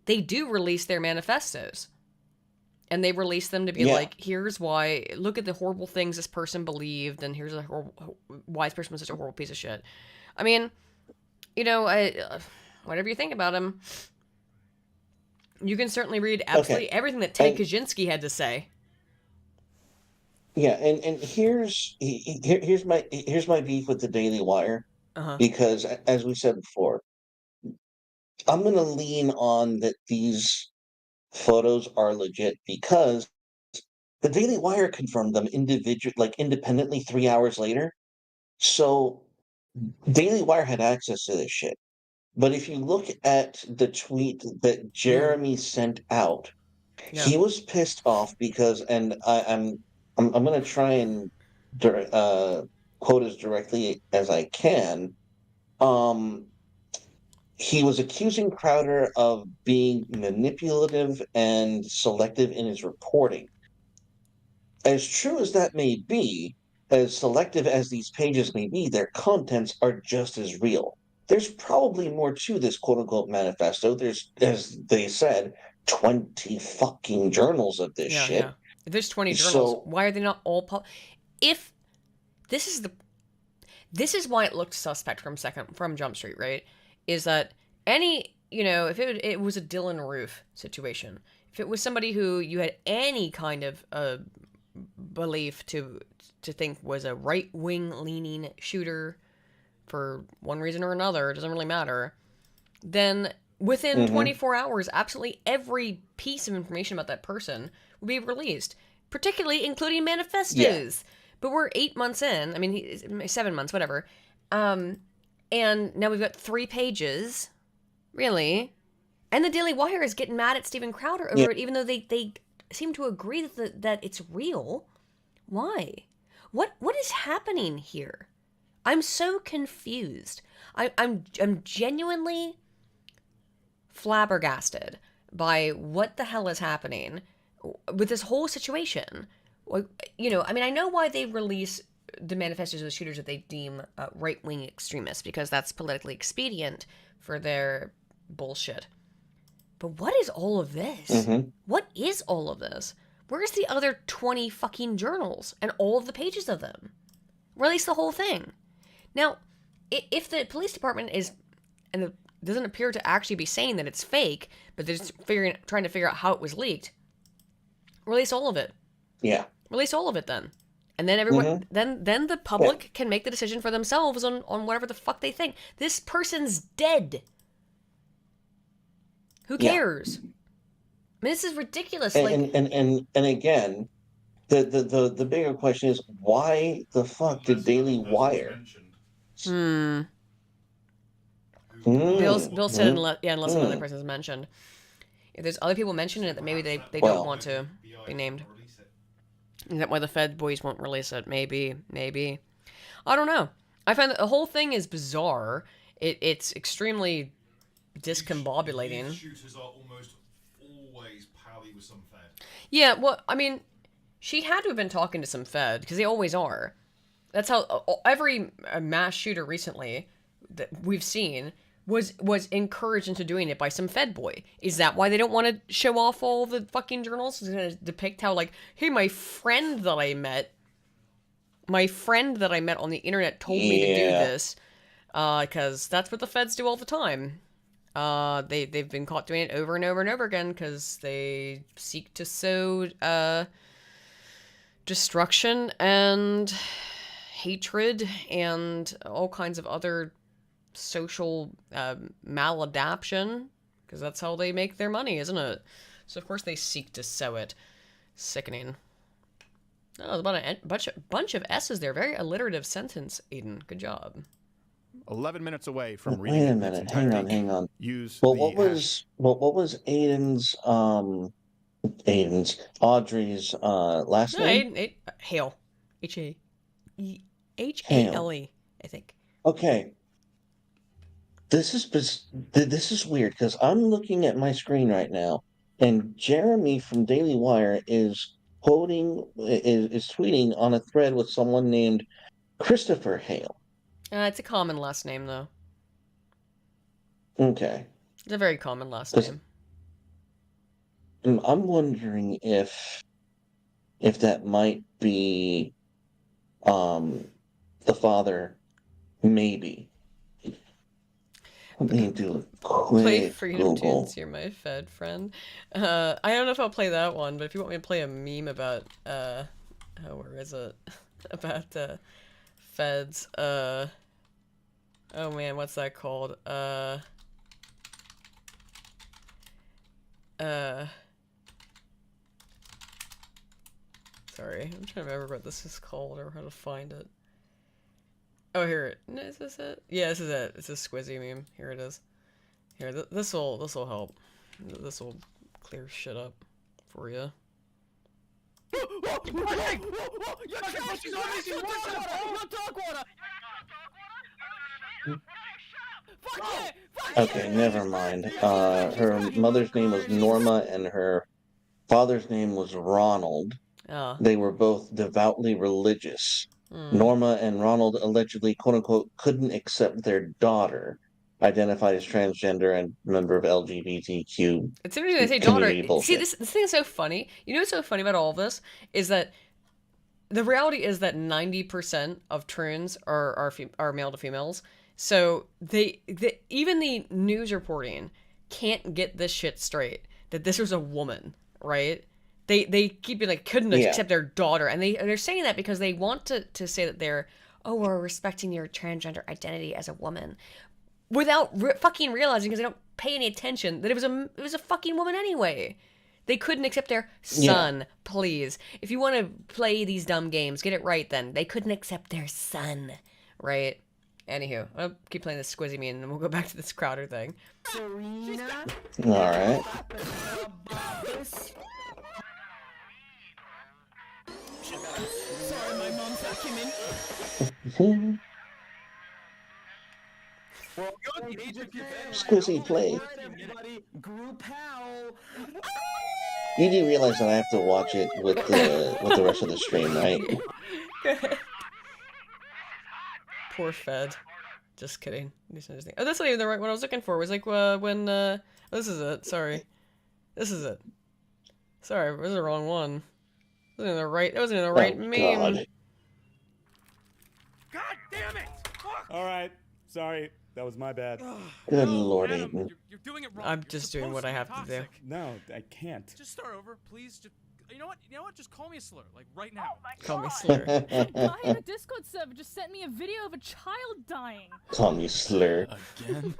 Speaker 1: they do release their manifestos. And they release them to be like, here's why, look at the horrible things this person believed, and here's why this person was such a horrible piece of shit. I mean, you know, whatever you think about him, you can certainly read absolutely everything that Ted Kaczynski had to say.
Speaker 2: Yeah, and here's my beef with the Daily Wire, because as we said before, I'm gonna lean on that these photos are legit because the Daily Wire confirmed them independently 3 hours later. So Daily Wire had access to this shit. But if you look at the tweet that Jeremy sent out, he was pissed off because, and I'm gonna try and quote as directly as I can. He was accusing Crowder of being manipulative and selective in his reporting. As true as that may be, as selective as these pages may be, their contents are just as real. there's probably more to this quote unquote manifesto. There's, as they said, 20 fucking journals of this shit.
Speaker 1: Yeah. If there's 20 journals,
Speaker 2: So,
Speaker 1: why are they not all if this is why it looked suspect from Jump Street, right? Is that if it was a Dylan Roof situation, if it was somebody who you had any kind of belief to think was a right-wing leaning shooter for one reason or another, it doesn't really matter, then within 24 hours, absolutely every piece of information about that person will be released, particularly including manifestos. Yeah. But we're 8 months in. I mean, 7 months, whatever. And now we've got 3 pages. Really? And the Daily Wire is getting mad at Steven Crowder over it, even though they seem to agree that it's real. Why? What is happening here? I'm so confused. I'm genuinely flabbergasted by what the hell is happening with this whole situation. I know why they release the manifestos of the shooters that they deem right-wing extremists, because that's politically expedient for their bullshit. But what is all of this? What is all of this? Where's the other 20 fucking journals and all of the pages of them? Release the whole thing. Now, if the police department doesn't appear to actually be saying that it's fake, but they're just trying to figure out how it was leaked, release all of it.
Speaker 2: Yeah.
Speaker 1: Release all of it then. And then everyone then the public can make the decision for themselves on whatever the fuck they think. This person's dead. Who cares? I mean, this is ridiculous.
Speaker 2: And again, the bigger question is, why the fuck did Daily Wire?
Speaker 1: Bill said unless another person's mentioned. If there's other people mentioning it, that maybe they don't want to be named. Is that why the Fed boys won't release it? Maybe. I don't know. I find that the whole thing is bizarre. It's extremely discombobulating.
Speaker 4: These shooters are almost always pally with some Fed.
Speaker 1: Yeah, well, I mean, she had to have been talking to some Fed, because they always are. That's how every mass shooter recently that we've seen was encouraged into doing it by some Fed boy. Is that why they don't want to show off all the fucking journals? It's going to depict how, hey, my friend that I met on the internet told me to do this, because that's what the Feds do all the time. They've been caught doing it over and over and over again, because they seek to sow destruction and hatred and all kinds of other social maladaption, because that's how they make their money, isn't it? So of course they seek to sow it. Sickening. Oh, there's about a bunch of S's there. Very alliterative sentence, Aiden. Good job.
Speaker 5: 11 minutes away from reading.
Speaker 2: Wait a minute. Hang on.
Speaker 5: Use
Speaker 2: what was Audrey's last name?
Speaker 1: Hale. H-A-L-E, I think.
Speaker 2: Okay. This is weird, because I'm looking at my screen right now, and Jeremy from Daily Wire is tweeting on a thread with someone named Christopher Hale.
Speaker 1: It's a common last name, though.
Speaker 2: Okay.
Speaker 1: It's a very common last name.
Speaker 2: I'm wondering if that might be the father, maybe. Let me do a quick
Speaker 1: Play Freedom
Speaker 2: Google.
Speaker 1: Tunes, you're my Fed friend. I don't know if I'll play that one, but if you want me to play a meme about, where is it? About, Feds, oh man, what's that called? Sorry, I'm trying to remember what this is called or how to find it. Oh, here is this it? Yeah, this is it. It's a Squizzy meme. Here it is. Here, this will help. This will clear shit up for you.
Speaker 2: Okay, never mind. Her mother's name was Norma and her father's name was Ronald.
Speaker 1: Oh.
Speaker 2: They were both devoutly religious. Norma and Ronald allegedly, quote unquote, couldn't accept their daughter. identified as transgender and member of LGBTQ
Speaker 1: It's interesting they say
Speaker 2: community
Speaker 1: daughter. See,
Speaker 2: bullshit.
Speaker 1: this thing is so funny. You know what's so funny about all of this is that the reality is that 90% of trans are male to females. So even the news reporting can't get this shit straight that this was a woman, right? They keep being like couldn't accept their daughter, and they're saying that because they want to say that we're respecting your transgender identity as a woman, without fucking realizing, because they don't pay any attention, that it was a fucking woman anyway. They couldn't accept their son, please. If you want to play these dumb games, get it right then. They couldn't accept their son, right? Anywho, I'll keep playing this Squizzy Me and then we'll go back to this Crowder thing.
Speaker 2: All right.
Speaker 7: Sorry, my mom's vacuuming.
Speaker 2: Squizzy play. You do realize that I have to watch it with the rest of the stream, right?
Speaker 1: Poor Fed. Just kidding. Oh, that's not even the right one I was looking for. It was like when this is it. Sorry. This is it. Sorry, it was the wrong one. It wasn't in the right meme.
Speaker 9: God damn it! All right, sorry, that was my bad.
Speaker 2: Good Lord, Aiden.
Speaker 9: You're doing it wrong.
Speaker 1: I'm just doing what I have to do.
Speaker 9: No, I can't.
Speaker 10: Just start over, please. You know what? Just call me a slur, like right now.
Speaker 1: Call me slur.
Speaker 11: A guy in a Discord server just sent me a video of a child dying.
Speaker 2: Call me slur.
Speaker 10: Again?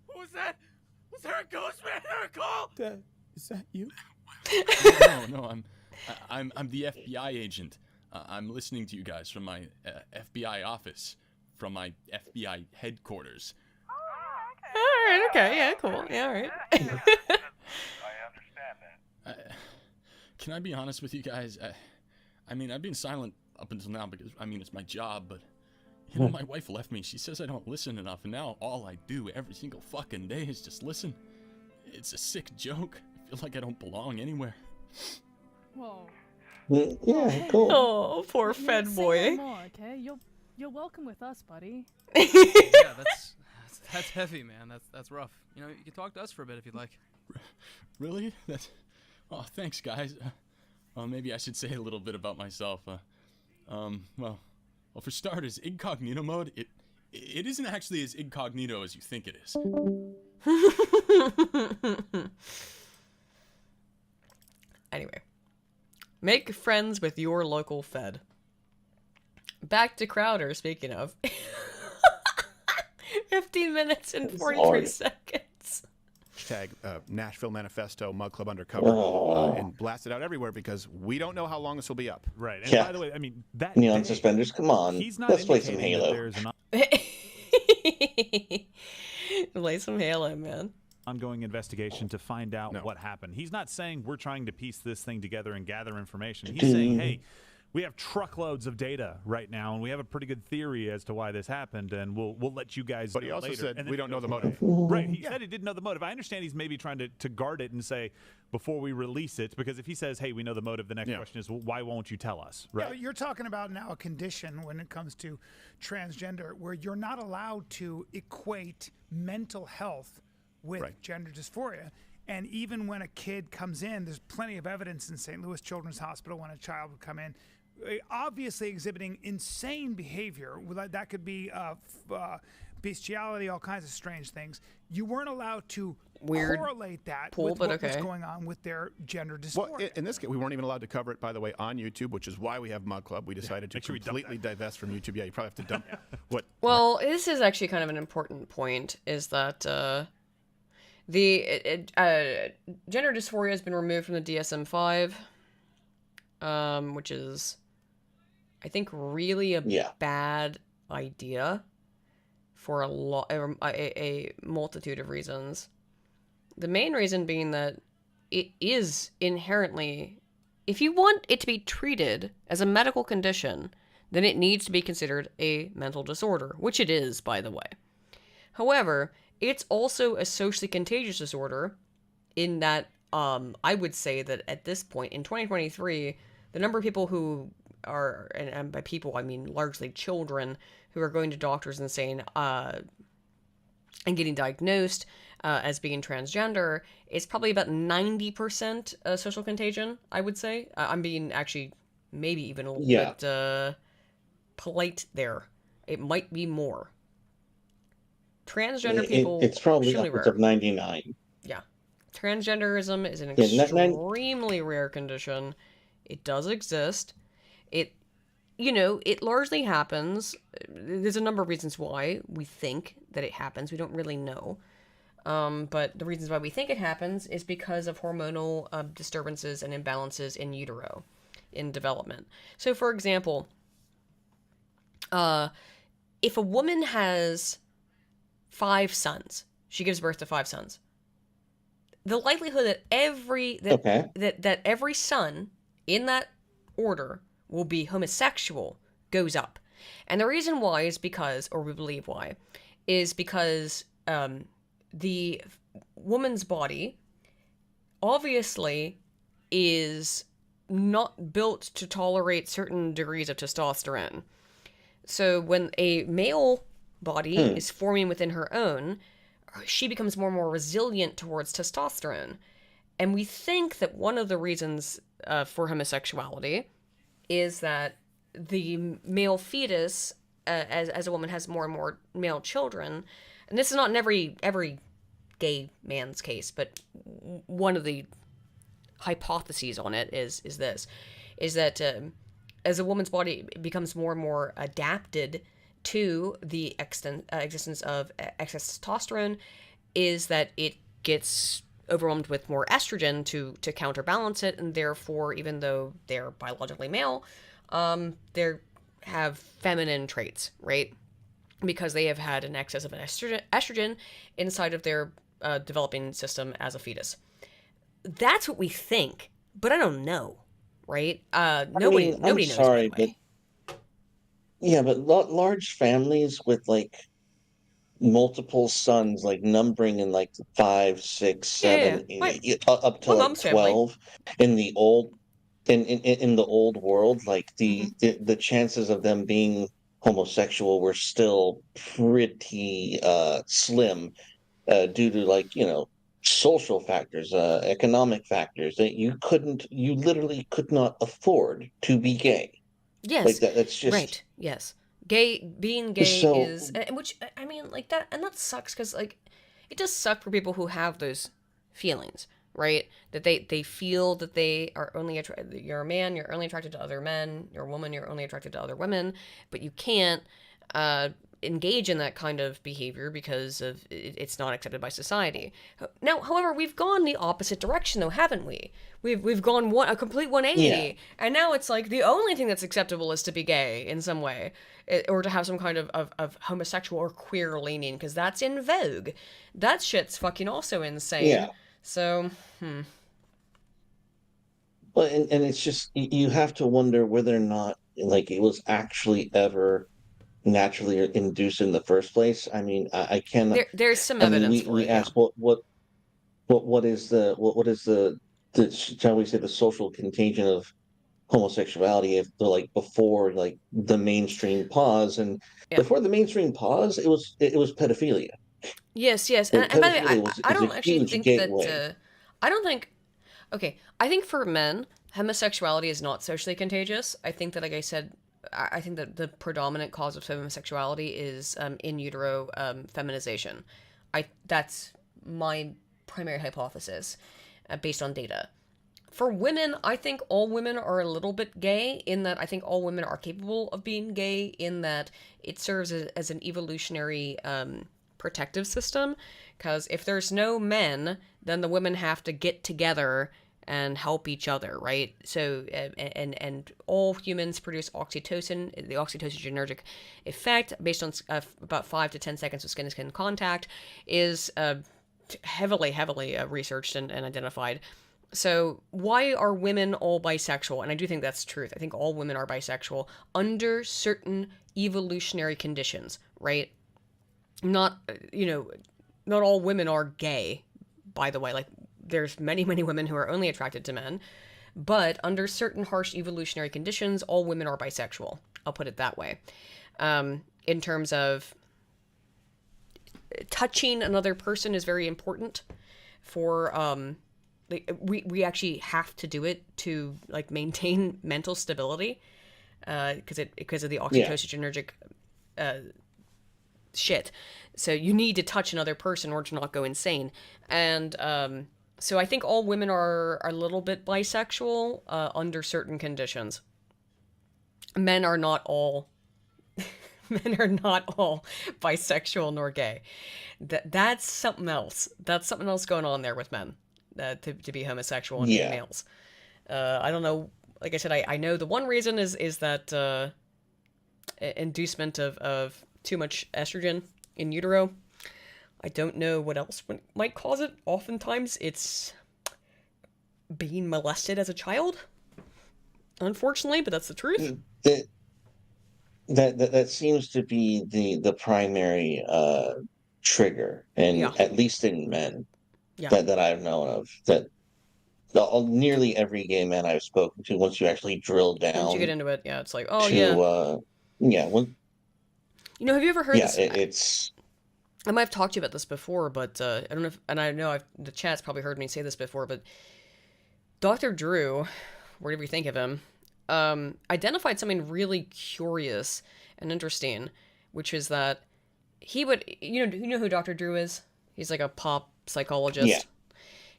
Speaker 9: What was that? Was there a ghost man or a call?
Speaker 5: Is that you?
Speaker 10: No, I'm the FBI agent. I'm listening to you guys from my FBI office, from my FBI headquarters.
Speaker 1: Alright, okay, yeah, cool. Yeah, alright.
Speaker 12: I understand that.
Speaker 10: Can I be honest with you guys? I mean, I've been silent up until now because, I mean, it's my job, but, you know, my wife left me. She says I don't listen enough, and now all I do every single fucking day is just listen. It's a sick joke. I feel like I don't belong anywhere.
Speaker 11: Whoa.
Speaker 2: Yeah, cool.
Speaker 1: Oh, poor Fed boy.
Speaker 11: No more, okay? You're welcome with us, buddy.
Speaker 10: Yeah, that's heavy, man. That's rough. You know, you can talk to us for a bit if you'd like. Really? Oh, thanks, guys. Well, maybe I should say a little bit about myself. Well, for starters, incognito mode, it isn't actually as incognito as you think it is.
Speaker 1: Anyway. Make friends with your local Fed. Back to Crowder, speaking of. 15 minutes and 43 seconds.
Speaker 5: Hashtag Nashville Manifesto, Mug Club Undercover, and blast it out everywhere because we don't know how long this will be up.
Speaker 13: Right. And
Speaker 2: Yeah.
Speaker 13: by the way, I mean, that
Speaker 2: Neon
Speaker 13: day,
Speaker 2: suspenders, come on.
Speaker 13: he's not
Speaker 2: Let's play some
Speaker 13: indicating that
Speaker 2: Halo.
Speaker 13: there's an
Speaker 1: Play some Halo, man.
Speaker 13: ongoing investigation to find out what happened. He's not saying we're trying to piece this thing together and gather information. He's saying, hey, we have truckloads of data right now, and we have a pretty good theory as to why this happened, and we'll let you guys
Speaker 5: But
Speaker 13: know
Speaker 5: he also
Speaker 13: later.
Speaker 5: said
Speaker 13: And then
Speaker 5: we
Speaker 13: he
Speaker 5: don't know
Speaker 13: goes
Speaker 5: the
Speaker 13: away.
Speaker 5: motive.
Speaker 13: Right, he said he didn't know the motive. I understand he's maybe trying to guard it and say, before we release it, because if he says, hey, we know the motive, the next question is, well, why won't you tell us? Right.
Speaker 14: Yeah, you're talking about now a condition when it comes to transgender where you're not allowed to equate mental health with gender dysphoria. And even when a kid comes in, there's plenty of evidence in St. Louis Children's Hospital when a child would come in, obviously exhibiting insane behavior. That could be bestiality, all kinds of strange things. You weren't allowed to correlate that with what was going on with their gender dysphoria.
Speaker 5: Well, in this case, we weren't even allowed to cover it, by the way, on YouTube, which is why we have Mug Club. We decided to completely divest from YouTube. Yeah, you probably have to dump what.
Speaker 1: Well, this is actually kind of an important point, is that the gender dysphoria has been removed from the DSM-5, which is, I think, really a bad idea for a multitude of reasons. The main reason being that it is inherently, if you want it to be treated as a medical condition, then it needs to be considered a mental disorder, which it is, by the way. However, it's also a socially contagious disorder in that I would say that at this point in 2023, the number of people who are, and by people I mean largely children, who are going to doctors and saying, and getting diagnosed as being transgender, is probably about 90% social contagion, I would say. I'm being actually maybe even a little bit polite there. It might be more. Transgender people,
Speaker 2: it's probably
Speaker 1: extremely
Speaker 2: upwards
Speaker 1: rare.
Speaker 2: of 99.
Speaker 1: Yeah. Transgenderism is an
Speaker 2: Yeah,
Speaker 1: extremely rare condition. It does exist. It largely happens. There's a number of reasons why we think that it happens. We don't really know. But the reasons why we think it happens is because of hormonal disturbances and imbalances in utero in development. So, for example, if a woman has 5 sons, she gives birth to 5 sons, the likelihood that every son in that order will be homosexual goes up. And the reason why is because, or we believe why, is because the woman's body obviously is not built to tolerate certain degrees of testosterone. So when a male body is forming within her own, she becomes more and more resilient towards testosterone. And we think that one of the reasons for homosexuality is that the male fetus, as a woman has more and more male children, and this is not in every gay man's case, but one of the hypotheses on it is that as a woman's body becomes more and more adapted to the existence of excess testosterone, is that it gets overwhelmed with more estrogen to counterbalance it, and therefore, even though they're biologically male, they have feminine traits, right? Because they have had an excess of an estrogen inside of their developing system as a fetus. That's what we think, but I don't know, right? Nobody knows.
Speaker 2: Sorry, but yeah, but large families with like multiple sons, like numbering in like 5, 6, 7, 8, up to like 12 in the old in the old world, like the chances of them being homosexual were still pretty slim due to like social factors, economic factors that you literally could not afford to be gay.
Speaker 1: Yes,
Speaker 2: like that's just
Speaker 1: right. Yes, being gay is, which I mean, like that, and that sucks because like it does suck for people who have those feelings, right? That they feel that they are only attracted. You're a man, you're only attracted to other men. You're a woman, you're only attracted to other women, but you can't engage in that kind of behavior because of it's not accepted by society. Now, however, we've gone the opposite direction, though, haven't we? We've gone a complete 180, and now it's like the only thing that's acceptable is to be gay in some way, or to have some kind of homosexual or queer leaning, because that's in vogue. That shit's fucking also insane.
Speaker 2: Yeah.
Speaker 1: So,
Speaker 2: Well, and it's just you have to wonder whether or not like it was actually ever naturally induced in the first place. I mean, I cannot.
Speaker 1: There's some evidence for
Speaker 2: we
Speaker 1: it.
Speaker 2: asked what is the shall we say the social contagion of homosexuality if the like before like the mainstream pause, and before the mainstream pause it was pedophilia.
Speaker 1: Yes, and by the way, I don't actually think that I don't think okay, I think for men homosexuality is not socially contagious. I think that, like I said, I think that the predominant cause of homosexuality is in utero feminization. That's my primary hypothesis based on data. For women, I think all women are a little bit gay, in that I think all women are capable of being gay, in that it serves as an evolutionary protective system, because if there's no men, then the women have to get together and help each other, right? So, and all humans produce oxytocin. The oxytocinergic effect, based on about 5 to 10 seconds of skin-to-skin contact, is heavily researched and identified. So why are women all bisexual? And I do think that's the truth. I think all women are bisexual under certain evolutionary conditions, right? Not all women are gay, by the way. Like, there's many, many women who are only attracted to men, but under certain harsh evolutionary conditions, all women are bisexual. I'll put it that way. In terms of touching another person is very important for, we actually have to do it to like maintain mental stability, because of the oxytocinergic shit. So you need to touch another person in order to not go insane. And so I think all women are a little bit bisexual under certain conditions. Men are not all bisexual nor gay. That's something else. That's something else going on there with men, to be homosexual and females. I don't know. Like I said, I know the one reason is that inducement of too much estrogen in utero. I don't know what else might cause it. Oftentimes it's being molested as a child, unfortunately, but that's the truth.
Speaker 2: That seems to be the primary trigger, and at least in men that I've known of, that nearly every gay man I've spoken to, once you actually drill down,
Speaker 1: once you get into it, it's like, oh have you ever heard this?
Speaker 2: It's.
Speaker 1: I might have talked to you about this before, but I don't know if, and I know the chat's probably heard me say this before, but Dr. Drew, whatever you think of him, identified something really curious and interesting, which is that he would, you know who Dr. Drew is? He's like a pop psychologist.
Speaker 2: Yeah.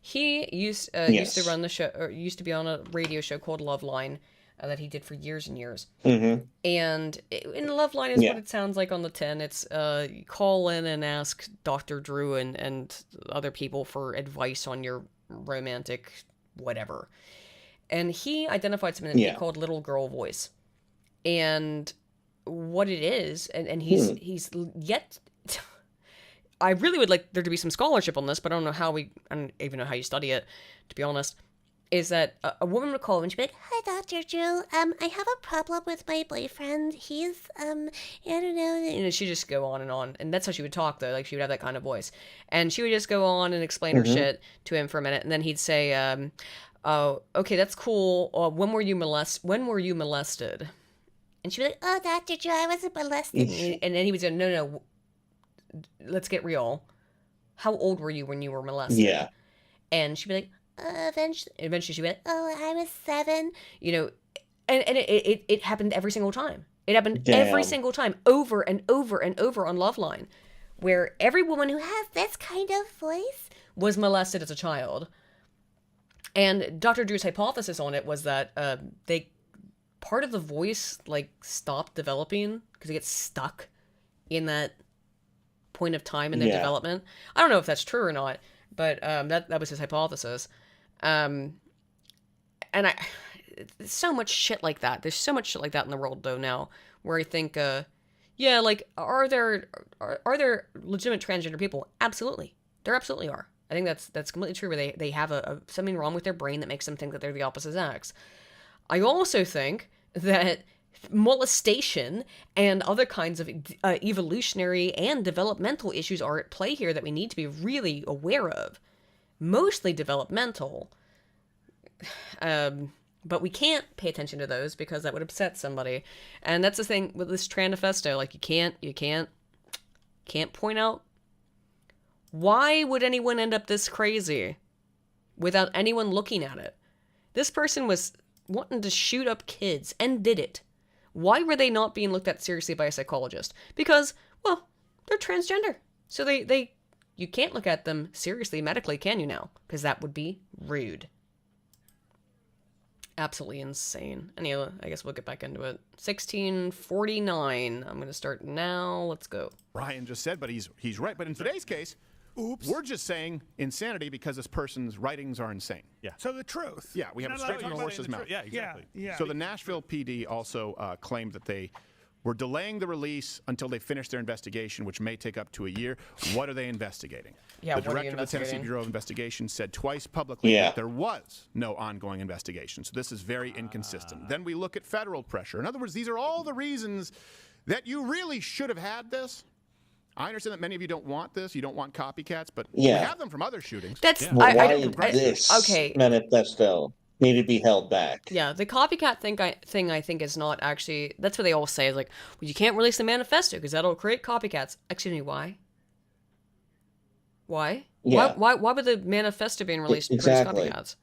Speaker 1: He used to run the show, or used to be on a radio show called Loveline that he did for years and years.
Speaker 2: Mm-hmm.
Speaker 1: And in Loveline is what it sounds like on the tin. It's call in and ask Dr. Drew and other people for advice on your romantic whatever. And he identified something that he called little girl voice. And what it is, and he's yet... I really would like there to be some scholarship on this, but I don't even know how you study it, to be honest. Is that a woman would call and she'd be like,
Speaker 15: "Hi, Dr. Drew. I have a problem with my boyfriend. He's, I don't know."
Speaker 1: And she'd just go on. And that's how she would talk, though. Like, she would have that kind of voice. And she would just go on and explain her shit to him for a minute. And then he'd say, "Oh, okay, that's cool. When were you molested?" And she'd be like,
Speaker 15: "Oh, Dr. Drew, I wasn't molested."
Speaker 1: And then he would say, no, let's get real. How old were you when you were molested?
Speaker 2: Yeah.
Speaker 1: And she'd be like, eventually she'd be like,
Speaker 15: "Oh, I was 7.
Speaker 1: And it happened every single time. It happened every single time, over and over and over on Loveline, where every woman who has
Speaker 15: this kind of voice
Speaker 1: was molested as a child. And Dr. Drew's hypothesis on it was that part of the voice like stopped developing because it gets stuck in that point of time in their development. I don't know if that's true or not, but that was his hypothesis. And there's so much shit like that. There's so much shit like that in the world though now, where I think, like, are there legitimate transgender people? Absolutely, there absolutely are. I think that's completely true. Where they have something wrong with their brain that makes them think that they're the opposite sex. I also think that molestation and other kinds of evolutionary and developmental issues are at play here that we need to be really aware of. Mostly developmental, but we can't pay attention to those because that would upset somebody. And that's the thing with this Manifesto. Like, you can't point out, why would anyone end up this crazy without anyone looking at it? This person was wanting to shoot up kids and did it. Why were they not being looked at seriously by a psychologist? Because, well, they're transgender. So you can't look at them seriously medically, can you now? Because that would be rude. Absolutely insane. Anyway, I guess we'll get back into it. 1649. I'm going to start now. Let's go.
Speaker 5: Ryan just said, but he's right. But in today's case, we're just saying insanity because this person's writings are insane.
Speaker 13: Yeah.
Speaker 14: So the truth.
Speaker 5: Yeah, we have it straight from the horse's mouth.
Speaker 13: Yeah, exactly.
Speaker 14: Yeah.
Speaker 5: So the Nashville PD also claimed that they were delaying the release until they finished their investigation, which may take up to a year. What are they investigating?
Speaker 1: Yeah,
Speaker 5: the director of the Tennessee Bureau of Investigation said twice publicly that there was no ongoing investigation. So this is very inconsistent. Then we look at federal pressure. In other words, these are all the reasons that you really should have had this. I understand that many of you don't want this. You don't want copycats, but
Speaker 2: Yeah.
Speaker 5: we have them from other shootings.
Speaker 1: That's
Speaker 2: Why this manifesto need to be held back?
Speaker 1: Yeah, the copycat thing I think is not actually. That's what they all say. Is like, well, you can't release the manifesto because that'll create copycats. Excuse me, why? Why?
Speaker 2: Yeah.
Speaker 1: Why would the manifesto being released
Speaker 2: Exactly.
Speaker 1: produce copycats?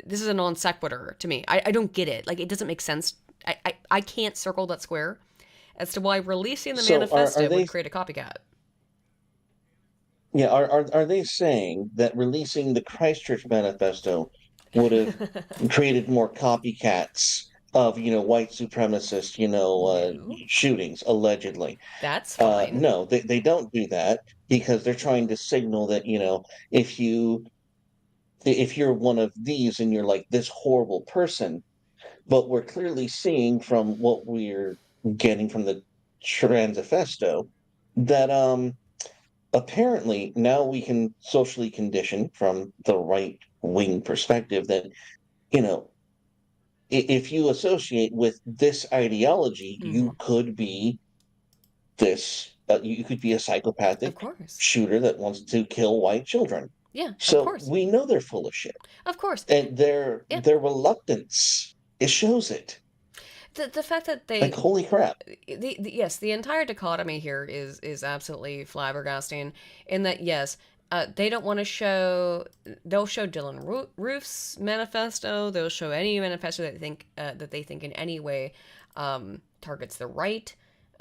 Speaker 1: This is a non sequitur to me. I don't get it. Like, it doesn't make sense. I can't circle that square as to why releasing the manifesto would create a copycat.
Speaker 2: Yeah, are they saying that releasing the Christchurch manifesto would have created more copycats of, white supremacist, shootings, allegedly?
Speaker 1: That's fine.
Speaker 2: No, they don't do that because they're trying to signal that, if you're one of these and you're like this horrible person, but we're clearly seeing from what we're getting from the Transifesto that apparently now we can socially condition from the right wing perspective that, if you associate with this ideology, you could be you could be a psychopathic shooter that wants to kill white children.
Speaker 1: Yeah,
Speaker 2: so
Speaker 1: of course.
Speaker 2: We know they're full of shit.
Speaker 1: Of course.
Speaker 2: And their reluctance, it shows it.
Speaker 1: The fact that they,
Speaker 2: like, holy crap.
Speaker 1: Yes, the entire dichotomy here is absolutely flabbergasting. In that, yes, they don't want to show. They'll show Dylan Roof's manifesto. They'll show any manifesto that they think in any way targets the right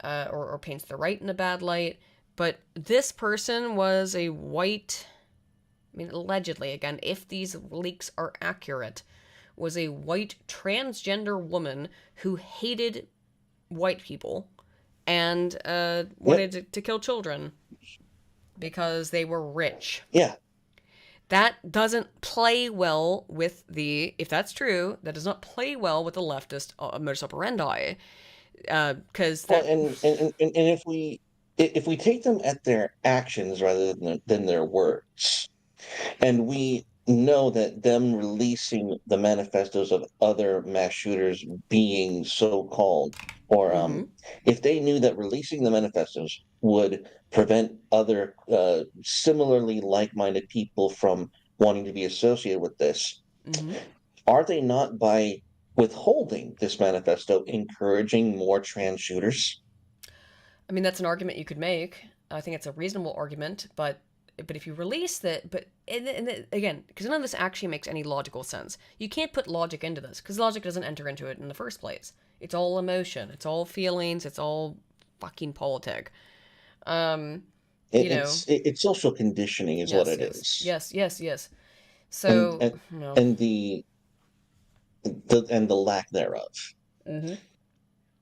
Speaker 1: or paints the right in a bad light. But this person was a white. I mean, allegedly, again, if these leaks are accurate, was a white transgender woman who hated white people and wanted to kill children because they were rich.
Speaker 2: Yeah.
Speaker 1: That doesn't play well with if that's true, that does not play well with the leftist modus operandi. Because
Speaker 2: and if we take them at their actions rather than their words, and we know that them releasing the manifestos of other mass shooters being so-called, or if they knew that releasing the manifestos would prevent other similarly like-minded people from wanting to be associated with this, are they not, by withholding this manifesto, encouraging more trans shooters?
Speaker 1: I mean, that's an argument you could make. I think it's a reasonable argument, but if you release that, again, because none of this actually makes any logical sense. You can't put logic into this, because logic doesn't enter into it in the first place. It's all emotion. It's all feelings. It's all fucking politic.
Speaker 2: It's social conditioning is what it is.
Speaker 1: Yes. So,
Speaker 2: and the lack thereof.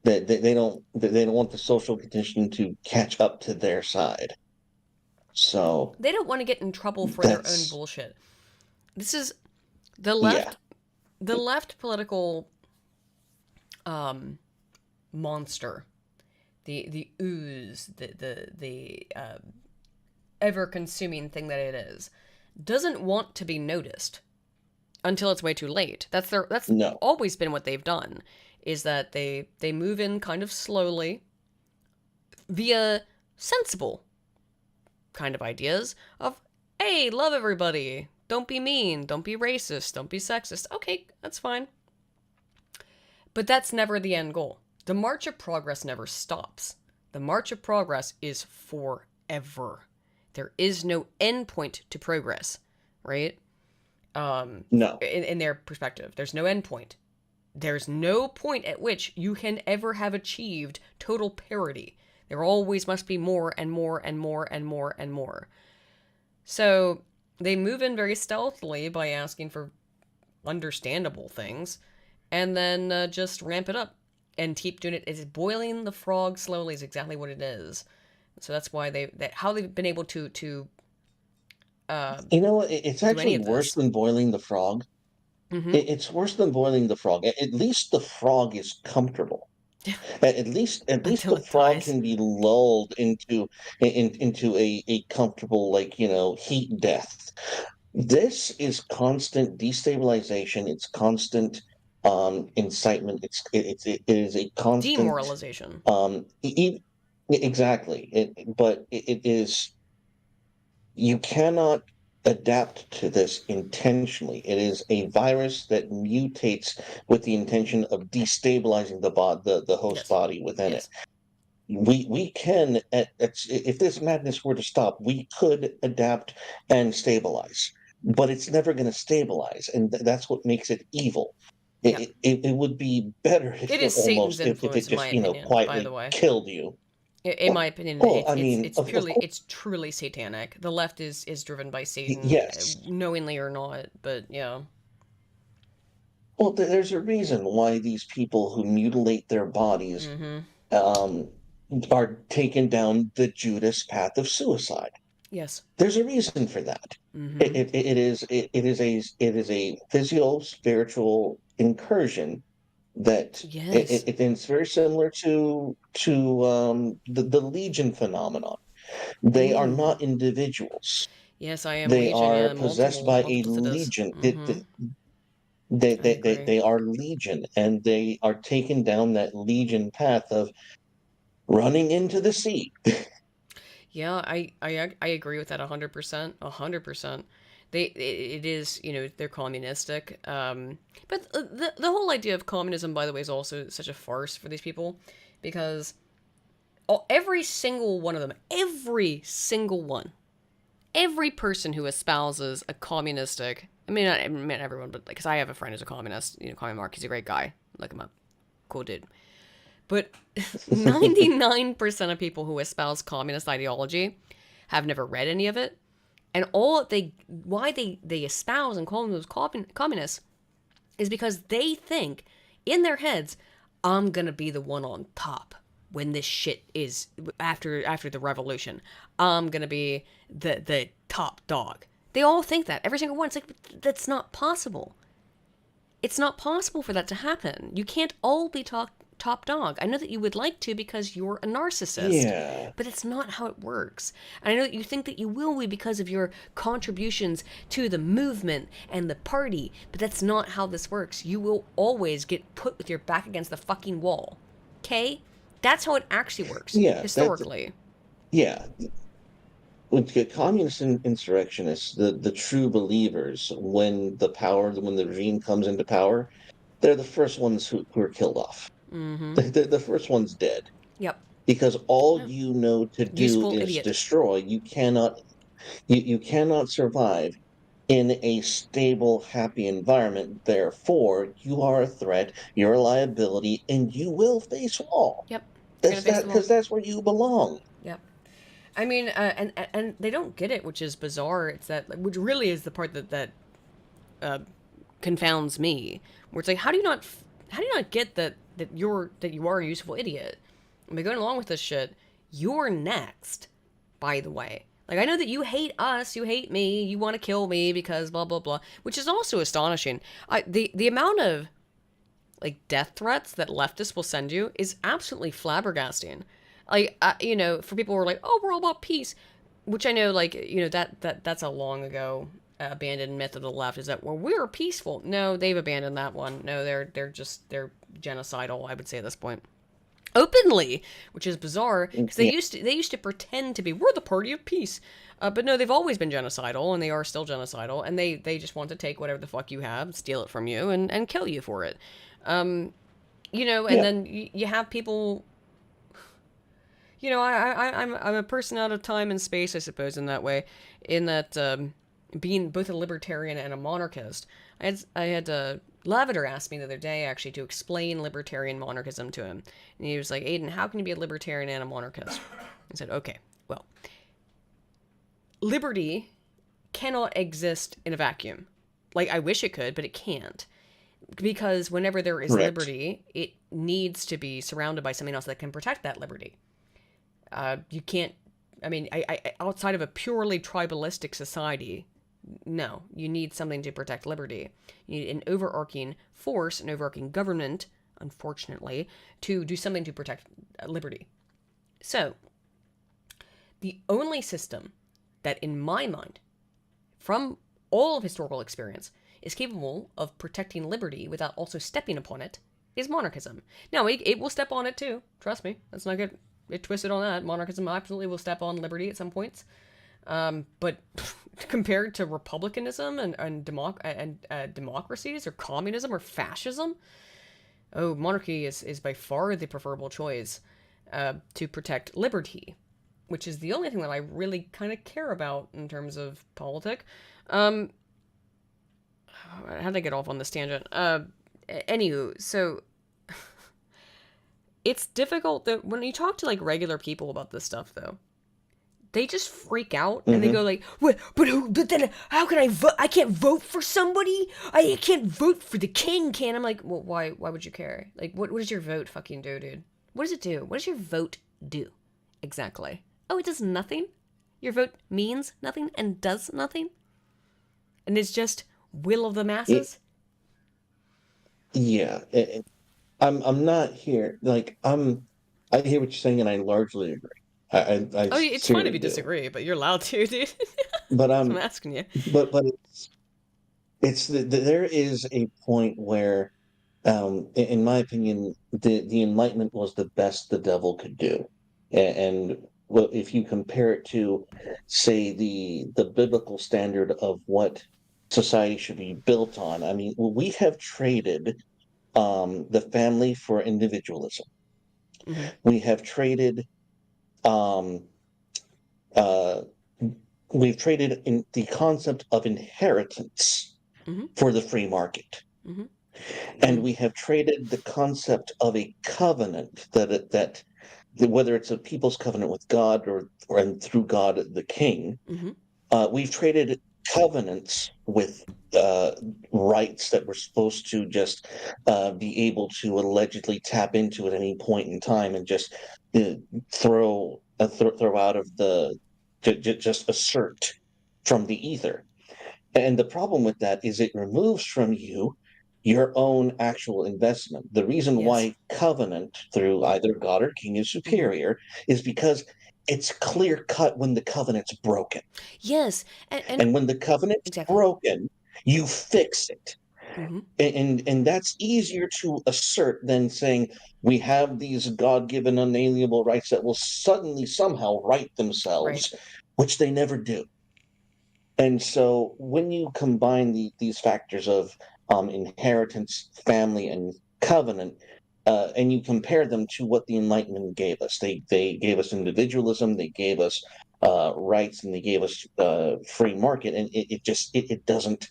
Speaker 2: They don't want the social conditioning to catch up to their side. So
Speaker 1: they don't want to get in trouble for their own bullshit. This is the left. Yeah. The left political monster, the ooze, the ever-consuming thing that it is, doesn't want to be noticed until it's way too late. That's always been what they've done. Is that they move in kind of slowly via sensible kind of ideas of, hey, love everybody, don't be mean, don't be racist, don't be sexist. Okay, that's fine. But that's never the end goal. The march of progress never stops. The march of progress is forever. There is no end point to progress, right?
Speaker 2: No.
Speaker 1: In their perspective, there's no end point. There's no point at which you can ever have achieved total parity. There always must be more and more and more and more and more. So they move in very stealthily by asking for understandable things, and then just ramp it up and keep doing it. It's boiling the frog slowly is exactly what it is. So that's why how they've been able to
Speaker 2: it's actually worse than boiling the frog. It's worse than boiling the frog. At least the frog is comfortable. At least the frog can be lulled into a comfortable, heat death. This is constant destabilization. It's constant incitement. It is a constant
Speaker 1: demoralization.
Speaker 2: Exactly. It is, you cannot adapt to this intentionally. It is a virus that mutates with the intention of destabilizing the host body within it. We can, if this madness were to stop, we could adapt and stabilize, but it's never going to stabilize, and that's what makes it evil. It would be better if
Speaker 1: It
Speaker 2: it
Speaker 1: is Satan's
Speaker 2: almost if
Speaker 1: influence,
Speaker 2: it
Speaker 1: in my
Speaker 2: just
Speaker 1: opinion, by the
Speaker 2: quietly
Speaker 1: way.
Speaker 2: killed you.
Speaker 1: In my opinion,
Speaker 2: Well, I mean,
Speaker 1: it's
Speaker 2: of
Speaker 1: purely
Speaker 2: course,
Speaker 1: it's truly satanic. The left is driven by Satan,
Speaker 2: yes.
Speaker 1: knowingly or not. But yeah.
Speaker 2: Well, there's a reason why these people who mutilate their bodies um, are taken down the Judas path of suicide.
Speaker 1: Yes.
Speaker 2: There's a reason for that. It is a physio-spiritual incursion that it's very similar to the Legion phenomenon. They are not individuals.
Speaker 1: Yes, I am
Speaker 2: They
Speaker 1: Legion.
Speaker 2: are
Speaker 1: Yeah,
Speaker 2: possessed by a
Speaker 1: multiplicitous.
Speaker 2: legion. They are legion, and they are taken down that legion path of running into the sea.
Speaker 1: Yeah, I agree with that 100%. 100%. It is, they're communistic. But the whole idea of communism, by the way, is also such a farce for these people, because every single one of them, every single one, every person who espouses a communistic, I mean not everyone, but because I have a friend who's a communist, Commie Mark, he's a great guy, look him up, cool dude. But 99% of people who espouse communist ideology have never read any of it, and why they espouse and call themselves communists is because they think in their heads, I'm gonna be the one on top when this shit is after the revolution. I'm gonna be the top dog. They all think that, every single one. It's like, that's not possible. It's not possible for that to happen. You can't all be top dog. I know that you would like to because you're a narcissist, but it's not how it works. And I know that you think that you will be because of your contributions to the movement and the party, but that's not how this works. You will always get put with your back against the fucking wall. Okay? That's how it actually works, historically.
Speaker 2: With communist insurrectionists, the true believers, when the regime comes into power, they're the first ones who are killed off. They're the first ones dead.
Speaker 1: Yep.
Speaker 2: Because all you know to do
Speaker 1: Useful
Speaker 2: is
Speaker 1: idiot.
Speaker 2: destroy. You cannot survive in a stable, happy environment. Therefore, you are a threat, you're a liability, and you will face wall.
Speaker 1: Yep.
Speaker 2: Because that's where you belong.
Speaker 1: Yep. I mean, and they don't get it, which is bizarre. It's that, which really is the part that confounds me. Where it's like, how do you not get that you are a useful idiot? I mean, going along with this shit, you're next. By the way, like, I know that you hate us, you hate me, you want to kill me because blah blah blah, which is also astonishing. The amount of like death threats that leftists will send you is absolutely flabbergasting. Like, for people who are like, oh, we're all about peace, which I know, like, that's a long ago abandoned myth of the left, is that, well, we're peaceful. No, they've abandoned that one. No, they're genocidal, I would say at this point. Openly, which is bizarre, because they used to pretend to be, we're the party of peace. But no, they've always been genocidal, and they are still genocidal, and they just want to take whatever the fuck you have, steal it from you, and kill you for it. And then you have people... I'm a person out of time and space, I suppose, in that way. In that, being both a libertarian and a monarchist, I had Lavender asked me the other day, actually, to explain libertarian monarchism to him. And he was like, Aiden, how can you be a libertarian and a monarchist? I said, okay, well, liberty cannot exist in a vacuum. Like, I wish it could, but it can't. Because whenever there is liberty, it needs to be surrounded by something else that can protect that liberty. You can't, I outside of a purely tribalistic society, no, you need something to protect liberty. You need an overarching force, an overarching government, unfortunately, to do something to protect liberty. So, the only system that, in my mind, from all of historical experience, is capable of protecting liberty without also stepping upon it is monarchism. Now, it will step on it too. Trust me. That's not good. get twisted on that. Monarchism absolutely will step on liberty at some points. But compared to republicanism and democracies or communism or fascism, monarchy is by far the preferable choice to protect liberty, which is the only thing that I really kind of care about in terms of politic. How did I get off on this tangent? Anywho, so it's difficult that when you talk to like regular people about this stuff, though, they just freak out and they go like, "What? But then how can I vote? I can't vote for somebody. I can't vote for the king, can?" I'm like, "Well, why? Why would you care? Like, what does your vote fucking do, dude? What does it do? What does your vote do exactly? Oh, it does nothing. Your vote means nothing and does nothing, and it's just will of the masses."
Speaker 2: Yeah, I'm not here. Like I hear what you're saying, and I largely agree.
Speaker 1: It's fine if you disagree, but you're allowed to, dude.
Speaker 2: But
Speaker 1: I'm asking you.
Speaker 2: But it's there is a point where, in my opinion, the Enlightenment was the best the devil could do, and well, if you compare it to, say, the biblical standard of what society should be built on, I mean, we have traded the family for individualism.
Speaker 1: Mm-hmm.
Speaker 2: We have traded we've traded in the concept of inheritance for the free market. And we have traded the concept of a covenant that whether it's a people's covenant with God or and through God the King, we've traded covenants with rights that we're supposed to just be able to allegedly tap into at any point in time and just throw out of the just assert from the ether. And the problem with that is it removes from you your own actual investment. The reason why covenant through either God or King is superior is because it's clear cut when the covenant's broken.
Speaker 1: Yes.
Speaker 2: And when the covenant's broken, you fix it. And that's easier to assert than saying we have these God-given unalienable rights that will suddenly somehow right themselves, which they never do. And so when you combine these factors of inheritance, family, and covenant, and you compare them to what the Enlightenment gave us, they gave us individualism, they gave us rights, and they gave us free market, and it doesn't.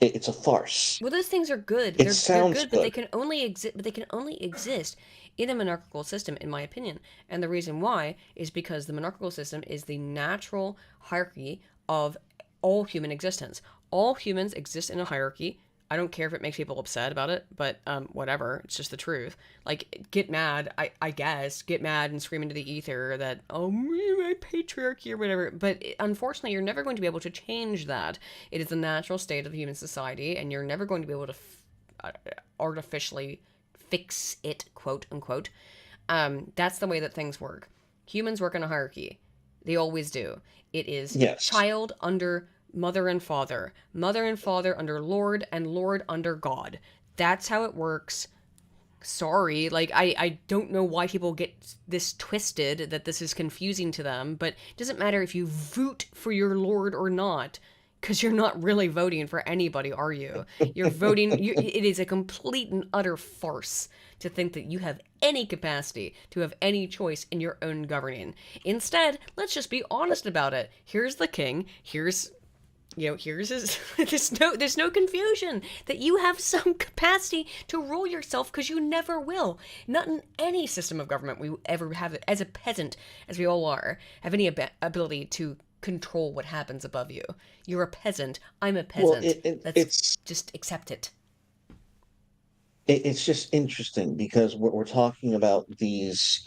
Speaker 2: It's a farce.
Speaker 1: Well, those things are good. They're good, but they can only exist. But they can only exist in a monarchical system, in my opinion. And the reason why is because the monarchical system is the natural hierarchy of all human existence. All humans exist in a hierarchy. I don't care if it makes people upset about it, but whatever. It's just the truth. Like, get mad, I guess. Get mad and scream into the ether that, oh, my patriarchy or whatever. But unfortunately, you're never going to be able to change that. It is the natural state of human society, and you're never going to be able to artificially fix it, quote unquote. That's the way that things work. Humans work in a hierarchy. They always do. It is child under mother and father under Lord, and Lord under God. That's how it works. Sorry, like, I don't know why people get this twisted, that this is confusing to them, but it doesn't matter if you vote for your Lord or not, because you're not really voting for anybody, are you? You're voting, it is a complete and utter farce to think that you have any capacity to have any choice in your own governing. Instead, let's just be honest about it. Here's the king, here's his, there's no confusion that you have some capacity to rule yourself, because you never will. Not in any system of government we ever have, as a peasant, as we all are, have any ability to control what happens above you. You're a peasant. I'm a peasant. Let's just accept it.
Speaker 2: It's just interesting because we're talking about these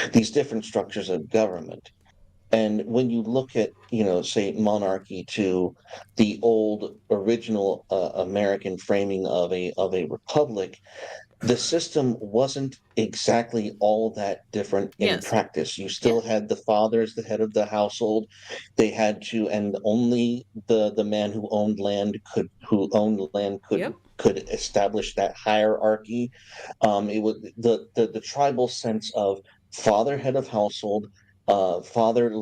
Speaker 2: different structures of government. And when you look at, say, monarchy to the old original American framing of a republic, the system wasn't exactly all that different in practice. You still had the father as the head of the household. They had to, and only the man who owned land could establish that hierarchy. It was the tribal sense of father, head of household. Father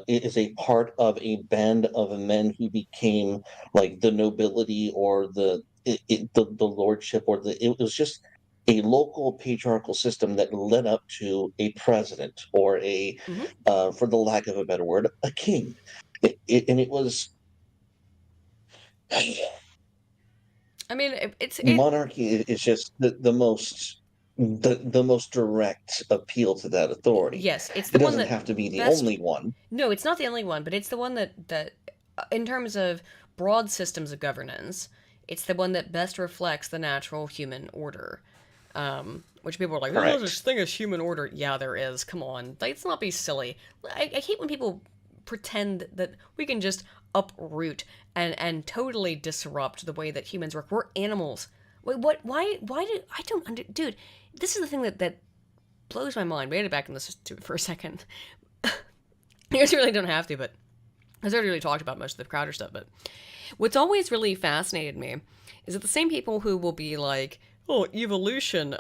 Speaker 2: is a part of a band of men who became like the nobility or the lordship, or it was just a local patriarchal system that led up to a president or a, for the lack of a better word, a king. And it was.
Speaker 1: I mean, it's
Speaker 2: Monarchy is just the most direct appeal to that authority.
Speaker 1: Yes, it's
Speaker 2: It
Speaker 1: the one
Speaker 2: doesn't
Speaker 1: that
Speaker 2: have to be the
Speaker 1: best.
Speaker 2: only one.
Speaker 1: No, it's not the only one, but it's the one that in terms of broad systems of governance, it's the one that best reflects the natural human order. Which people are like, there's no
Speaker 2: Correct.
Speaker 1: such thing as human order. Yeah, there is. Come on, let's not be silly. I hate when people pretend that we can just uproot and totally disrupt the way that humans work. We're animals. Wait, what? Why do I don't under dude? This is the thing that blows my mind. We had to back in this for a second. You guys really don't have to, but I've already really talked about most of the Crowder stuff. But what's always really fascinated me is that the same people who will be like, oh, evolution,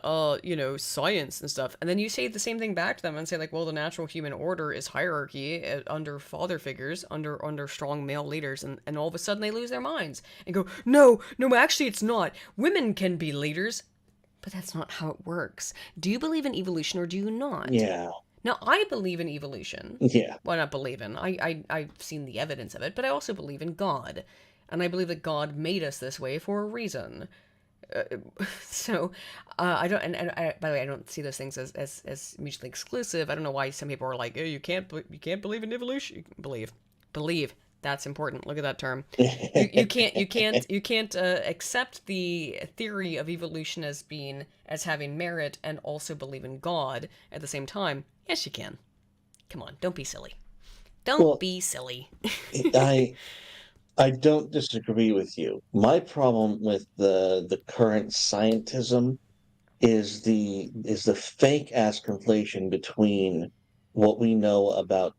Speaker 1: science and stuff, and then you say the same thing back to them and say like, well, the natural human order is hierarchy under father figures, under strong male leaders, and all of a sudden they lose their minds and go, no, actually it's not. Women can be leaders. But that's not how it works. Do you believe in evolution or do you not?
Speaker 2: Yeah.
Speaker 1: Now, I believe in evolution.
Speaker 2: Yeah.
Speaker 1: Well, not believe in. I've seen the evidence of it, but I also believe in God. And I believe that God made us this way for a reason. I don't, and by the way, I don't see those things as mutually exclusive. I don't know why some people are like, oh, you can't believe in evolution. Believe. That's important. Look at that term. You can't accept the theory of evolution as having merit and also believe in God at the same time. Yes, you can. Come on, don't be silly. Don't be silly.
Speaker 2: I don't disagree with you. My problem with the current scientism is the fake ass conflation between what we know about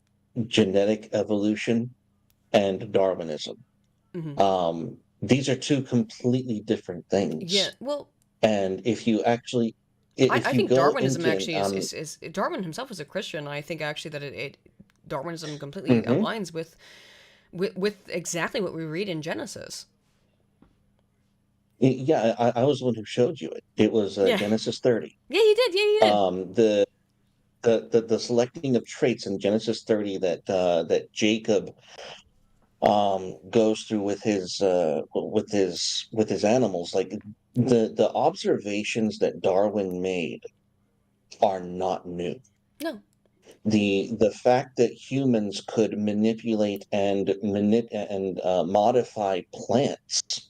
Speaker 2: genetic evolution and Darwinism.
Speaker 1: Mm-hmm.
Speaker 2: These are two completely different things.
Speaker 1: Yeah, well,
Speaker 2: and if you actually,
Speaker 1: I think Darwinism actually is Darwin himself is a Christian. I think actually that Darwinism completely aligns with exactly what we read in Genesis.
Speaker 2: Yeah, I was the one who showed you it. It was Genesis 30.
Speaker 1: Yeah, you did. Yeah, you did.
Speaker 2: The selecting of traits in Genesis 30 that Jacob goes through with his animals, like the observations that Darwin made are not new.
Speaker 1: No.
Speaker 2: The fact that humans could manipulate and modify plants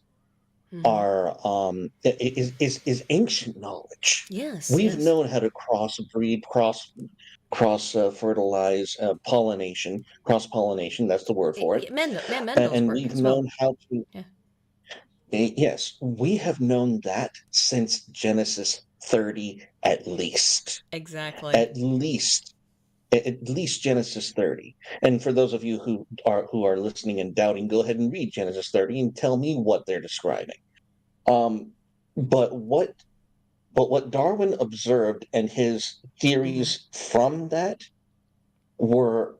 Speaker 2: are is ancient knowledge.
Speaker 1: Yes,
Speaker 2: we've known how to crossbreed, cross fertilize, cross pollination. That's the word for it. And we've known how to.
Speaker 1: Yeah.
Speaker 2: Yes, we have known that since Genesis 30, at least.
Speaker 1: Exactly.
Speaker 2: At least Genesis 30. And for those of you who are listening and doubting, go ahead and read Genesis 30 and tell me what they're describing. But what Darwin observed and his theories from that were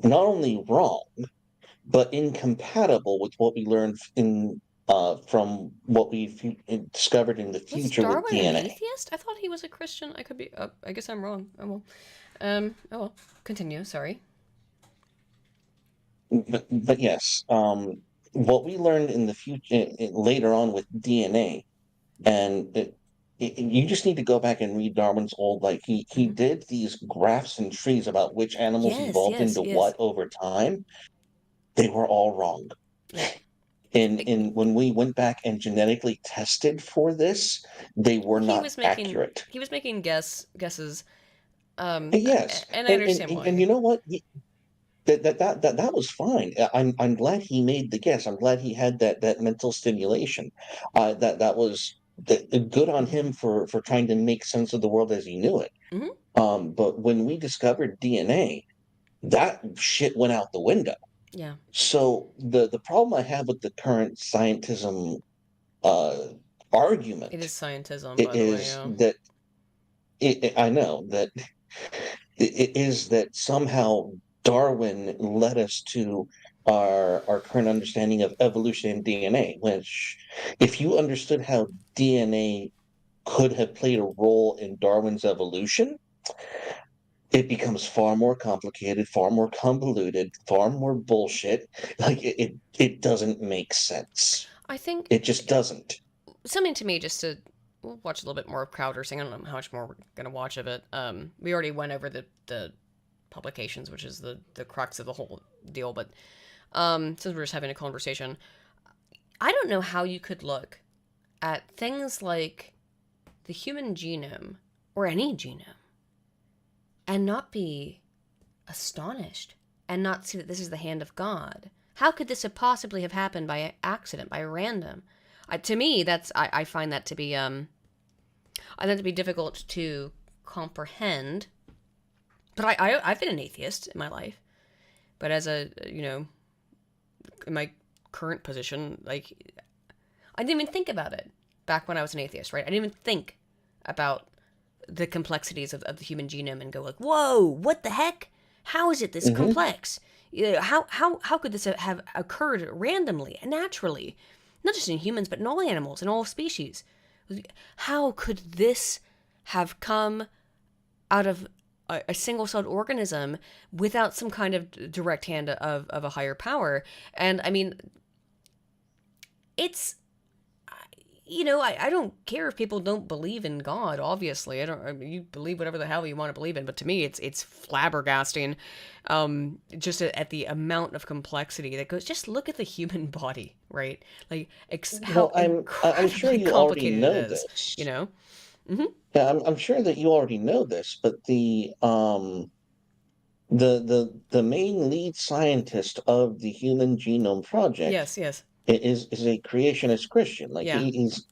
Speaker 2: not only wrong, but incompatible with what we learned from what we've discovered in the future with DNA.
Speaker 1: Was Darwin an atheist? I thought he was a Christian. I could be. I guess I'm wrong. Oh well. Continue. Sorry.
Speaker 2: But yes, what we learned in the future later on with DNA, and you just need to go back and read Darwin's old, like he did these graphs and trees about which animals evolved into what over time. They were all wrong.
Speaker 1: Yeah.
Speaker 2: And when we went back and genetically tested for this, they were not accurate.
Speaker 1: He was making guesses.
Speaker 2: Yes,
Speaker 1: and I understand why.
Speaker 2: And you know what? That was fine. I'm glad he made the guess. I'm glad he had that mental stimulation. That was good on him for trying to make sense of the world as he knew it. But when we discovered DNA, that shit went out the window.
Speaker 1: Yeah.
Speaker 2: So the problem I have with the current scientism argument,
Speaker 1: it is scientism, by the way.
Speaker 2: That I know that is that somehow Darwin led us to our current understanding of evolution and DNA, which, if you understood how DNA could have played a role in Darwin's evolution, it becomes far more complicated, far more convoluted, far more bullshit. Like it doesn't make sense.
Speaker 1: I think
Speaker 2: it just doesn't.
Speaker 1: Something to me, just to watch a little bit more of Crowder's thing. I don't know how much more we're gonna watch of it. We already went over the publications, which is the crux of the whole deal. But since we're just having a conversation, I don't know how you could look at things like the human genome or any genome and not be astonished and not see that this is the hand of God. How could this have possibly have happened by accident, by random? To me, I find that to be I find that to be difficult to comprehend. But I've been an atheist in my life. But as a, in my current position, like, I didn't even think about it back when I was an atheist, right? I didn't even think about the complexities of the human genome and go like, whoa, what the heck? How is it this complex? How could this have occurred randomly and naturally? Not just in humans, but in all animals, in all species. How could this have come out of a single-celled organism without some kind of direct hand of a higher power? And I mean, it's, I don't care if people don't believe in God, obviously. You believe whatever the hell you want to believe in, but to me, it's flabbergasting, just at the amount of complexity that goes. Just look at the human body, right? Like, how
Speaker 2: I'm sure you already know this.
Speaker 1: Mm-hmm.
Speaker 2: Yeah, I'm sure that you already know this, but the main lead scientist of the Human Genome Project,
Speaker 1: yes,
Speaker 2: is a creationist Christian. Like he's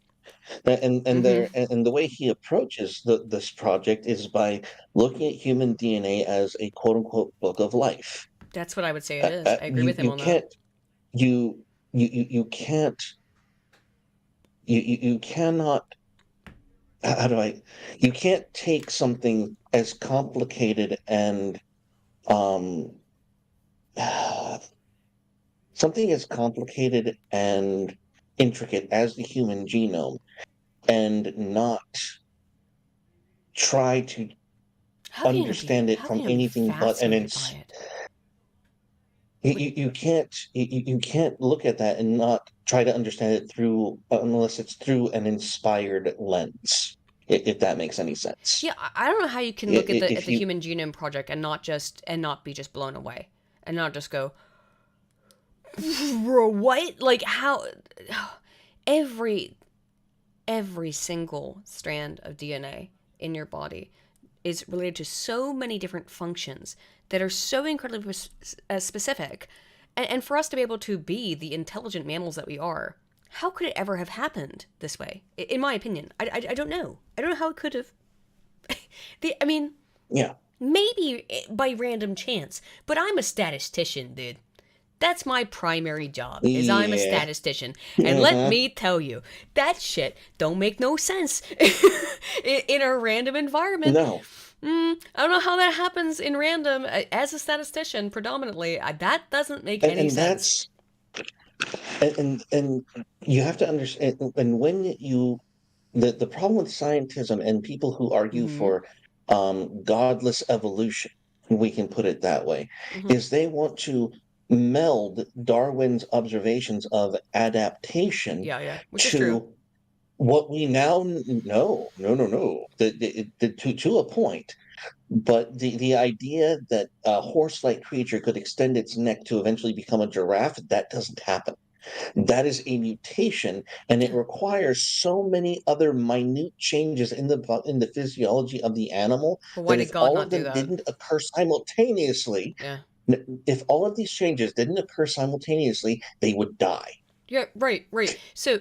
Speaker 2: and the way he approaches this project is by looking at human DNA as a quote unquote book of life.
Speaker 1: That's what I would say it is. I agree with him on that.
Speaker 2: You cannot. You can't take something as complicated and intricate as the human genome and not try to understand it from anything but you can't look at that and not try to understand it unless it's through an inspired lens, if that makes any sense.
Speaker 1: Yeah, I don't know how you can look at the Human Genome Project and not be just blown away and not just go, what? Like, how every single strand of DNA in your body is related to so many different functions that are so incredibly specific. And for us to be able to be the intelligent mammals that we are, how could it ever have happened this way? In my opinion, I don't know. I don't know how it could have. Maybe by random chance, but I'm a statistician, dude. That's my primary job, is I'm a statistician. And let me tell you, that shit don't make no sense in a random environment.
Speaker 2: No.
Speaker 1: I don't know how that happens in random. As a statistician, predominantly, that doesn't make any sense.
Speaker 2: And you have to understand, and when the problem with scientism and people who argue for godless evolution, we can put it that way, is they want to meld Darwin's observations of adaptation to what we now know. No. To a point. But the idea that a horse-like creature could extend its neck to eventually become a giraffe, that doesn't happen. That is a mutation, and it requires so many other minute changes in the physiology of the animal that if all of them didn't occur simultaneously, if all of these changes didn't occur simultaneously, they would die.
Speaker 1: Yeah, right. So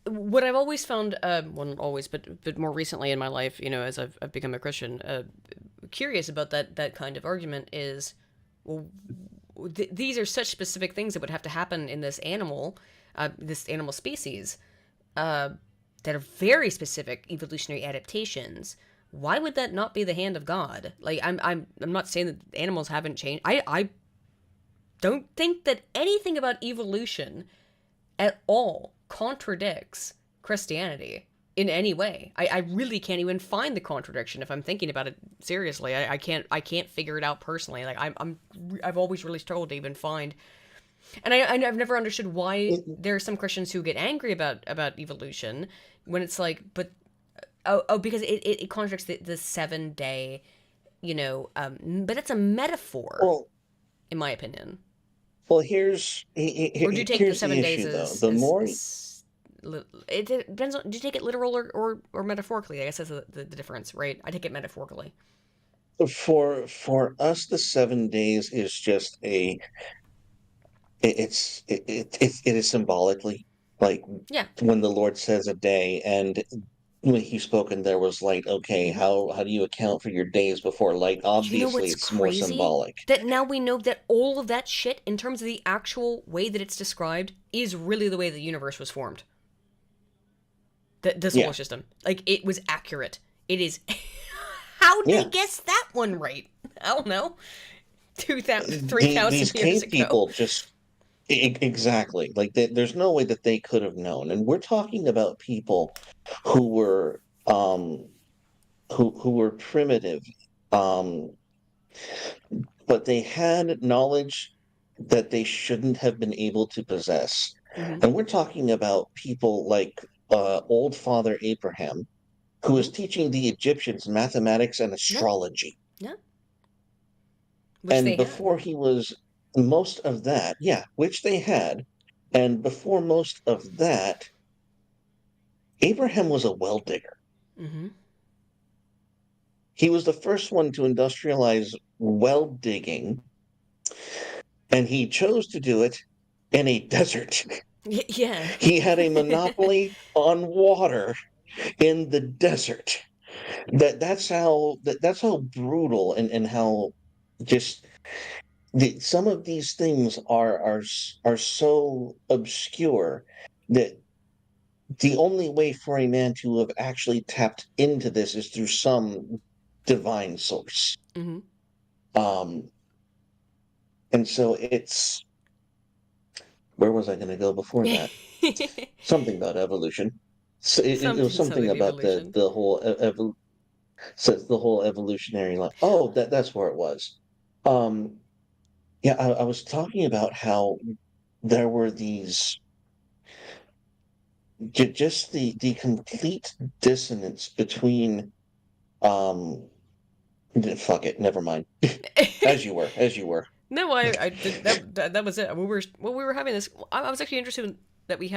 Speaker 1: what I've always found, well, not always, but more recently in my life, as I've become a Christian, curious about that kind of argument is, well, these are such specific things that would have to happen in this animal species, that are very specific evolutionary adaptations. why would that not be the hand of God? Like, I'm not saying that animals haven't changed. I don't think that anything about evolution at all contradicts Christianity in any way. I really can't even find the contradiction if I'm thinking about it seriously. I can't figure it out personally. Like, I've always really struggled to even find. And I've never understood why there are some Christians who get angry about evolution when it's like, but because it contradicts the 7-day, but it's a metaphor, in my opinion.
Speaker 2: Well,
Speaker 1: or do you take the 7 days
Speaker 2: issue,
Speaker 1: as
Speaker 2: though. The more
Speaker 1: it depends on, do you take it literal or metaphorically? I guess that's the difference, right? I take it metaphorically.
Speaker 2: For us, the 7 days is just it is symbolically, like, when the Lord says a day, and when he spoke, and there was like, okay, how do you account for your days before? Like, obviously it's more symbolic.
Speaker 1: That now we know that all of that shit, in terms of the actual way that it's described, is really the way the universe was formed. The solar system. Like, it was accurate. It is. How did they guess that one right? I don't know. 2,000, 3,000
Speaker 2: These
Speaker 1: years
Speaker 2: cave
Speaker 1: ago.
Speaker 2: people just exactly, like, there's no way that they could have known. And we're talking about people who were who were primitive, but they had knowledge that they shouldn't have been able to possess. And we're talking about people like old Father Abraham, who was teaching the Egyptians mathematics and astrology.
Speaker 1: Yeah.
Speaker 2: And before he was most of that, which they had, and before most of that, Abraham was a well digger.
Speaker 1: Mm-hmm.
Speaker 2: He was the first one to industrialize well digging, and he chose to do it in a desert.
Speaker 1: Yeah.
Speaker 2: He had a monopoly on water in the desert. That's how brutal and how just some of these things are so obscure that the only way for a man to have actually tapped into this is through some divine source.
Speaker 1: Mm-hmm.
Speaker 2: And so it's, where was I going to go before that? Something about evolution. So it was something about the whole the whole evolutionary line. Oh, that's where it was. I was talking about how there were these just the complete dissonance between fuck it, never mind. as you were.
Speaker 1: No, I did, that was it. We were having this. I was actually interested in that we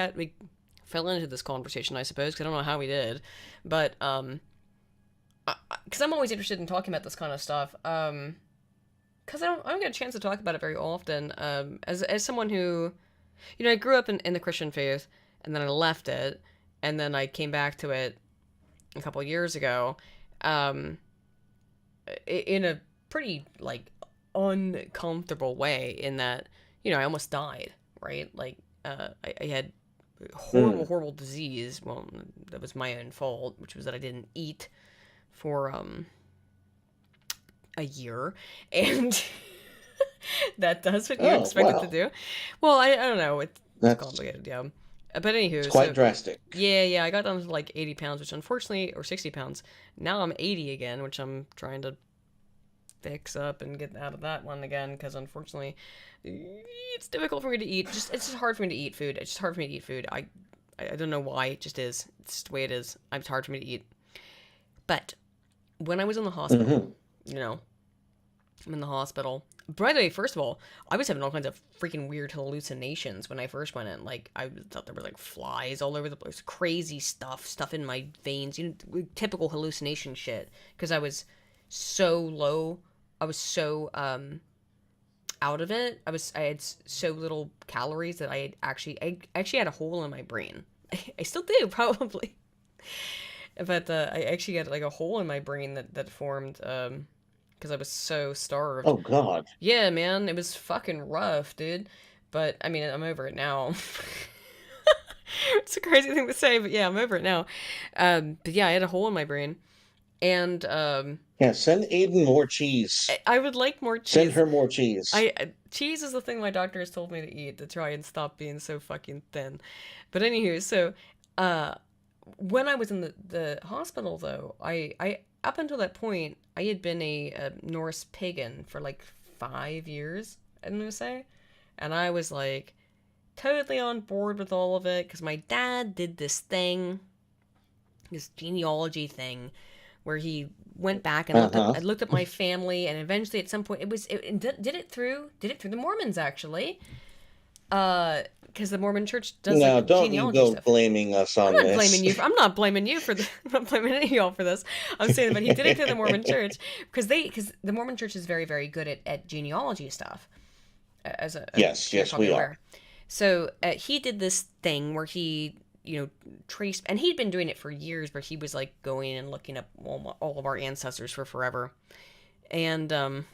Speaker 1: fell into this conversation, I suppose, because I don't know how we did, but because I'm always interested in talking about this kind of stuff, because I don't get a chance to talk about it very often. As someone who, I grew up in the Christian faith, and then I left it, and then I came back to it a couple years ago, in a pretty uncomfortable way, in that I almost died, right? Like I had horrible disease. Well, that was my own fault, which was that I didn't eat for a year, and that does what you expect it to do. Well, I don't know, it's complicated, yeah. But anywho,
Speaker 2: it's quite drastic.
Speaker 1: Yeah, I got down to 80 pounds, which unfortunately, or 60 pounds. Now I'm 80 again, which I'm trying to fix up and get out of that one again, because unfortunately, it's difficult for me to eat. It's just hard for me to eat food. It's just hard for me to eat food. I don't know why. It just is. It's just the way it is. It's hard for me to eat. But when I was in the hospital, I'm in the hospital. By the way, first of all, I was having all kinds of freaking weird hallucinations when I first went in. Like, I thought there were flies all over the place, crazy stuff in my veins, typical hallucination shit. Because I was so low, I was so out of it. I had so little calories that I actually had a hole in my brain. I still do, probably. But I actually had a hole in my brain that formed because I was so starved.
Speaker 2: Oh God.
Speaker 1: Yeah, man, it was fucking rough, dude. But I mean, I'm over it now. It's a crazy thing to say, but yeah, I'm over it now. But yeah, I had a hole in my brain, And
Speaker 2: yeah, send Aiden more cheese.
Speaker 1: I would like more cheese.
Speaker 2: Send her more cheese.
Speaker 1: Cheese is the thing my doctor has told me to eat to try and stop being so fucking thin. But anywho, so when I was in the hospital though, I up until that point I had been a Norse pagan for like 5 years, I'm gonna say, and I was like totally on board with all of it because my dad did this thing, this genealogy thing, where he went back and looked at my family, and eventually at some point it did it through the Mormons actually, because the Mormon Church does
Speaker 2: now,
Speaker 1: like
Speaker 2: don't
Speaker 1: genealogy
Speaker 2: you go
Speaker 1: stuff.
Speaker 2: blaming us on this.
Speaker 1: I'm not blaming you for this. I'm not blaming any of y'all for this. I'm saying that he did it through the Mormon Church because the Mormon Church is very, very good at genealogy stuff.
Speaker 2: Yes, we are.
Speaker 1: So he did this thing where he, traced, and he'd been doing it for years, where he was like going and looking up all of our ancestors for forever, and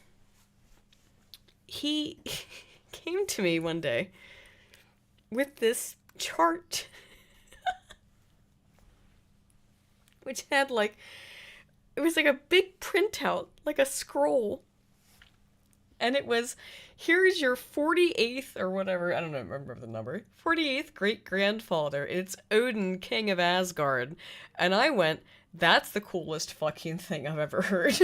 Speaker 1: he came to me one day with this chart which had it was like a big printout, like a scroll, and it was, here's your 48th or whatever, I don't know, remember the number, 48th great-grandfather, it's Odin, king of Asgard. And I went, that's the coolest fucking thing I've ever heard.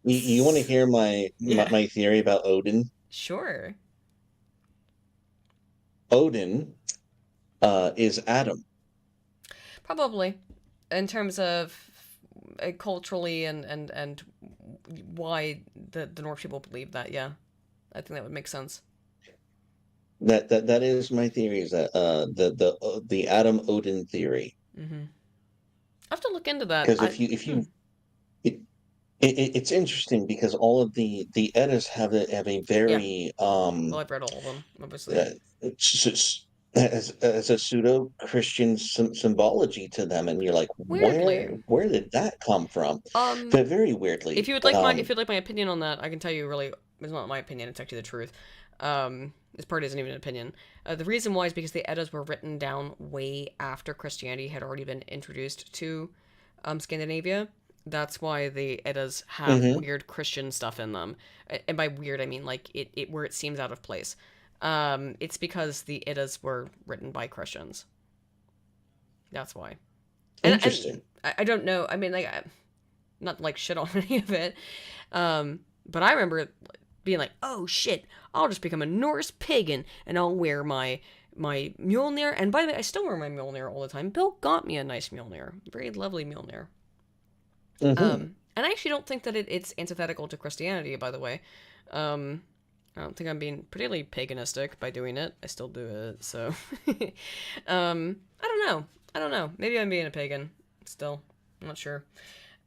Speaker 2: You want to hear my theory about Odin?
Speaker 1: Sure.
Speaker 2: Odin is Adam.
Speaker 1: Probably, in terms of culturally and why the Norse people believe that. Yeah, I think that would make sense.
Speaker 2: That is my theory. Is that the Adam Odin theory?
Speaker 1: Mm-hmm. I have to look into that.
Speaker 2: Because it's interesting because all of the Eddas have a very
Speaker 1: well, I've read all of them, obviously.
Speaker 2: As a pseudo-Christian symbology to them, and you're like, where did that come from? But very weirdly.
Speaker 1: If you'd like my opinion on that, I can tell you. Really, it's not my opinion; it's actually the truth. This part isn't even an opinion. The reason why is because the Eddas were written down way after Christianity had already been introduced to Scandinavia. That's why the Eddas have weird Christian stuff in them, and by weird I mean like it where it seems out of place. It's because the Eddas were written by Christians. That's why.
Speaker 2: Interesting.
Speaker 1: And I don't know. I mean, like, not like shit on any of it. But I remember being like, oh shit, I'll just become a Norse pagan and I'll wear my Mjolnir. And by the way, I still wear my Mjolnir all the time. Bill got me a nice Mjolnir. Very lovely Mjolnir. And I actually don't think that it's antithetical to Christianity, by the way. I don't think I'm being particularly paganistic by doing it. I still do it, so. I don't know. Maybe I'm being a pagan still. I'm not sure.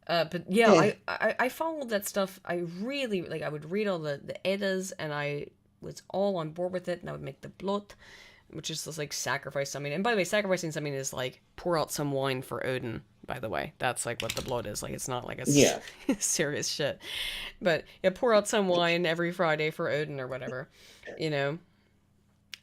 Speaker 1: But yeah, I followed that stuff. I really, I would read all the Eddas, and I was all on board with it, and I would make the blot, which is just sacrifice something. And by the way, sacrificing something is pour out some wine for Odin, by the way. That's what the blot is. It's not a serious shit. But yeah, pour out some wine every Friday for Odin or whatever,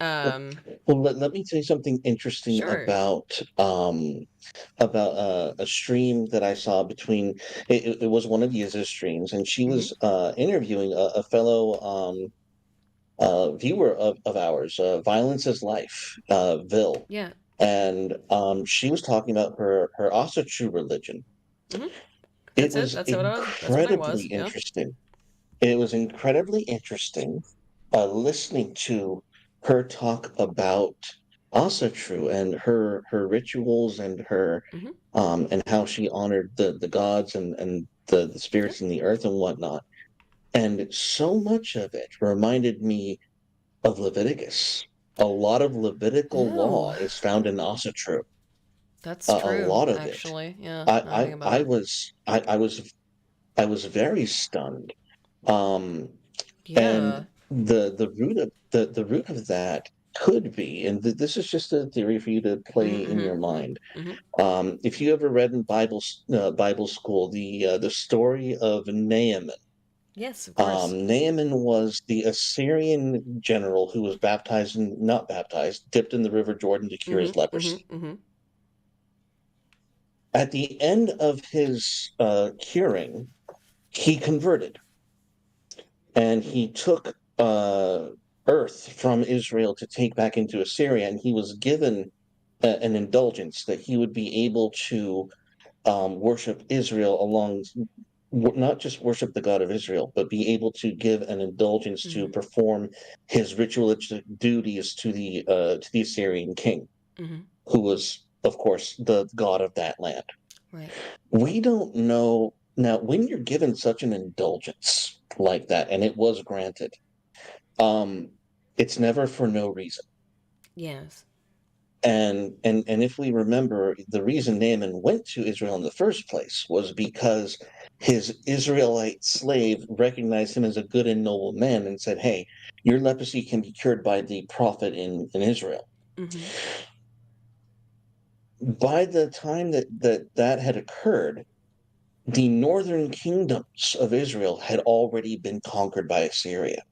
Speaker 2: Well, let me tell you something interesting about a stream that I saw between. It was one of Yiza's streams, and she was interviewing a fellow viewer of ours, Violence is Life, Vil.
Speaker 1: Yeah.
Speaker 2: And she was talking about her Asatru religion. It was incredibly interesting. It was incredibly interesting listening to her talk about Asatru and her rituals and her and how she honored the gods and the spirits in the earth and whatnot. And so much of it reminded me of Leviticus. A lot of Levitical law is found in Asatru.
Speaker 1: That's true.
Speaker 2: A lot of
Speaker 1: actually.
Speaker 2: it.
Speaker 1: Yeah.
Speaker 2: I was very stunned. And the root of that could be, and this is just a theory for you to play in your mind. If you ever read in Bible school the story of Naaman.
Speaker 1: Yes, of course.
Speaker 2: Naaman was the Assyrian general who was dipped in the River Jordan to cure his leprosy. at the end of his curing, he converted, and he took earth from Israel to take back into Assyria, and he was given an indulgence that he would be able to worship Israel along, not just worship the God of Israel, but be able to give an indulgence to perform his ritualistic duties to the Assyrian king, who was, of course, the god of that land.
Speaker 1: Right.
Speaker 2: We don't know now when you're given such an indulgence like that, and it was granted. It's never for no reason.
Speaker 1: Yes.
Speaker 2: And if we remember, the reason Naaman went to Israel in the first place was because his Israelite slave recognized him as a good and noble man and said, "Hey, your leprosy can be cured by the prophet in Israel." By the time that had occurred, the northern kingdoms of Israel had already been conquered by Assyria.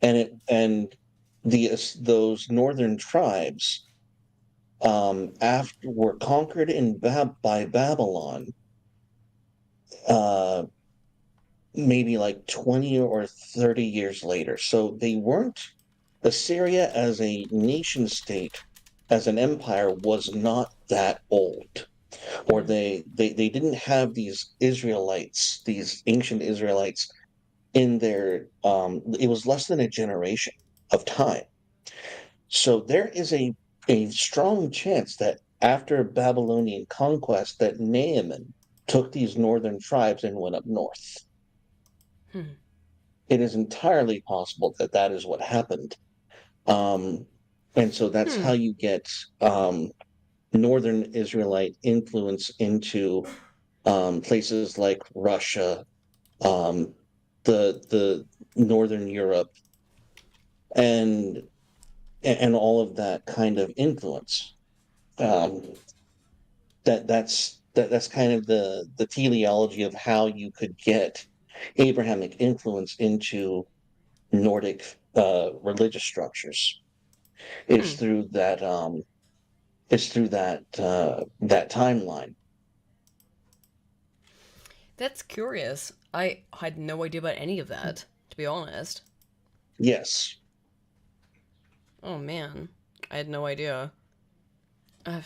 Speaker 2: And those northern tribes after were conquered by Babylon, maybe like 20 or 30 years later. So they weren't Assyria as a nation state, as an empire, was not that old, or they didn't have these Israelites, these ancient Israelites in their. It was less than a generation of time. So there is a strong chance that after Babylonian conquest, that Naaman took these northern tribes and went up north. It is entirely possible that that is what happened. And so that's how you get northern Israelite influence into places like Russia, the northern Europe, and all of that kind of influence. That's kind of the teleology of how you could get Abrahamic influence into Nordic religious structures is through that that timeline.
Speaker 1: That's curious. I had no idea about any of that, to be honest.
Speaker 2: Yes.
Speaker 1: Oh man, I had no idea. I'll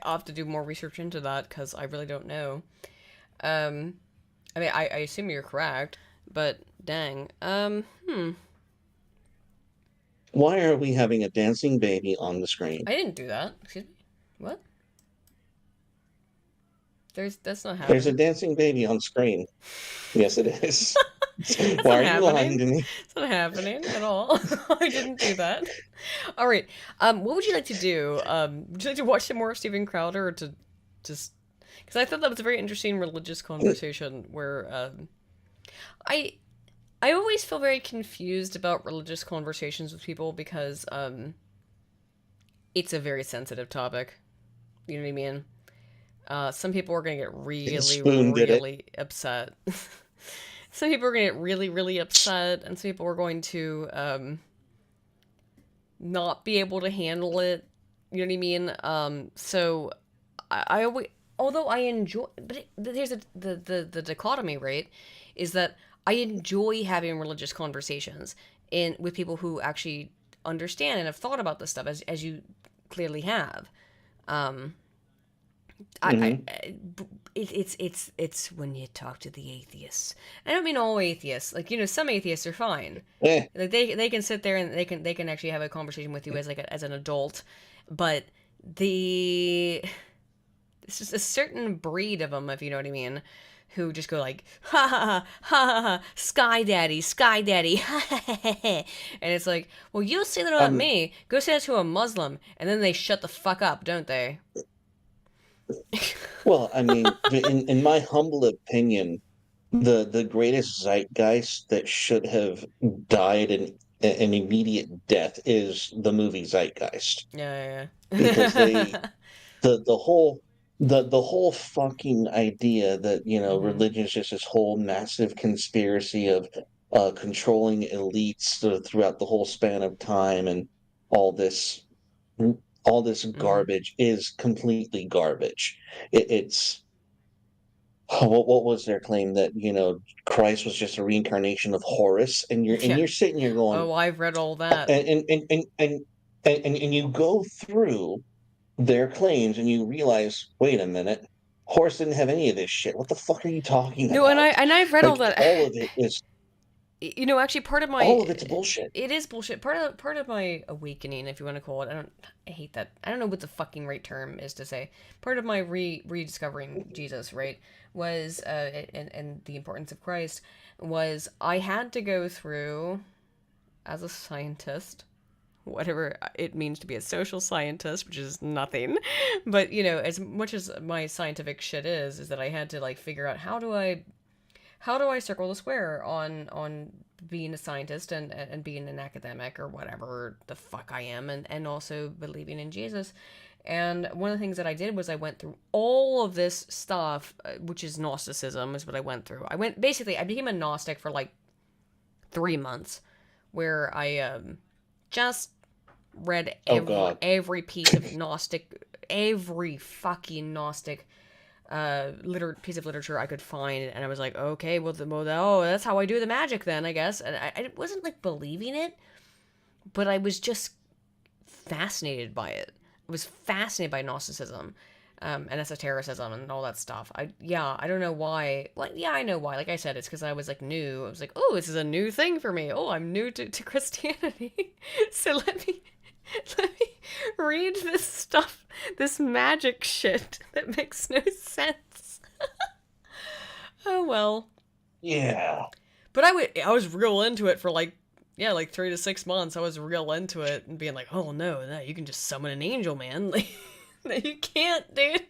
Speaker 1: have to do more research into that because I really don't know. I mean, I assume you're correct, but dang.
Speaker 2: Why are we having a dancing baby on the screen?
Speaker 1: I didn't do that. Excuse me? What? That's not happening.
Speaker 2: There's a dancing baby on screen. Yes, it is. Why are you lying to me?
Speaker 1: It's not happening at all. I didn't do that. All right. What would you like to do? Would you like to watch some more of Steven Crowder, or to just because I thought that was a very interesting religious conversation where I always feel very confused about religious conversations with people because it's a very sensitive topic. You know what I mean? Some people are going to get really upset. Some people are going to get really upset, and some people are going to not be able to handle it. You know what I mean? So I always, although I enjoy, but there's the dichotomy, right? Is that I enjoy having religious conversations with people who actually understand and have thought about this stuff, as you clearly have. It's when you talk to the atheists. I don't mean all atheists. Like, you know, some atheists are fine. Like they can sit there and they can actually have a conversation with you as an adult, but it's just a certain breed of them, if you know what I mean, who just go like, ha ha ha ha, sky daddy, and it's like, well, you say that about me, go say that to a Muslim, and then they shut the fuck up, don't they?
Speaker 2: Well, I mean, in my humble opinion, the greatest zeitgeist that should have died an immediate death is the movie Zeitgeist.
Speaker 1: Yeah.
Speaker 2: Because the whole fucking idea that, you know, religion is just this whole massive conspiracy of controlling elites throughout the whole span of time and all this. all this garbage is completely garbage. It's what was their claim that Christ was just a reincarnation of Horus, and you're sitting here going,
Speaker 1: oh, I've read all that,
Speaker 2: and you go through their claims and you realize, wait a minute, Horus didn't have any of this shit. What the fuck are you talking about?
Speaker 1: No, and I've read all that.
Speaker 2: All of it is.
Speaker 1: Actually, part of my
Speaker 2: all of it's bullshit.
Speaker 1: It is bullshit. Part of my awakening, if you want to call it. I hate that. I don't know what the fucking right term is to say. Part of my rediscovering Jesus, right, was and the importance of Christ was I had to go through, as a scientist, whatever it means to be a social scientist, which is nothing, but as much as my scientific shit is that I had to like figure out how do I circle the square on being a scientist and being an academic or whatever the fuck I am, and also believing in Jesus. And one of the things that I did was I went through all of this stuff, which is Gnosticism, is what I went through. I became a Gnostic for like 3 months, where I just read every piece of Gnostic, every fucking Gnostic piece of literature I could find, and I was like, okay, well, that's how I do the magic then, I guess. And I wasn't like believing it, but I was just fascinated by it. I was fascinated by Gnosticism, and esotericism and all that stuff. I don't know why. Well, yeah, I know why. Like I said, it's because I was like new. I was like, oh, this is a new thing for me. Oh, I'm new to Christianity. So let me read this stuff, this magic shit that makes no sense. Oh well.
Speaker 2: Yeah.
Speaker 1: But I was real into it for like 3 to 6 months. I was real into it and being like, oh no, you can just summon an angel, man. Like, no, you can't, dude.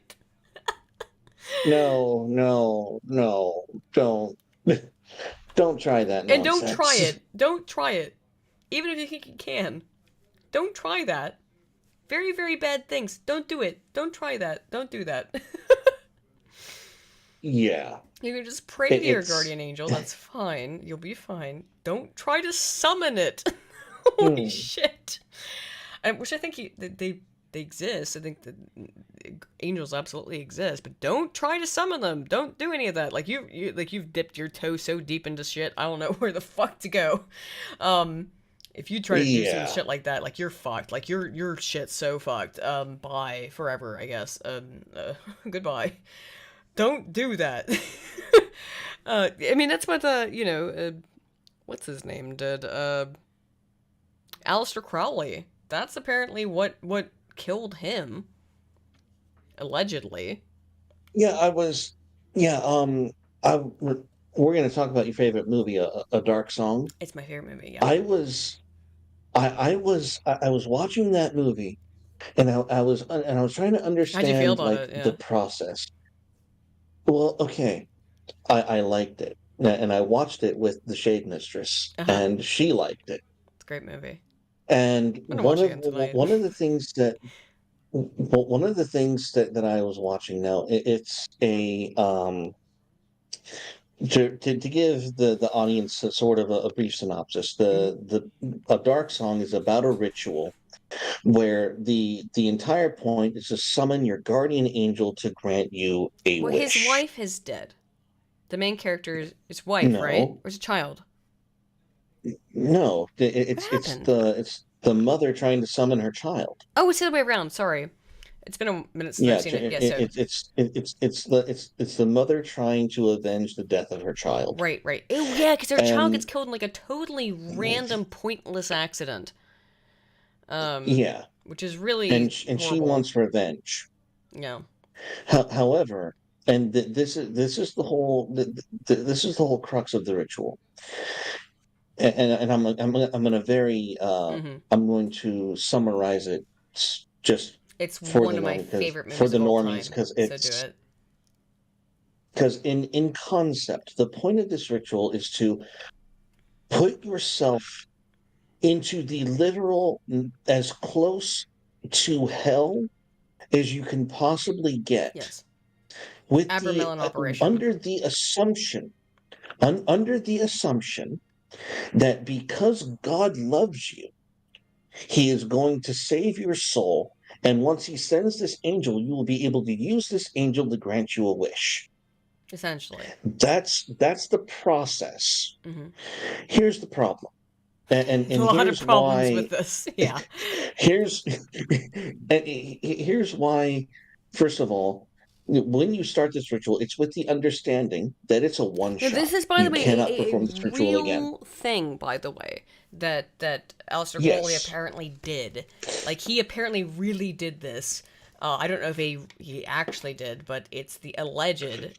Speaker 2: No, don't try that nonsense.
Speaker 1: And don't try it. Even if you think you can. Don't try that. Very, very bad things. Don't do it. Don't try that. Don't do that.
Speaker 2: Yeah.
Speaker 1: You can just pray to your guardian angel. That's fine. You'll be fine. Don't try to summon it. Holy shit. Which I think they exist. I think that angels absolutely exist, but don't try to summon them. Don't do any of that. Like you've dipped your toe so deep into shit. I don't know where the fuck to go. If you try to do some shit like that, like you're fucked. Like your shit's so fucked. Bye forever, I guess. Goodbye. Don't do that. I mean, that's what what's his name did. Aleister Crowley. That's apparently what killed him. Allegedly.
Speaker 2: Yeah, we're going to talk about your favorite movie, A Dark Song.
Speaker 1: It's my favorite movie. Yeah.
Speaker 2: I was watching that movie, and I was trying to understand
Speaker 1: How'd you feel about it? Yeah.
Speaker 2: the process. Well, okay, I liked it, and I watched it with the Shade Mistress, and she liked it.
Speaker 1: It's a great movie.
Speaker 2: And one of the things that I was watching now, it's a to give the audience a sort of a brief synopsis. A Dark Song is about a ritual where the entire point is to summon your guardian angel to grant you a wish.
Speaker 1: His wife is dead. The main character is his wife, right? Or is it a child?
Speaker 2: No, it's the mother trying to summon her child.
Speaker 1: Oh, it's the other way around. Sorry, it's been a minute since I've seen it. Yeah,
Speaker 2: it's the mother trying to avenge the death of her child.
Speaker 1: Right. Oh yeah, because her child gets killed in like a totally random, pointless accident.
Speaker 2: Yeah,
Speaker 1: which is really
Speaker 2: and she wants revenge.
Speaker 1: Yeah.
Speaker 2: However, and this is the whole crux of the ritual. And I'm going to summarize it just.
Speaker 1: It's one of my favorite movies
Speaker 2: for the
Speaker 1: of all
Speaker 2: normies
Speaker 1: time,
Speaker 2: because in concept, the point of this ritual is to put yourself into the literal, as close to hell as you can possibly get.
Speaker 1: Yes.
Speaker 2: With
Speaker 1: Abramelin operation.
Speaker 2: Under the assumption that because God loves you, He is going to save your soul And once he sends this angel, you will be able to use this angel to grant you a wish.
Speaker 1: Essentially.
Speaker 2: That's the process.
Speaker 1: Mm-hmm.
Speaker 2: Here's the problem. And
Speaker 1: a lot
Speaker 2: here's
Speaker 1: of problems
Speaker 2: why,
Speaker 1: with this. Yeah.
Speaker 2: here's why, first of all, when you start this ritual, it's with the understanding that it's a one-shot.
Speaker 1: Now, this is, by the
Speaker 2: You
Speaker 1: way,
Speaker 2: cannot perform this ritual again.
Speaker 1: real thing, by the way, that Aleister Crowley
Speaker 2: Yes.
Speaker 1: apparently did. Like, he apparently really did this. I don't know if he actually did, but it's the allegedly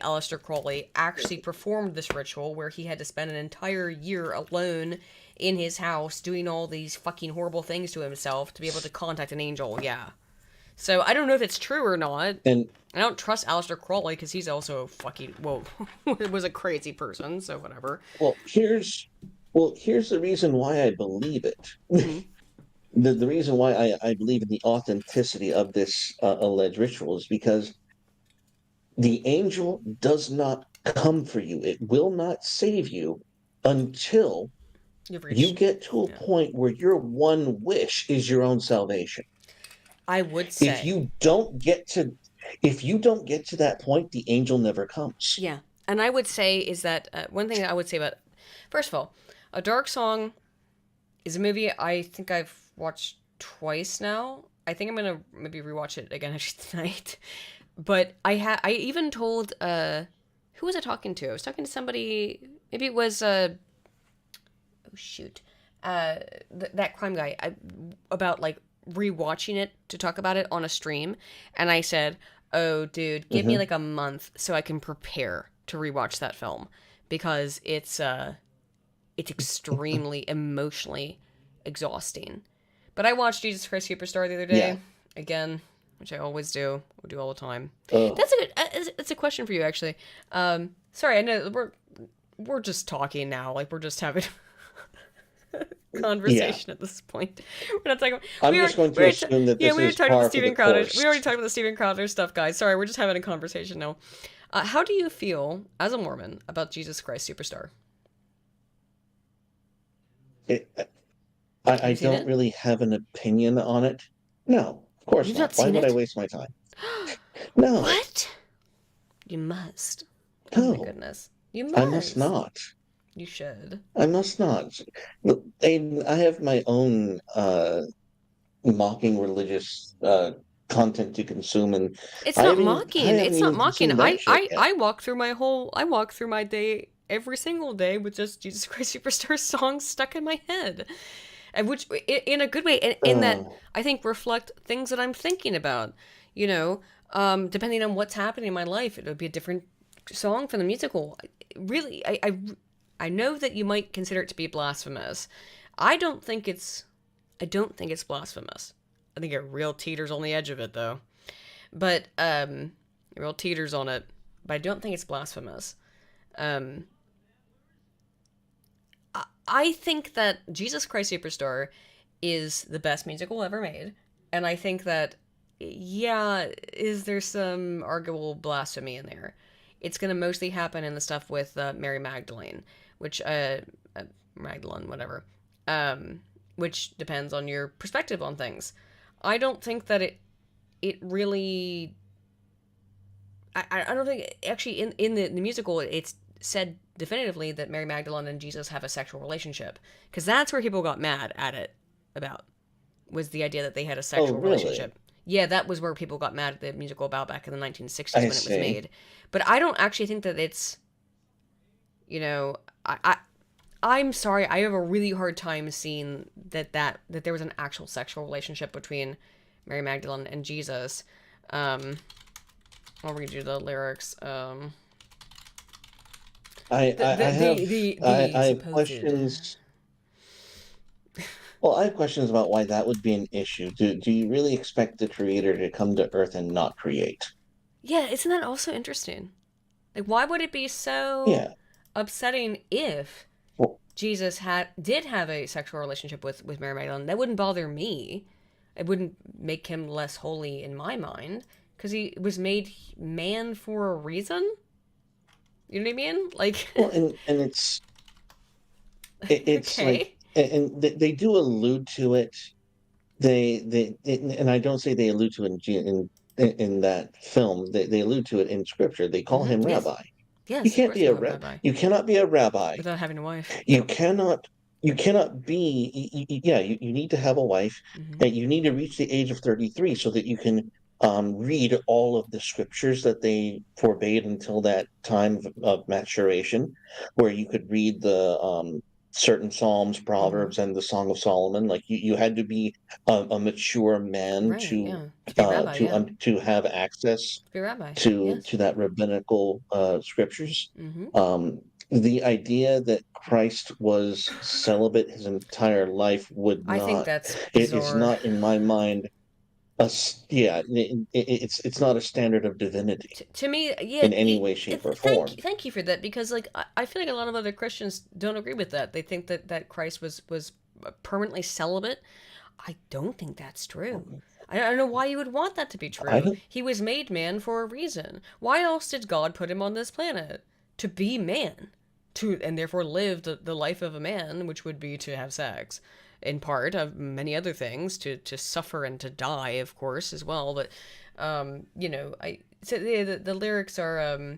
Speaker 1: Aleister Crowley actually performed this ritual where he had to spend an entire year alone in his house doing all these fucking horrible things to himself to be able to contact an angel. Yeah. So I don't know if it's true or not.
Speaker 2: And
Speaker 1: I don't trust Aleister Crowley because he's also fucking, was a crazy person, so whatever.
Speaker 2: Well, here's the reason why I believe it.
Speaker 1: Mm-hmm.
Speaker 2: The reason why I believe in the authenticity of this alleged ritual is because the angel does not come for you. It will not save you until you get to a point where your one wish is your own salvation.
Speaker 1: I would say
Speaker 2: if you don't get to that point, the angel never comes.
Speaker 1: Yeah, and I would say is that one thing I would say about, first of all, A Dark Song is a movie I think I've watched twice now. I think I'm gonna maybe rewatch it again tonight. But I even told who was I talking to? I was talking to somebody. Maybe it was that crime guy about like rewatching it to talk about it on a stream, and I said, "Oh, dude, give me like a month so I can prepare to rewatch that film because it's extremely emotionally exhausting." But I watched Jesus Christ Superstar the other day again, which I always do. I do all the time. That's a question for you, actually. Sorry, I know we're just talking now, like we're just having conversation at this point. We're not talking.
Speaker 2: I'm just going to assume that this is par for the course.
Speaker 1: We already talked about the Steven Crowder stuff, guys. Sorry, we're just having a conversation now. How do you feel as a Mormon about Jesus Christ Superstar?
Speaker 2: I don't really have an opinion on it. No, of course not. Why would I waste my time? No.
Speaker 1: What? You must.
Speaker 2: No.
Speaker 1: Oh my goodness. You must.
Speaker 2: I must not.
Speaker 1: You should.
Speaker 2: I must not. I have my own mocking religious content to consume, and
Speaker 1: it's not mocking. It's not mocking. I walk through my day every single day with just Jesus Christ Superstar songs stuck in my head, and which in a good way, in that I think reflect things that I'm thinking about. You know, depending on what's happening in my life, it would be a different song for the musical. Really, I know that you might consider it to be blasphemous. I don't think it's blasphemous. I think it real teeters on the edge of it, though. But real teeters on it. But I don't think it's blasphemous. I think that Jesus Christ Superstar is the best musical ever made, and I think that is there some arguable blasphemy in there? It's going to mostly happen in the stuff with Mary Magdalene, which Magdalene, whatever, which depends on your perspective on things. I don't think that it really. I don't think actually in the musical it's said definitively that Mary Magdalene and Jesus have a sexual relationship, because that's where people got mad at it about, was the idea that they had a sexual relationship. Yeah, that was where people got mad at the musical about back in the 1960s when it was made. But I don't actually think that it's, you know, I'm sorry, I have a really hard time seeing that there was an actual sexual relationship between Mary Magdalene and Jesus. I'll read you the lyrics.
Speaker 2: I have questions. Well, I have questions about why that would be an issue. Do you really expect the creator to come to Earth and not create?
Speaker 1: Yeah, isn't that also interesting? Like, why would it be so upsetting if Jesus did have a sexual relationship with Mary Magdalene? That wouldn't bother me. It wouldn't make him less holy in my mind, because he was made man for a reason. You know what I mean? Like,
Speaker 2: well, and it's okay. Like, and they do allude to it. and I don't say they allude to it in that film. They allude to it in scripture. They call him
Speaker 1: Yes.
Speaker 2: rabbi.
Speaker 1: Yes,
Speaker 2: You
Speaker 1: of
Speaker 2: can't
Speaker 1: course
Speaker 2: be
Speaker 1: they
Speaker 2: a
Speaker 1: call him rabbi.
Speaker 2: you cannot be a rabbi.
Speaker 1: Without having a wife.
Speaker 2: You cannot be you need to have a wife, and you need to reach the age of 33 so that you can read all of the scriptures that they forbade until that time of maturation, where you could read the certain Psalms, Proverbs, and the Song of Solomon. Like you had to be a mature man
Speaker 1: Right, yeah. To be a rabbi, yeah.
Speaker 2: to have access
Speaker 1: To be a rabbi,
Speaker 2: to
Speaker 1: yes.
Speaker 2: that rabbinical scriptures.
Speaker 1: Mhm.
Speaker 2: The idea that Christ was celibate his entire life would
Speaker 1: I think
Speaker 2: not.
Speaker 1: that's
Speaker 2: It is
Speaker 1: bizarre.
Speaker 2: not in my mind. It's not a standard of divinity
Speaker 1: To me, yeah,
Speaker 2: in any way, shape, or form.
Speaker 1: thank you for that, because like I feel like a lot of other Christians don't agree with that. They think that Christ was permanently celibate. I don't think that's true. I don't know why you would want that to be true. He was made man for a reason. Why else did God put him on this planet? To be man, and therefore live the life of a man, which would be to have sex, in part of many other things, to suffer and to die, of course, as well. But so the lyrics are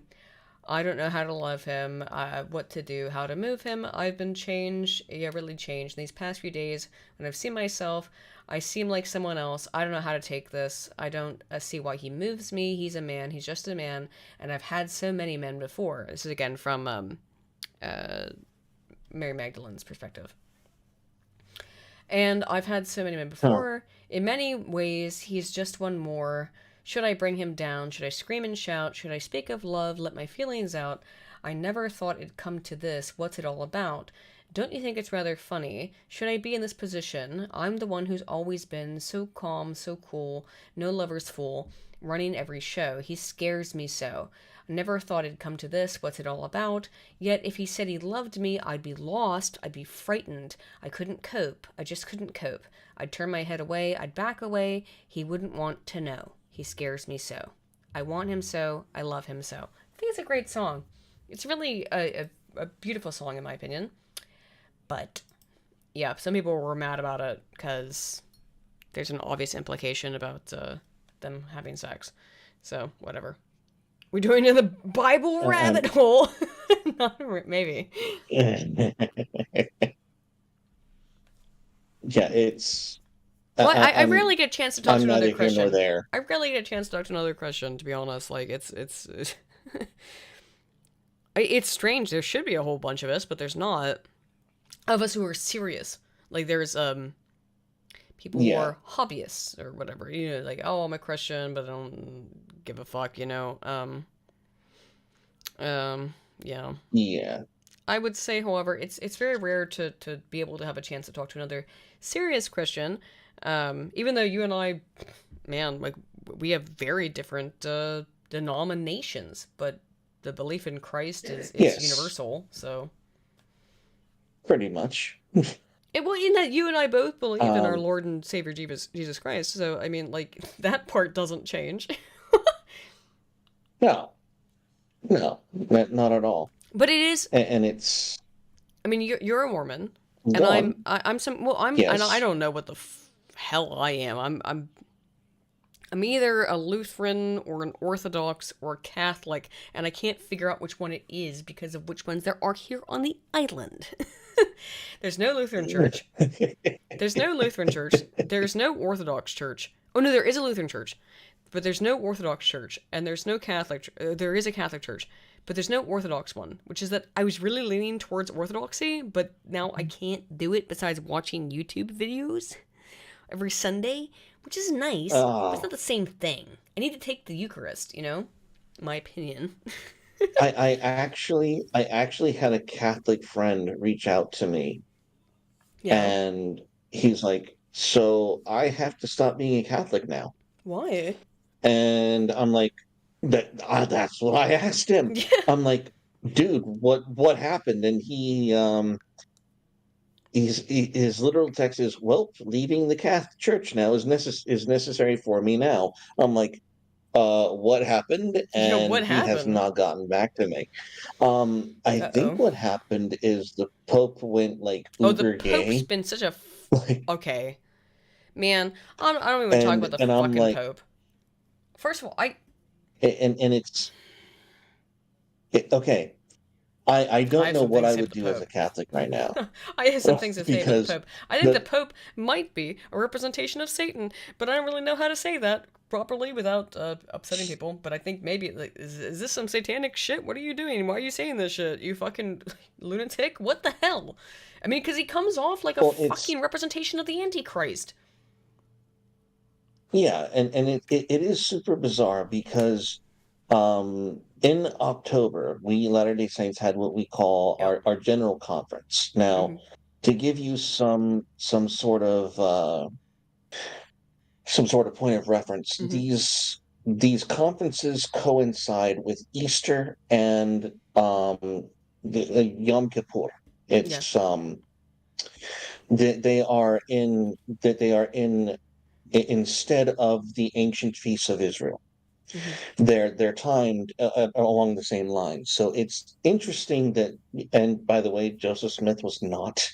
Speaker 1: I don't know how to love him, what to do, how to move him. I've been changed, yeah, really changed. In these past few days, when I've seen myself, I seem like someone else. I don't know how to take this. I don't see why he moves me. He's a man. He's just a man. And I've had so many men before. This is again from Mary Magdalene's perspective. And I've had so many men before. In many ways, he's just one more. Should I bring him down? Should I scream and shout? Should I speak of love? Let my feelings out? I never thought it'd come to this. What's it all about? Don't you think it's rather funny? Should I be in this position? I'm the one who's always been so calm, so cool, no lover's fool, running every show. He scares me so. I never thought it'd come to this. What's it all about? Yet if he said he loved me, I'd be lost. I'd be frightened. I couldn't cope. I just couldn't cope. I'd turn my head away. I'd back away. He wouldn't want to know. He scares me so. I want him so. I love him so. I think it's a great song. It's really a beautiful song, in my opinion. But, yeah, some people were mad about it because there's an obvious implication about them having sex. So, whatever. We're doing in the Bible rabbit hole. Not maybe.
Speaker 2: Yeah, it's...
Speaker 1: Well, I rarely get a chance to talk to another
Speaker 2: Christian.
Speaker 1: Christian.
Speaker 2: There.
Speaker 1: I rarely get a chance to talk to another Christian, to be honest. Like, it's it's strange. There should be a whole bunch of us, but there's not. Of us who are serious. Like, there's people who are hobbyists or whatever. You know, like, oh, I'm a Christian, but I don't give a fuck, you know. Yeah.
Speaker 2: Yeah.
Speaker 1: I would say, however, it's very rare to be able to have a chance to talk to another serious Christian. Even though you and I, man, like, we have very different denominations, but the belief in Christ is universal, so.
Speaker 2: Pretty much.
Speaker 1: Well, in that you and I both believe in our Lord and Savior Jesus Christ, so, I mean, like, that part doesn't change.
Speaker 2: No, not at all.
Speaker 1: But it is,
Speaker 2: and it's.
Speaker 1: I mean, you're a Mormon, and I'm some. Well, and I don't know what the hell I am. I'm either a Lutheran or an Orthodox or a Catholic, and I can't figure out which one it is because of which ones there are here on the island. There's no Lutheran church. There's no Lutheran church. There's no Orthodox church. Oh no, there is a Lutheran church, but there's no Orthodox church, and there's no Catholic. There is a Catholic church, but there's no Orthodox one, which is that I was really leaning towards Orthodoxy, but now I can't do it besides watching YouTube videos every Sunday, which is nice, but it's not the same thing. I need to take the Eucharist, you know? My opinion.
Speaker 2: I actually had a Catholic friend reach out to me, and he's like, so I have to stop being a Catholic now.
Speaker 1: Why?
Speaker 2: And I'm like, that's what I asked him. Yeah. I'm like, dude, what happened? And his literal text is, well, leaving the Catholic Church now is necessary for me now. I'm like, what happened? And
Speaker 1: what happened?
Speaker 2: He has not gotten back to me. I think what happened is the Pope went like uber gay.
Speaker 1: The Pope's been such a okay. Man, I don't even talk about the fucking
Speaker 2: like,
Speaker 1: Pope. First of all,
Speaker 2: it's okay. I don't
Speaker 1: have
Speaker 2: know
Speaker 1: some
Speaker 2: what
Speaker 1: things
Speaker 2: I
Speaker 1: to say
Speaker 2: would
Speaker 1: about the
Speaker 2: do as a
Speaker 1: Pope.
Speaker 2: Catholic right now.
Speaker 1: I have some things to say about the
Speaker 2: Because
Speaker 1: Pope. I think the Pope might be a representation of Satan, but I don't really know how to say that properly without upsetting people. But I think maybe, like, is this some satanic shit? What are you doing? Why are you saying this shit? You fucking lunatic? What the hell? I mean, because he comes off like a fucking representation of the Antichrist.
Speaker 2: Yeah, and it is super bizarre because in October, we Latter-day Saints had what we call our general conference. Now, to give you some sort of point of reference, these conferences coincide with Easter and Yom Kippur. It's they are in instead of the ancient feasts of Israel. They're timed along the same lines. So it's interesting that, and by the way, Joseph Smith was not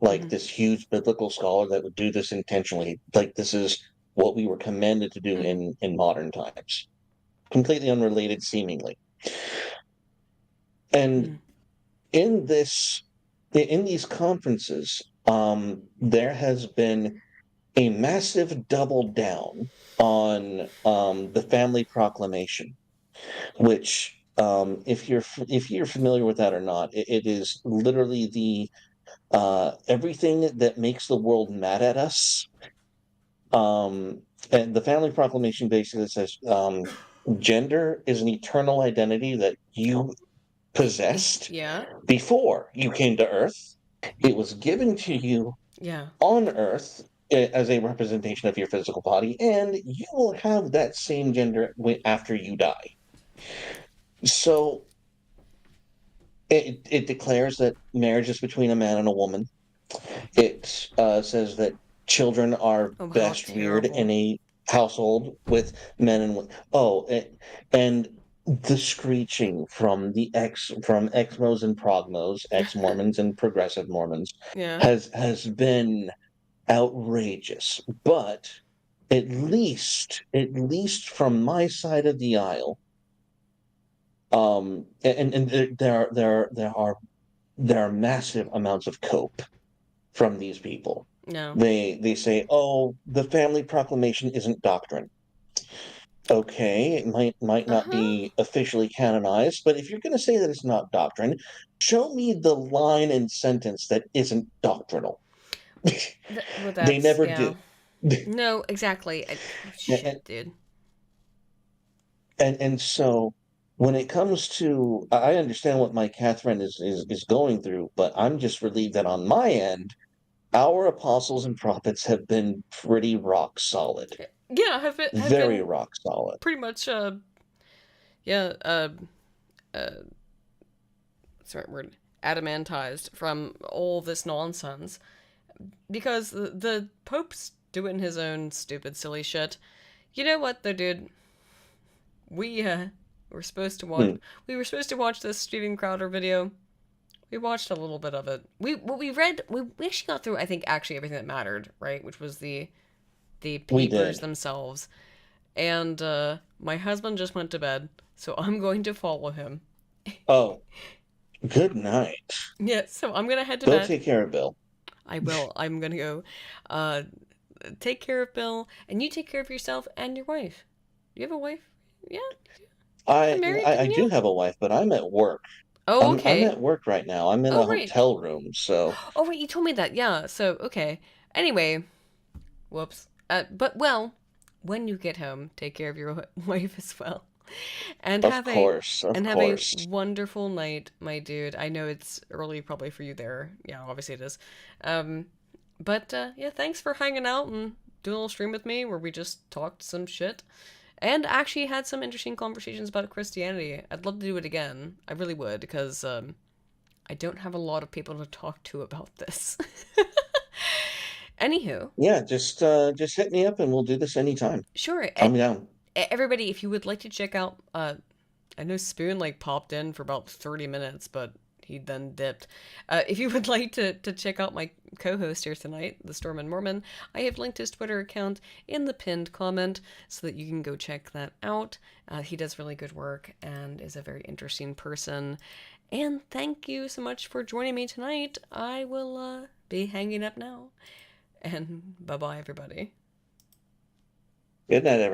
Speaker 2: like this huge biblical scholar that would do this intentionally. Like, this is what we were commanded to do in modern times. Completely unrelated, seemingly. And in these conferences, there has been a massive double down on the family proclamation, which, if you're familiar with that or not, it is literally the everything that makes the world mad at us. And the family proclamation basically says gender is an eternal identity that you possessed before you came to Earth. It was given to you on Earth as a representation of your physical body, and you will have that same gender after you die. So it declares that marriage is between a man and a woman. It says that children are best reared in a household with men and women. And the screeching from ex-mos and progmos, ex-Mormons and progressive Mormons, has been outrageous. But at least from my side of the aisle, and there are massive amounts of cope from these people.
Speaker 1: No.
Speaker 2: They say, "Oh, the family proclamation isn't doctrine." Okay, it might not be officially canonized, but if you're going to say that it's not doctrine, show me the line and sentence that isn't doctrinal. They never do.
Speaker 1: No, exactly. Shit, dude.
Speaker 2: And so when it comes to, I understand what my Catherine is going through, but I'm just relieved that on my end, our apostles and prophets have been pretty rock solid.
Speaker 1: Yeah, have
Speaker 2: very
Speaker 1: been
Speaker 2: rock solid.
Speaker 1: Pretty much, what's the right word? Adamantized from all this nonsense. Because the Pope's doing his own stupid, silly shit. You know what, though, dude? We were supposed to watch. We were supposed to watch this Steven Crowder video. We watched a little bit of it. We actually got through, I think, actually everything that mattered, right? Which was the papers themselves. And my husband just went to bed, so I'm going to follow him.
Speaker 2: Oh, good night.
Speaker 1: Yeah, so I'm gonna head to bed.
Speaker 2: Go take care of Bill.
Speaker 1: I will. I'm gonna go take care of Bill, and you take care of yourself and your wife. Do you have a wife? Yeah.
Speaker 2: I do have a wife, but I'm at work.
Speaker 1: Oh, okay.
Speaker 2: I'm at work right now. I'm in a hotel room, so.
Speaker 1: Oh, right, you told me that. Yeah. So okay. Anyway, whoops. But well, when you get home, take care of your wife as well. And have a wonderful night, my dude. I know it's early probably for you there. Yeah, obviously it is. But yeah, thanks for hanging out and doing a little stream with me where we just talked some shit. And actually had some interesting conversations about Christianity. I'd love to do it again. I really would, because I don't have a lot of people to talk to about this. Anywho.
Speaker 2: Yeah, just hit me up and we'll do this anytime.
Speaker 1: Sure.
Speaker 2: I'm down.
Speaker 1: Everybody, if you would like to check out, I know Spoon like popped in for about 30 minutes, but he then dipped. If you would like to check out my co-host here tonight, the Storm and Mormon, I have linked his Twitter account in the pinned comment so that you can go check that out. He does really good work and is a very interesting person. And thank you so much for joining me tonight. I will be hanging up now. And bye-bye, everybody.
Speaker 2: Good night, everyone.